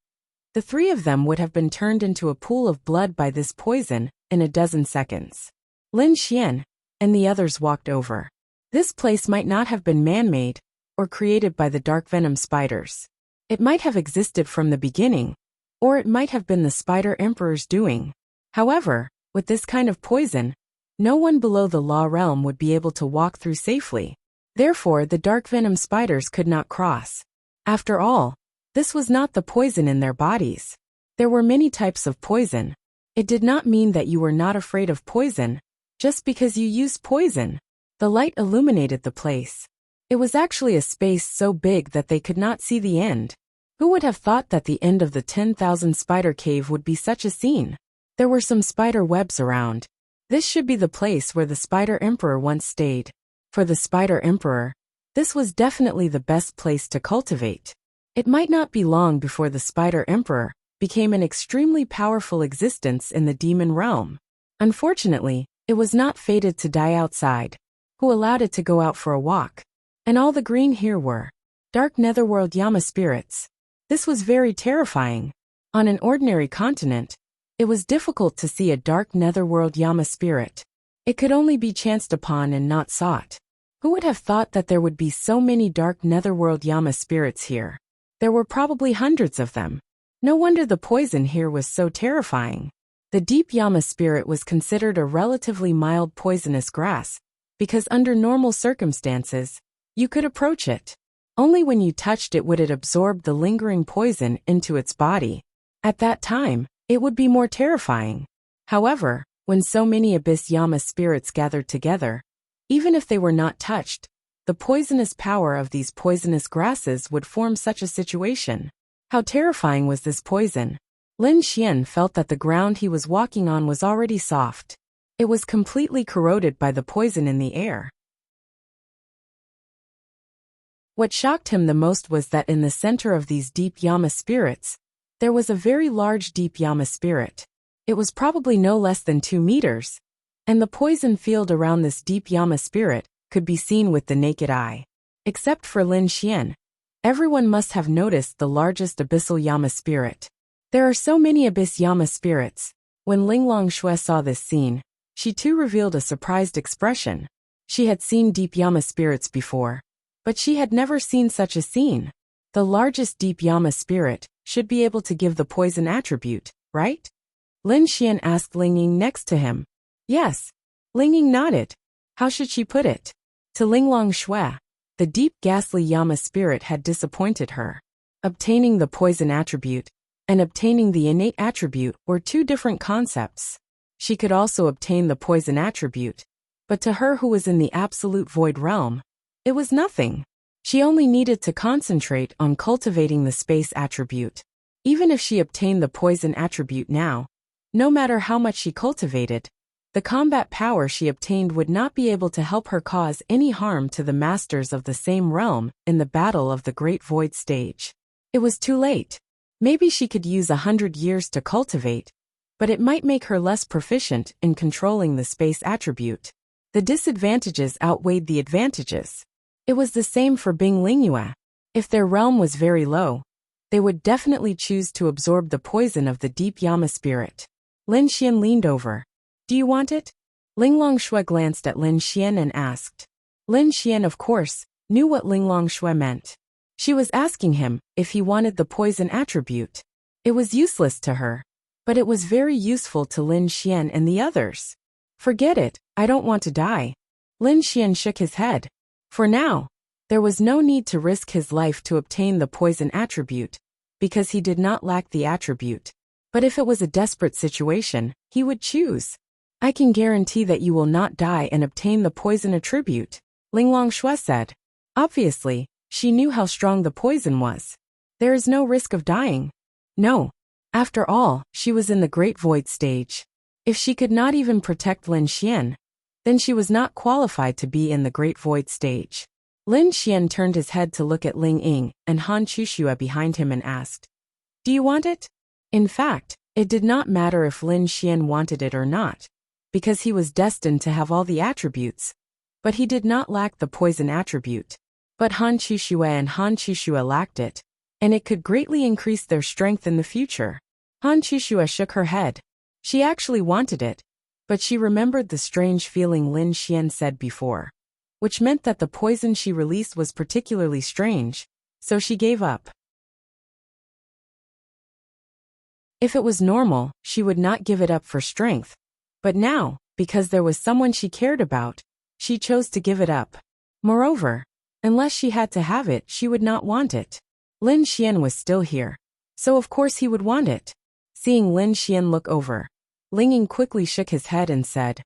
the three of them would have been turned into a pool of blood by this poison in a dozen seconds. Lin Xian and the others walked over. This place might not have been man-made, or created by the dark venom spiders. It might have existed from the beginning, or it might have been the Spider Emperor's doing. However, with this kind of poison, no one below the law realm would be able to walk through safely. Therefore, the dark venom spiders could not cross. After all, this was not the poison in their bodies. There were many types of poison. It did not mean that you were not afraid of poison, just because you used poison. The light illuminated the place. It was actually a space so big that they could not see the end. Who would have thought that the end of the 10,000 spider cave would be such a scene? There were some spider webs around. This should be the place where the Spider Emperor once stayed. For the Spider Emperor, this was definitely the best place to cultivate. It might not be long before the Spider Emperor became an extremely powerful existence in the demon realm. Unfortunately, it was not fated to die outside. Who allowed it to go out for a walk? And all the green here were dark netherworld Yama spirits. This was very terrifying. On an ordinary continent, it was difficult to see a dark netherworld Yama spirit. It could only be chanced upon and not sought. Who would have thought that there would be so many dark netherworld Yama spirits here? There were probably hundreds of them. No wonder the poison here was so terrifying. The deep Yama spirit was considered a relatively mild poisonous grass, because under normal circumstances, you could approach it. Only when you touched it would it absorb the lingering poison into its body. At that time, it would be more terrifying. However, when so many Abyss Yama spirits gathered together, even if they were not touched, the poisonous power of these poisonous grasses would form such a situation. How terrifying was this poison? Lin Xian felt that the ground he was walking on was already soft. It was completely corroded by the poison in the air. What shocked him the most was that in the center of these deep Yama spirits, there was a very large deep Yama spirit. It was probably no less than 2 meters, and the poison field around this deep Yama spirit could be seen with the naked eye. Except for Lin Xian, everyone must have noticed the largest abyssal Yama spirit. There are so many Abyss Yama spirits. When Linglong Shui saw this scene, she too revealed a surprised expression. She had seen deep Yama spirits before, but she had never seen such a scene. The largest deep Yama spirit should be able to give the poison attribute, right? Lin Xian asked Ling Ying next to him. Yes. Ling Ying nodded. How should she put it? To Linglong Shui, the deep ghastly Yama spirit had disappointed her. Obtaining the poison attribute and obtaining the innate attribute were 2 different concepts. She could also obtain the poison attribute, but to her who was in the absolute void realm, it was nothing. She only needed to concentrate on cultivating the space attribute. Even if she obtained the poison attribute now, no matter how much she cultivated, the combat power she obtained would not be able to help her cause any harm to the masters of the same realm in the Battle of the Great Void stage. It was too late. Maybe she could use 100 years to cultivate, but it might make her less proficient in controlling the space attribute. The disadvantages outweighed the advantages. It was the same for Bing Lingyue. If their realm was very low, they would definitely choose to absorb the poison of the deep Yama spirit. Lin Xian leaned over. Do you want it? Linglong Shui glanced at Lin Xian and asked. Lin Xian, of course, knew what Linglong Shui meant. She was asking him if he wanted the poison attribute. It was useless to her, but it was very useful to Lin Xian and the others. Forget it, I don't want to die. Lin Xian shook his head. For now, there was no need to risk his life to obtain the poison attribute, because he did not lack the attribute. But if it was a desperate situation, he would choose. I can guarantee that you will not die and obtain the poison attribute, Linglong Shui said. Obviously, she knew how strong the poison was. There is no risk of dying. No. After all, she was in the Great Void stage. If she could not even protect Lin Xian, then she was not qualified to be in the Great Void stage. Lin Xian turned his head to look at Ling Ying and Han Chuxue behind him and asked, Do you want it? In fact, it did not matter if Lin Xian wanted it or not, because he was destined to have all the attributes. But he did not lack the poison attribute. But Han Chuxue and Han Chuxue lacked it, and it could greatly increase their strength in the future. Han Chuxue shook her head. She actually wanted it, but she remembered the strange feeling Lin Xian said before. which meant that the poison she released was particularly strange, so she gave up. If it was normal, she would not give it up for strength. But now, because there was someone she cared about, she chose to give it up. Moreover, unless she had to have it, she would not want it. Lin Xian was still here, so of course he would want it. Seeing Lin Xian look over, Ling Ying quickly shook his head and said,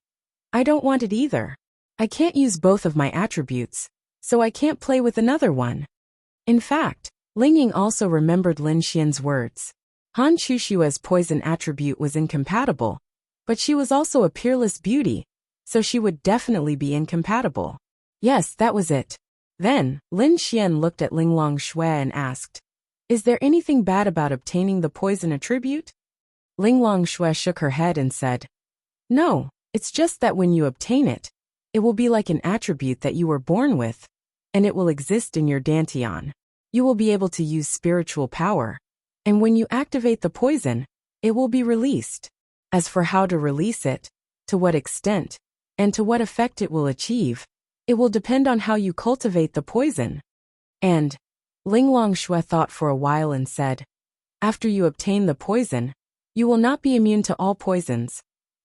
I don't want it either. I can't use both of my attributes, so I can't play with another one. In fact, Ling Ying also remembered Lin Xian's words. Han Chushua's poison attribute was incompatible, but she was also a peerless beauty, so she would definitely be incompatible. Yes, that was it. Then, Lin Xian looked at Linglong Shui and asked, Is there anything bad about obtaining the poison attribute? Linglong Shui shook her head and said, No, it's just that when you obtain it, it will be like an attribute that you were born with, and it will exist in your dantian. You will be able to use spiritual power, and when you activate the poison, it will be released. As for how to release it, to what extent, and to what effect it will achieve, it will depend on how you cultivate the poison. And Linglong Shui thought for a while and said, After you obtain the poison, you will not be immune to all poisons,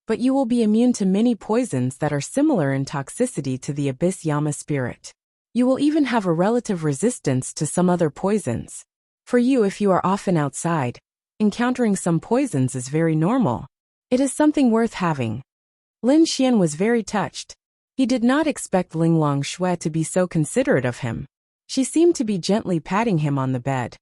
but you will be immune to many poisons that are similar in toxicity to the Abyss Yama spirit. You will even have a relative resistance to some other poisons. For you, if you are often outside, encountering some poisons is very normal. It is something worth having. Lin Xian was very touched. He did not expect Linglong Shui to be so considerate of him. She seemed to be gently patting him on the bed.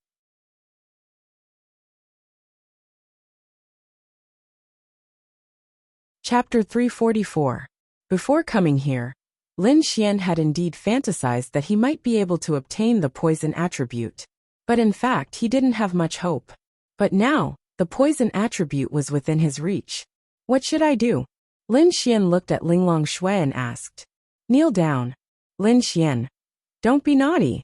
Chapter 344. Before coming here, Lin Xian had indeed fantasized that he might be able to obtain the poison attribute. But in fact, he didn't have much hope. But now, the poison attribute was within his reach. What should I do? Lin Xian looked at Linglong Shui and asked. Kneel down. Lin Xian. Don't be naughty.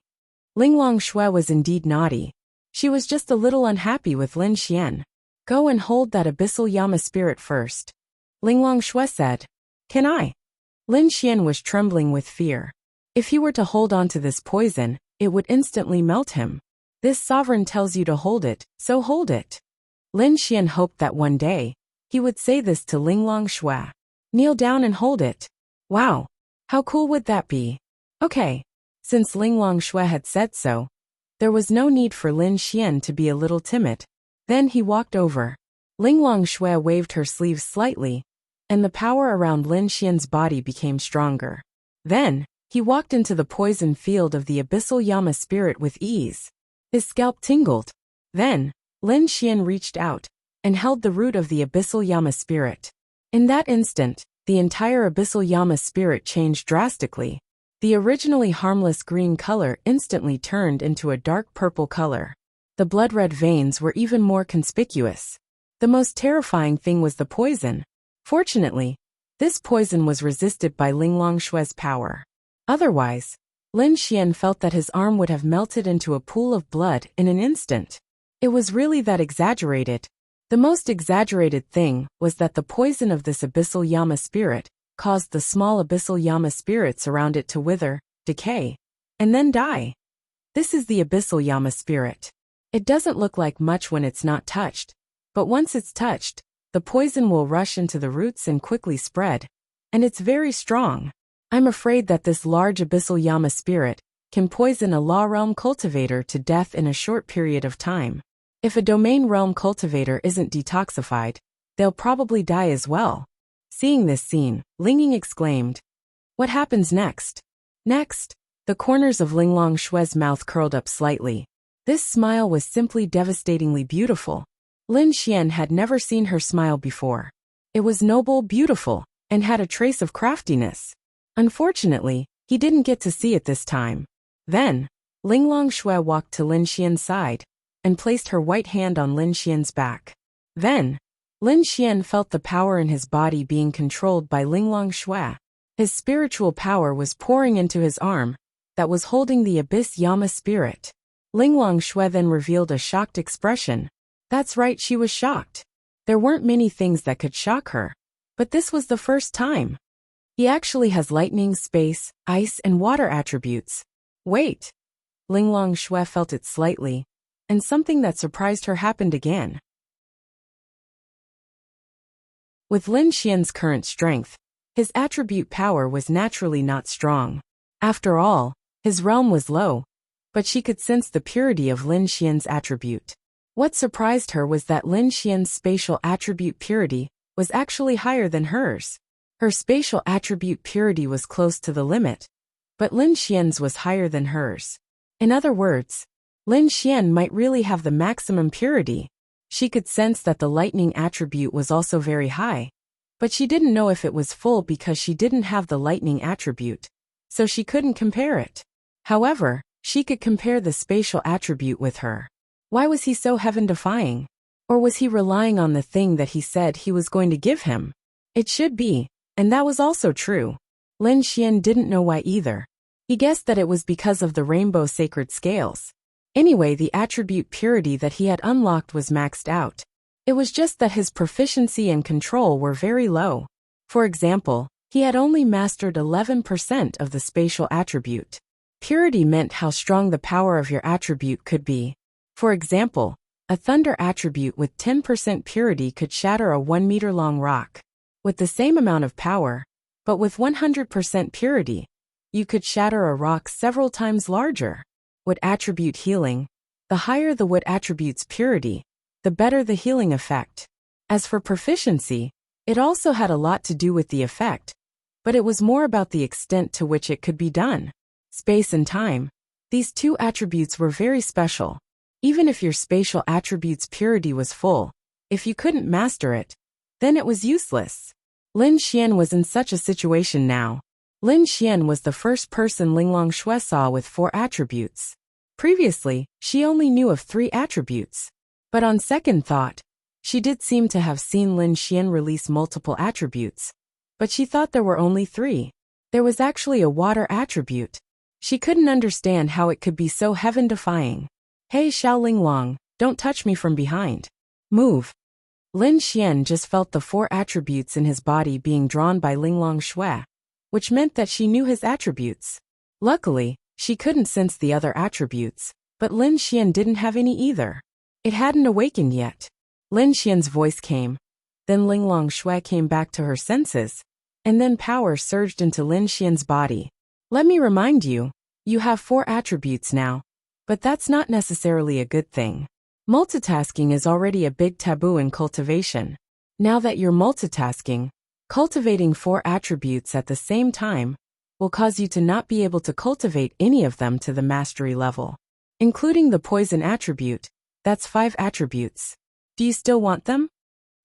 Linglong Shui was indeed naughty. She was just a little unhappy with Lin Xian. Go and hold that abyssal Yama spirit first. Linglong Shui said. Can I? Lin Xian was trembling with fear. If he were to hold on to this poison, it would instantly melt him. This sovereign tells you to hold it, so hold it. Lin Xian hoped that one day, he would say this to Linglong Shui. Kneel down and hold it. Wow, how cool would that be? Okay. Since Linglong Shui had said so, there was no need for Lin Xian to be a little timid. Then he walked over. Linglong Shui waved her sleeves slightly, and the power around Lin Xian's body became stronger. Then, he walked into the poison field of the abyssal Yama spirit with ease. His scalp tingled. Then, Lin Xian reached out and held the root of the abyssal Yama spirit. In that instant, the entire abyssal Yama spirit changed drastically. The originally harmless green color instantly turned into a dark purple color. The blood-red veins were even more conspicuous. The most terrifying thing was the poison. Fortunately, this poison was resisted by Linglong Shui's power. Otherwise, Lin Xian felt that his arm would have melted into a pool of blood in an instant. It was really that exaggerated. The most exaggerated thing was that the poison of this abyssal Yama spirit caused the small abyssal Yama spirits around it to wither, decay, and then die. This is the abyssal Yama spirit. It doesn't look like much when it's not touched, but once it's touched, the poison will rush into the roots and quickly spread, and it's very strong. I'm afraid that this large abyssal Yama spirit can poison a law realm cultivator to death in a short period of time. If a domain realm cultivator isn't detoxified, they'll probably die as well. Seeing this scene, Ling Ying exclaimed, What happens next? Next, the corners of Linglong Shui's mouth curled up slightly. This smile was simply devastatingly beautiful. Lin Xian had never seen her smile before. It was noble, beautiful, and had a trace of craftiness. Unfortunately, he didn't get to see it this time. Then, Linglong Shui walked to Lin Xian's side and placed her white hand on Lin Xian's back. Then, Lin Xian felt the power in his body being controlled by Linglong Shui. His spiritual power was pouring into his arm that was holding the Abyss Yama spirit. Linglong Shui then revealed a shocked expression. That's right, she was shocked. There weren't many things that could shock her, but this was the first time. He actually has lightning, space, ice, and water attributes. Wait. Linglong Shui felt it slightly, and something that surprised her happened again. With Lin Xian's current strength, his attribute power was naturally not strong. After all, his realm was low, but she could sense the purity of Lin Xian's attribute. What surprised her was that Lin Xian's spatial attribute purity was actually higher than hers. Her spatial attribute purity was close to the limit, but Lin Xian's was higher than hers. In other words, Lin Xian might really have the maximum purity. She could sense that the lightning attribute was also very high, but she didn't know if it was full because she didn't have the lightning attribute, so she couldn't compare it. However, she could compare the spatial attribute with her. Why was he so heaven-defying? Or was he relying on the thing that he said he was going to give him? It should be, and that was also true. Lin Xian didn't know why either. He guessed that it was because of the rainbow sacred scales. Anyway, the attribute purity that he had unlocked was maxed out. It was just that his proficiency and control were very low. For example, he had only mastered 11% of the spatial attribute. Purity meant how strong the power of your attribute could be. For example, a thunder attribute with 10% purity could shatter a 1-meter-long rock. With the same amount of power, but with 100% purity, you could shatter a rock several times larger. Wood attribute healing. The higher the wood attribute's purity, the better the healing effect. As for proficiency, it also had a lot to do with the effect, but it was more about the extent to which it could be done. Space and time. These two attributes were very special. Even if your spatial attribute's purity was full, if you couldn't master it, then it was useless. Lin Xian was in such a situation now. Lin Xian was the first person Linglong Shui saw with 4 attributes. Previously, she only knew of 3 attributes. But on second thought, she did seem to have seen Lin Xian release multiple attributes. But she thought there were only 3. There was actually a water attribute. She couldn't understand how it could be so heaven-defying. Hey Xiao Linglong, don't touch me from behind. Move. Lin Xian just felt the 4 attributes in his body being drawn by Linglong Shui, which meant that she knew his attributes. Luckily, she couldn't sense the other attributes, but Lin Xian didn't have any either. It hadn't awakened yet. Lin Xian's voice came. Then Linglong Shui came back to her senses, and then power surged into Lin Xian's body. Let me remind you, you have 4 attributes now, but that's not necessarily a good thing. Multitasking is already a big taboo in cultivation. Now that you're multitasking, cultivating 4 attributes at the same time will cause you to not be able to cultivate any of them to the mastery level. Including the poison attribute, that's 5 attributes. Do you still want them?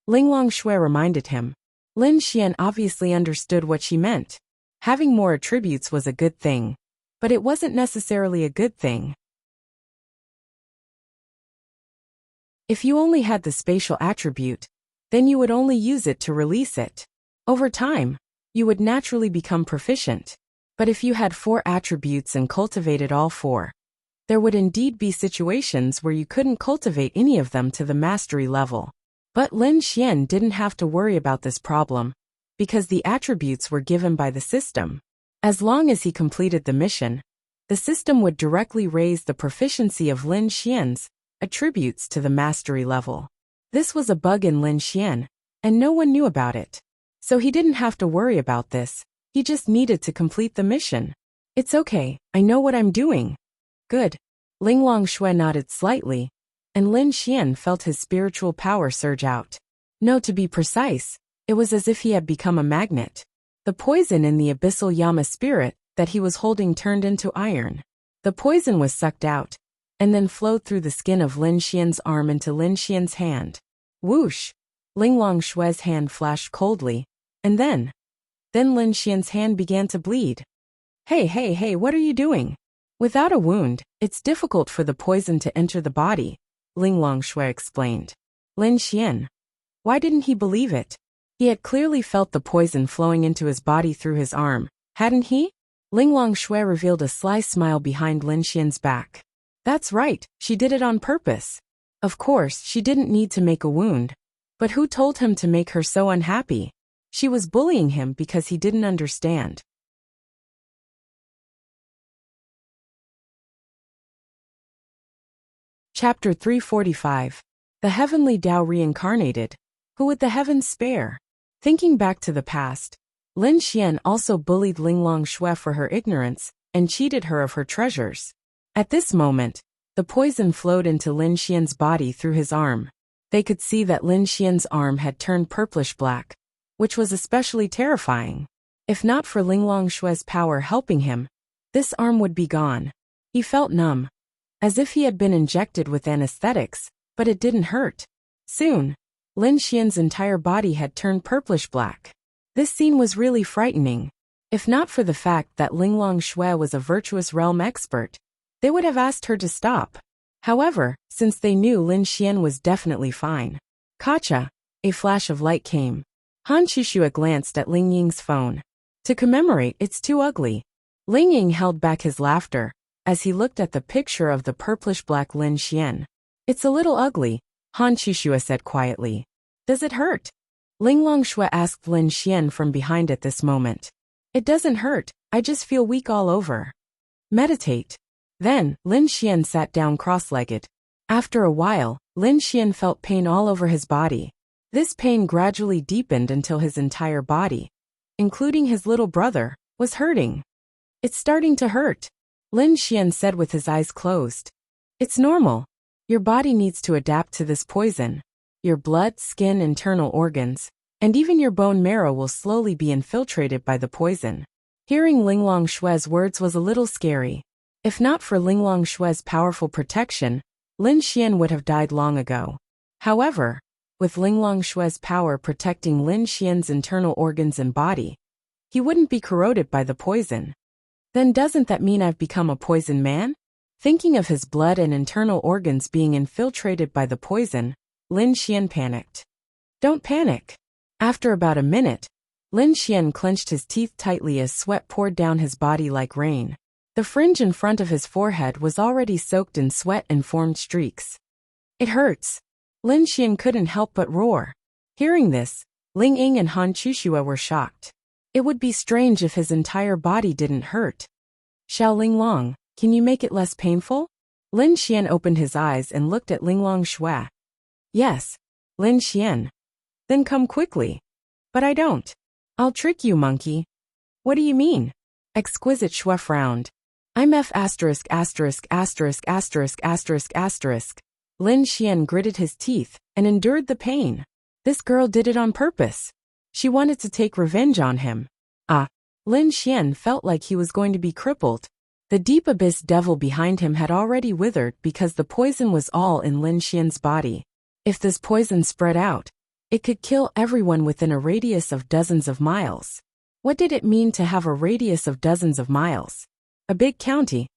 Linglong Shui reminded him. Lin Xian obviously understood what she meant. Having more attributes was a good thing, but it wasn't necessarily a good thing. If you only had the spatial attribute, then you would only use it to release it. Over time, you would naturally become proficient. But if you had 4 attributes and cultivated all 4, there would indeed be situations where you couldn't cultivate any of them to the mastery level. But Lin Xian didn't have to worry about this problem, because the attributes were given by the system. As long as he completed the mission, the system would directly raise the proficiency of Lin Xian's attributes to the mastery level. This was a bug in Lin Xian, and no one knew about it. So he didn't have to worry about this, he just needed to complete the mission. It's okay, I know what I'm doing. Good. Linglong Shui nodded slightly, and Lin Xian felt his spiritual power surge out. No, to be precise, it was as if he had become a magnet. The poison in the abyssal Yama spirit that he was holding turned into iron. The poison was sucked out, and then flowed through the skin of Lin Xian's arm into Lin Xian's hand. Whoosh! Linglong Shui's hand flashed coldly, and then Lin Xian's hand began to bleed. Hey, what are you doing? Without a wound, it's difficult for the poison to enter the body, Linglong Shui explained. Lin Xian. Why didn't he believe it? He had clearly felt the poison flowing into his body through his arm, hadn't he? Linglong Shui revealed a sly smile behind Lin Xian's back. That's right, she did it on purpose. Of course, she didn't need to make a wound. But who told him to make her so unhappy? She was bullying him because he didn't understand. Chapter 345. The Heavenly Tao Reincarnated. Who would the heavens spare? Thinking back to the past, Lin Xian also bullied Linglong Shui for her ignorance and cheated her of her treasures. At this moment, the poison flowed into Lin Xian's body through his arm. They could see that Lin Xian's arm had turned purplish-black, which was especially terrifying. If not for Linglong Shui's power helping him, this arm would be gone. He felt numb, as if he had been injected with anesthetics, but it didn't hurt. Soon, Lin Xian's entire body had turned purplish-black. This scene was really frightening. If not for the fact that Linglong Shui was a virtuous realm expert, they would have asked her to stop. However, since they knew Lin Xian was definitely fine. Kacha, a flash of light came. Han Shushua glanced at Ling Ying's phone. To commemorate, it's too ugly. Ling Ying held back his laughter as he looked at the picture of the purplish-black Lin Xian. It's a little ugly, Han Shushua said quietly. Does it hurt? Linglong Shui asked Lin Xian from behind at this moment. It doesn't hurt, I just feel weak all over. Meditate. Then, Lin Xian sat down cross-legged. After a while, Lin Xian felt pain all over his body. This pain gradually deepened until his entire body, including his little brother, was hurting. It's starting to hurt, Lin Xian said with his eyes closed. It's normal. Your body needs to adapt to this poison. Your blood, skin, internal organs, and even your bone marrow will slowly be infiltrated by the poison. Hearing Linglong Shui's words was a little scary. If not for Linglong Shui's powerful protection, Lin Xian would have died long ago. However, with Linglong Shui's power protecting Lin Xian's internal organs and body, he wouldn't be corroded by the poison. Then doesn't that mean I've become a poison man? Thinking of his blood and internal organs being infiltrated by the poison, Lin Xian panicked. Don't panic. After about a minute, Lin Xian clenched his teeth tightly as sweat poured down his body like rain. The fringe in front of his forehead was already soaked in sweat and formed streaks. It hurts. Lin Xian couldn't help but roar. Hearing this, Ling Ying and Han Chushua were shocked. It would be strange if his entire body didn't hurt. Xiao Linglong, can you make it less painful? Lin Xian opened his eyes and looked at Linglong Shui. Yes, Lin Xian. Then come quickly. But I don't. I'll trick you, monkey. What do you mean? Exquisite Shui frowned. I'm F********************. Lin Xian gritted his teeth and endured the pain. This girl did it on purpose. She wanted to take revenge on him. Lin Xian felt like he was going to be crippled. The deep abyss devil behind him had already withered because the poison was all in Lin Xian's body. If this poison spread out, it could kill everyone within a radius of dozens of miles. What did it mean to have a radius of dozens of miles? A big county.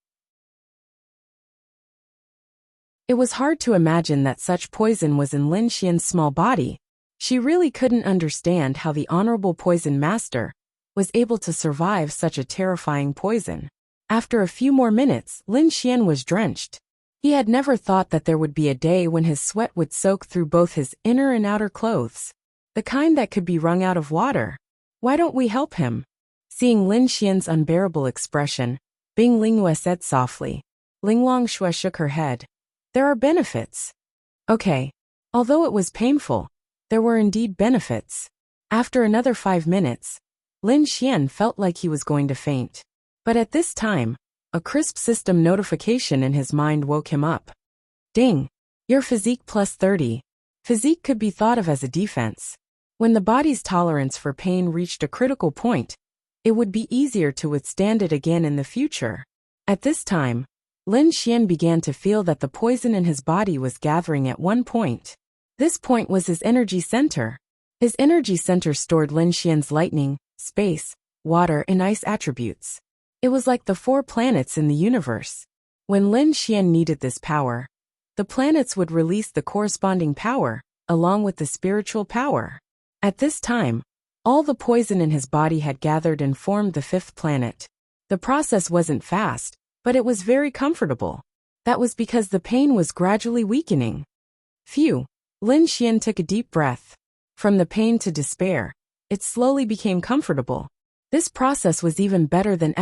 It was hard to imagine that such poison was in Lin Xian's small body. She really couldn't understand how the Honorable Poison Master was able to survive such a terrifying poison. After a few more minutes, Lin Xian was drenched. He had never thought that there would be a day when his sweat would soak through both his inner and outer clothes. The kind that could be wrung out of water. Why don't we help him? Seeing Lin Xian's unbearable expression, Bing Lingyue said softly. Linglong Shui shook her head. There are benefits. Okay. Although it was painful, there were indeed benefits. After another 5 minutes, Lin Xian felt like he was going to faint. But at this time, a crisp system notification in his mind woke him up. Ding! Your physique plus 30. Physique could be thought of as a defense. When the body's tolerance for pain reached a critical point, it would be easier to withstand it again in the future. At this time, Lin Xian began to feel that the poison in his body was gathering at one point. This point was his energy center. His energy center stored Lin Xian's lightning, space, water, and ice attributes. It was like the 4 planets in the universe. When Lin Xian needed this power, the planets would release the corresponding power, along with the spiritual power. At this time, all the poison in his body had gathered and formed the 5th planet. The process wasn't fast, but it was very comfortable. That was because the pain was gradually weakening. Phew! Lin Xian took a deep breath. From the pain to despair, it slowly became comfortable. This process was even better than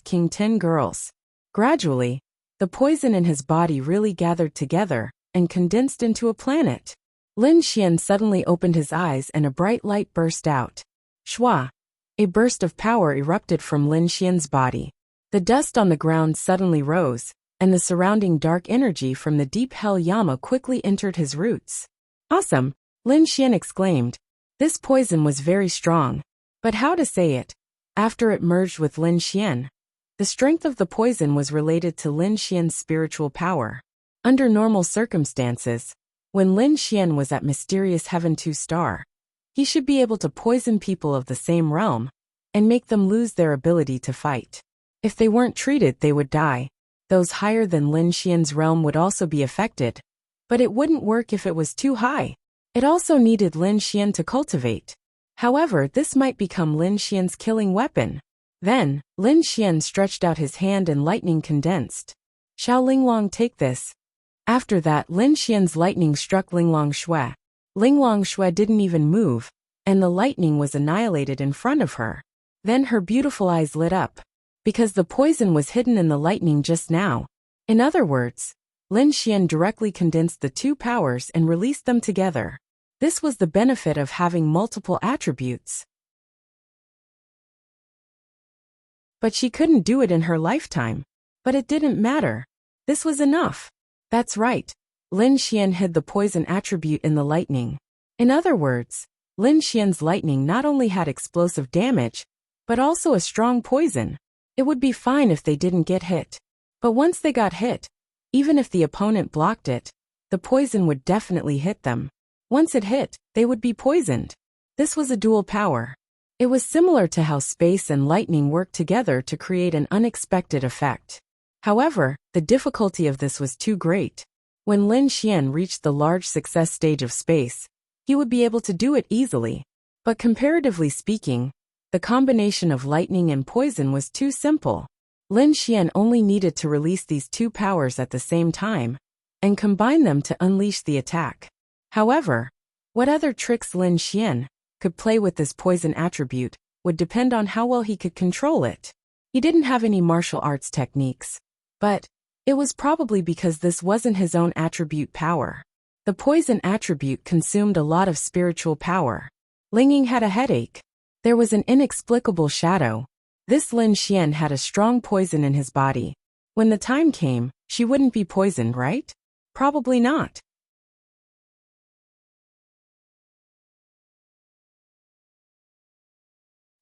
King 10 girls. Gradually, the poison in his body really gathered together and condensed into a planet. Lin Xian suddenly opened his eyes and a bright light burst out. Shua! A burst of power erupted from Lin Xian's body. The dust on the ground suddenly rose, and the surrounding dark energy from the deep hell Yama quickly entered his roots. Awesome! Lin Xian exclaimed. This poison was very strong. But how to say it? After it merged with Lin Xian, the strength of the poison was related to Lin Xian's spiritual power. Under normal circumstances, when Lin Xian was at mysterious Heaven 2-star, he should be able to poison people of the same realm and make them lose their ability to fight. If they weren't treated, they would die. Those higher than Lin Xian's realm would also be affected, but it wouldn't work if it was too high. It also needed Lin Xian to cultivate. However, this might become Lin Xian's killing weapon. Then, Lin Xian stretched out his hand and lightning condensed. Shall Linglong take this? After that, Lin Xian's lightning struck Linglong Shui. Linglong Shui didn't even move, and the lightning was annihilated in front of her. Then her beautiful eyes lit up, because the poison was hidden in the lightning just now. In other words, Lin Xian directly condensed the two powers and released them together. This was the benefit of having multiple attributes. But she couldn't do it in her lifetime. But it didn't matter. This was enough. That's right. Lin Xian hid the poison attribute in the lightning. In other words, Lin Xian's lightning not only had explosive damage, but also a strong poison. It would be fine if they didn't get hit. But once they got hit, even if the opponent blocked it, the poison would definitely hit them. Once it hit, they would be poisoned. This was a dual power. It was similar to how space and lightning worked together to create an unexpected effect. However, the difficulty of this was too great. When Lin Xian reached the large success stage of space, he would be able to do it easily. But comparatively speaking, the combination of lightning and poison was too simple. Lin Xian only needed to release these two powers at the same time and combine them to unleash the attack. However, what other tricks Lin Xian could play with this poison attribute would depend on how well he could control it. He didn't have any martial arts techniques, but it was probably because this wasn't his own attribute power. The poison attribute consumed a lot of spiritual power. Linging had a headache. There was an inexplicable shadow. This Lin Xian had a strong poison in his body. When the time came, she wouldn't be poisoned, right? Probably not.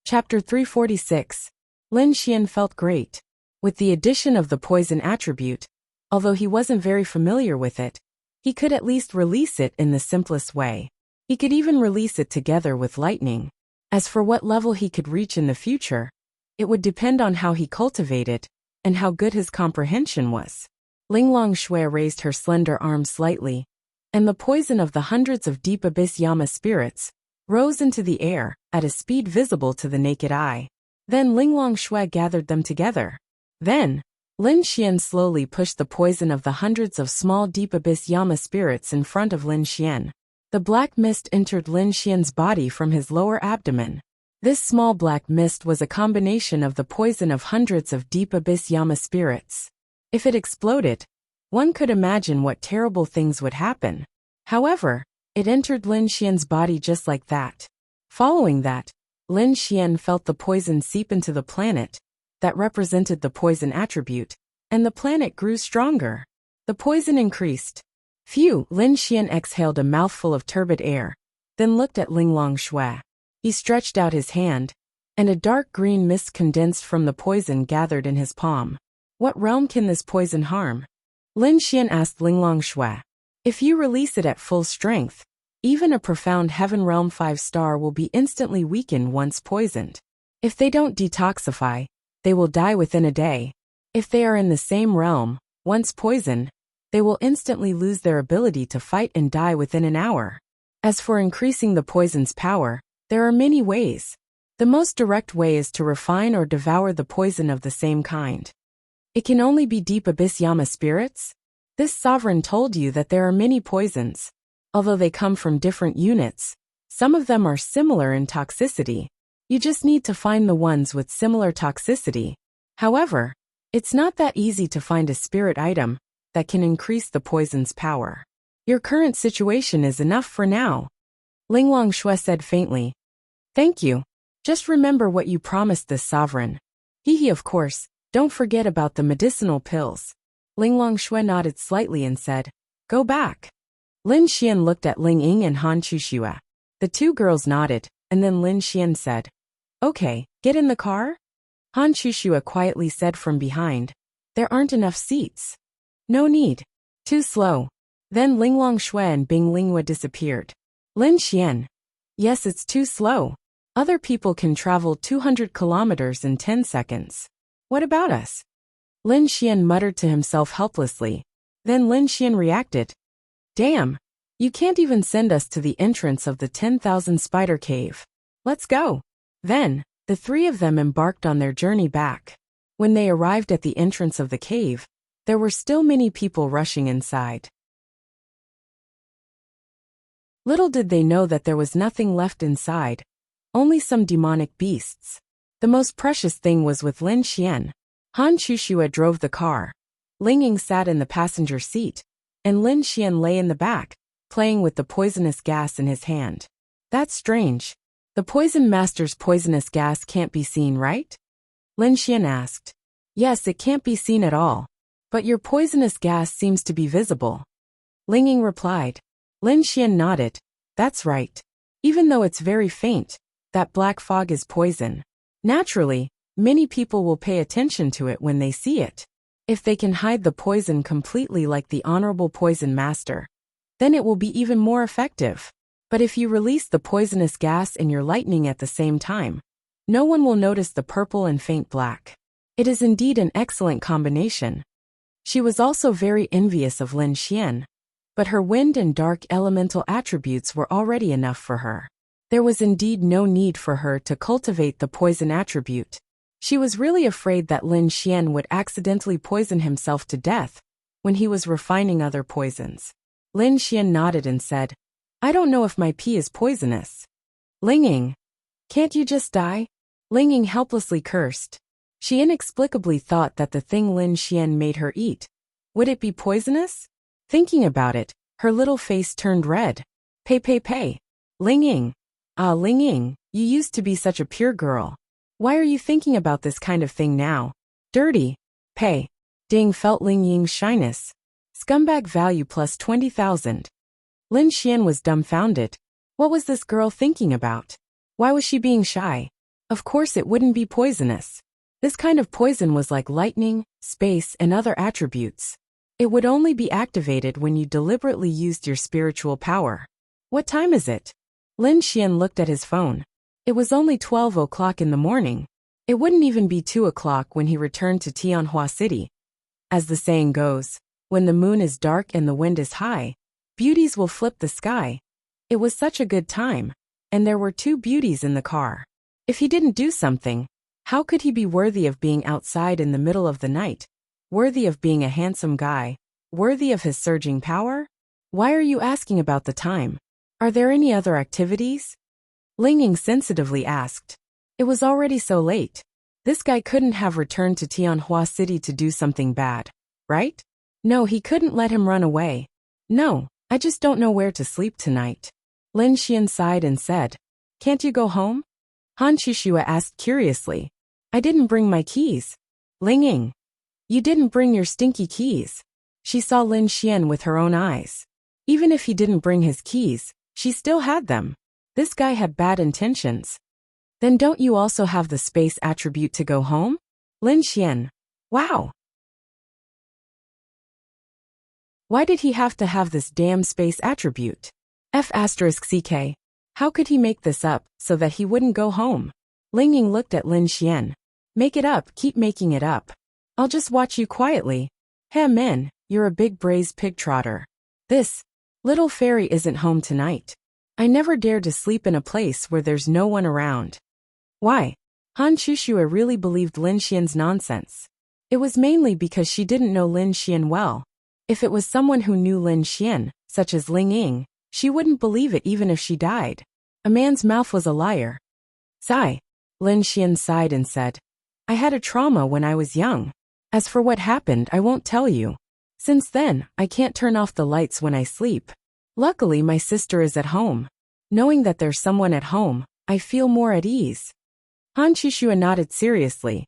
Chapter 346. Lin Xian felt great. With the addition of the poison attribute, although he wasn't very familiar with it, he could at least release it in the simplest way. He could even release it together with lightning. As for what level he could reach in the future, it would depend on how he cultivated and how good his comprehension was. Linglong Shui raised her slender arms slightly, and the poison of the hundreds of deep abyss Yama spirits rose into the air at a speed visible to the naked eye. Then Linglong Shui gathered them together. Then, Lin Xian slowly pushed the poison of the hundreds of small deep abyss Yama spirits in front of Lin Xian. The black mist entered Lin Xian's body from his lower abdomen. This small black mist was a combination of the poison of hundreds of deep abyss Yama spirits. If it exploded, one could imagine what terrible things would happen. However, it entered Lin Xian's body just like that. Following that, Lin Xian felt the poison seep into the planet that represented the poison attribute, and the planet grew stronger. The poison increased. Phew! Lin Xian exhaled a mouthful of turbid air, then looked at Linglong Shui. He stretched out his hand, and a dark green mist condensed from the poison gathered in his palm. What realm can this poison harm? Lin Xian asked Linglong Shui. If you release it at full strength, even a profound heaven realm 5-star will be instantly weakened once poisoned. If they don't detoxify, they will die within a day. If they are in the same realm, once poisoned, they will instantly lose their ability to fight and die within an hour. As for increasing the poison's power, there are many ways. The most direct way is to refine or devour the poison of the same kind. It can only be deep abyss Yama spirits? This sovereign told you that there are many poisons. Although they come from different units, Some of them are similar in toxicity. You just need to find the ones with similar toxicity. However, it's not that easy to find a spirit item that can increase the poison's power. Your current situation is enough for now. Ling Longshui said faintly. Thank you. Just remember what you promised this sovereign. Hehe, of course, don't forget about the medicinal pills. Ling Longshui nodded slightly and said, Go back. Lin Xian looked at Ling Ying and Han Chuxue. The two girls nodded, and then Lin Xian said, Okay, get in the car? Han Chuxue quietly said from behind, There aren't enough seats. No need. Too slow. Then Ling Longshui and Bing Linghua disappeared. Lin Xian. Yes, it's too slow. Other people can travel 200 kilometers in 10 seconds. What about us? Lin Xian muttered to himself helplessly. Then Lin Xian reacted. Damn. You can't even send us to the entrance of the 10,000 spider cave. Let's go. Then, the three of them embarked on their journey back. When they arrived at the entrance of the cave, there were still many people rushing inside. Little did they know that there was nothing left inside, only some demonic beasts. The most precious thing was with Lin Xian. Han Chuxue drove the car. Ling Ying sat in the passenger seat, and Lin Xian lay in the back, playing with the poisonous gas in his hand. That's strange. The poison master's poisonous gas can't be seen, right? Lin Xian asked. Yes, it can't be seen at all. But your poisonous gas seems to be visible. Ling Ying replied. Lin Xian nodded. That's right. Even though it's very faint, that black fog is poison. Naturally, many people will pay attention to it when they see it. If they can hide the poison completely like the Honorable Poison Master, then it will be even more effective. But if you release the poisonous gas and your lightning at the same time, no one will notice the purple and faint black. It is indeed an excellent combination. She was also very envious of Lin Xian, but her wind and dark elemental attributes were already enough for her. There was indeed no need for her to cultivate the poison attribute. She was really afraid that Lin Xian would accidentally poison himself to death when he was refining other poisons. Lin Xian nodded and said, I don't know if my pee is poisonous. Ling Ying. Can't you just die? Ling Ying helplessly cursed. She inexplicably thought that the thing Lin Xian made her eat, would it be poisonous? Thinking about it, her little face turned red. Pay. Ling Ying. Ah, Ling Ying, you used to be such a pure girl. Why are you thinking about this kind of thing now? Dirty. Pay. Ding felt Ling Ying's shyness. Scumbag value plus 20,000. Lin Xian was dumbfounded. What was this girl thinking about? Why was she being shy? Of course it wouldn't be poisonous. This kind of poison was like lightning, space, and other attributes. It would only be activated when you deliberately used your spiritual power. What time is it? Lin Xian looked at his phone. It was only 12 o'clock in the morning. It wouldn't even be 2 o'clock when he returned to Tianhua City. As the saying goes, when the moon is dark and the wind is high, beauties will flip the sky. It was such a good time, and there were 2 beauties in the car. If he didn't do something, how could he be worthy of being outside in the middle of the night? Worthy of being a handsome guy? Worthy of his surging power? Why are you asking about the time? Are there any other activities? Ling Ying sensitively asked. It was already so late. This guy couldn't have returned to Tianhua City to do something bad, right? No, he couldn't let him run away. No, I just don't know where to sleep tonight. Lin Xian sighed and said, Can't you go home? Han Chuxue asked curiously. I didn't bring my keys. Ling Ying. You didn't bring your stinky keys. She saw Lin Xian with her own eyes. Even if he didn't bring his keys, she still had them. This guy had bad intentions. Then don't you also have the space attribute to go home? Lin Xian. Wow. Why did he have to have this damn space attribute? F*CK. How could he make this up so that he wouldn't go home? Ling Ying looked at Lin Xian. Make it up, keep making it up. I'll just watch you quietly. Hey men, you're a big braised pig trotter. This little fairy isn't home tonight. I never dare to sleep in a place where there's no one around. Why? Han Chuxue really believed Lin Xian's nonsense. It was mainly because she didn't know Lin Xian well. If it was someone who knew Lin Xian, such as Ling Ying, she wouldn't believe it even if she died. A man's mouth was a liar. Sigh. Lin Xian sighed and said, I had a trauma when I was young. As for what happened, I won't tell you. Since then, I can't turn off the lights when I sleep. Luckily, my sister is at home. Knowing that there's someone at home, I feel more at ease. Han Chushua nodded seriously.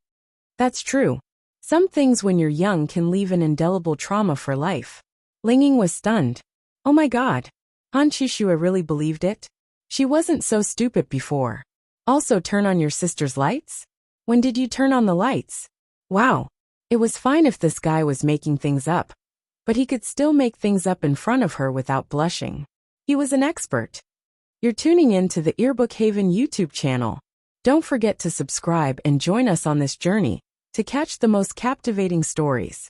That's true. Some things when you're young can leave an indelible trauma for life. Ling Ying was stunned. Oh my god. Han Chushua really believed it? She wasn't so stupid before. Also turn on your sister's lights? When did you turn on the lights? Wow. It was fine if this guy was making things up. But he could still make things up in front of her without blushing. He was an expert. You're tuning in to the Earbook Haven YouTube channel. Don't forget to subscribe and join us on this journey to catch the most captivating stories.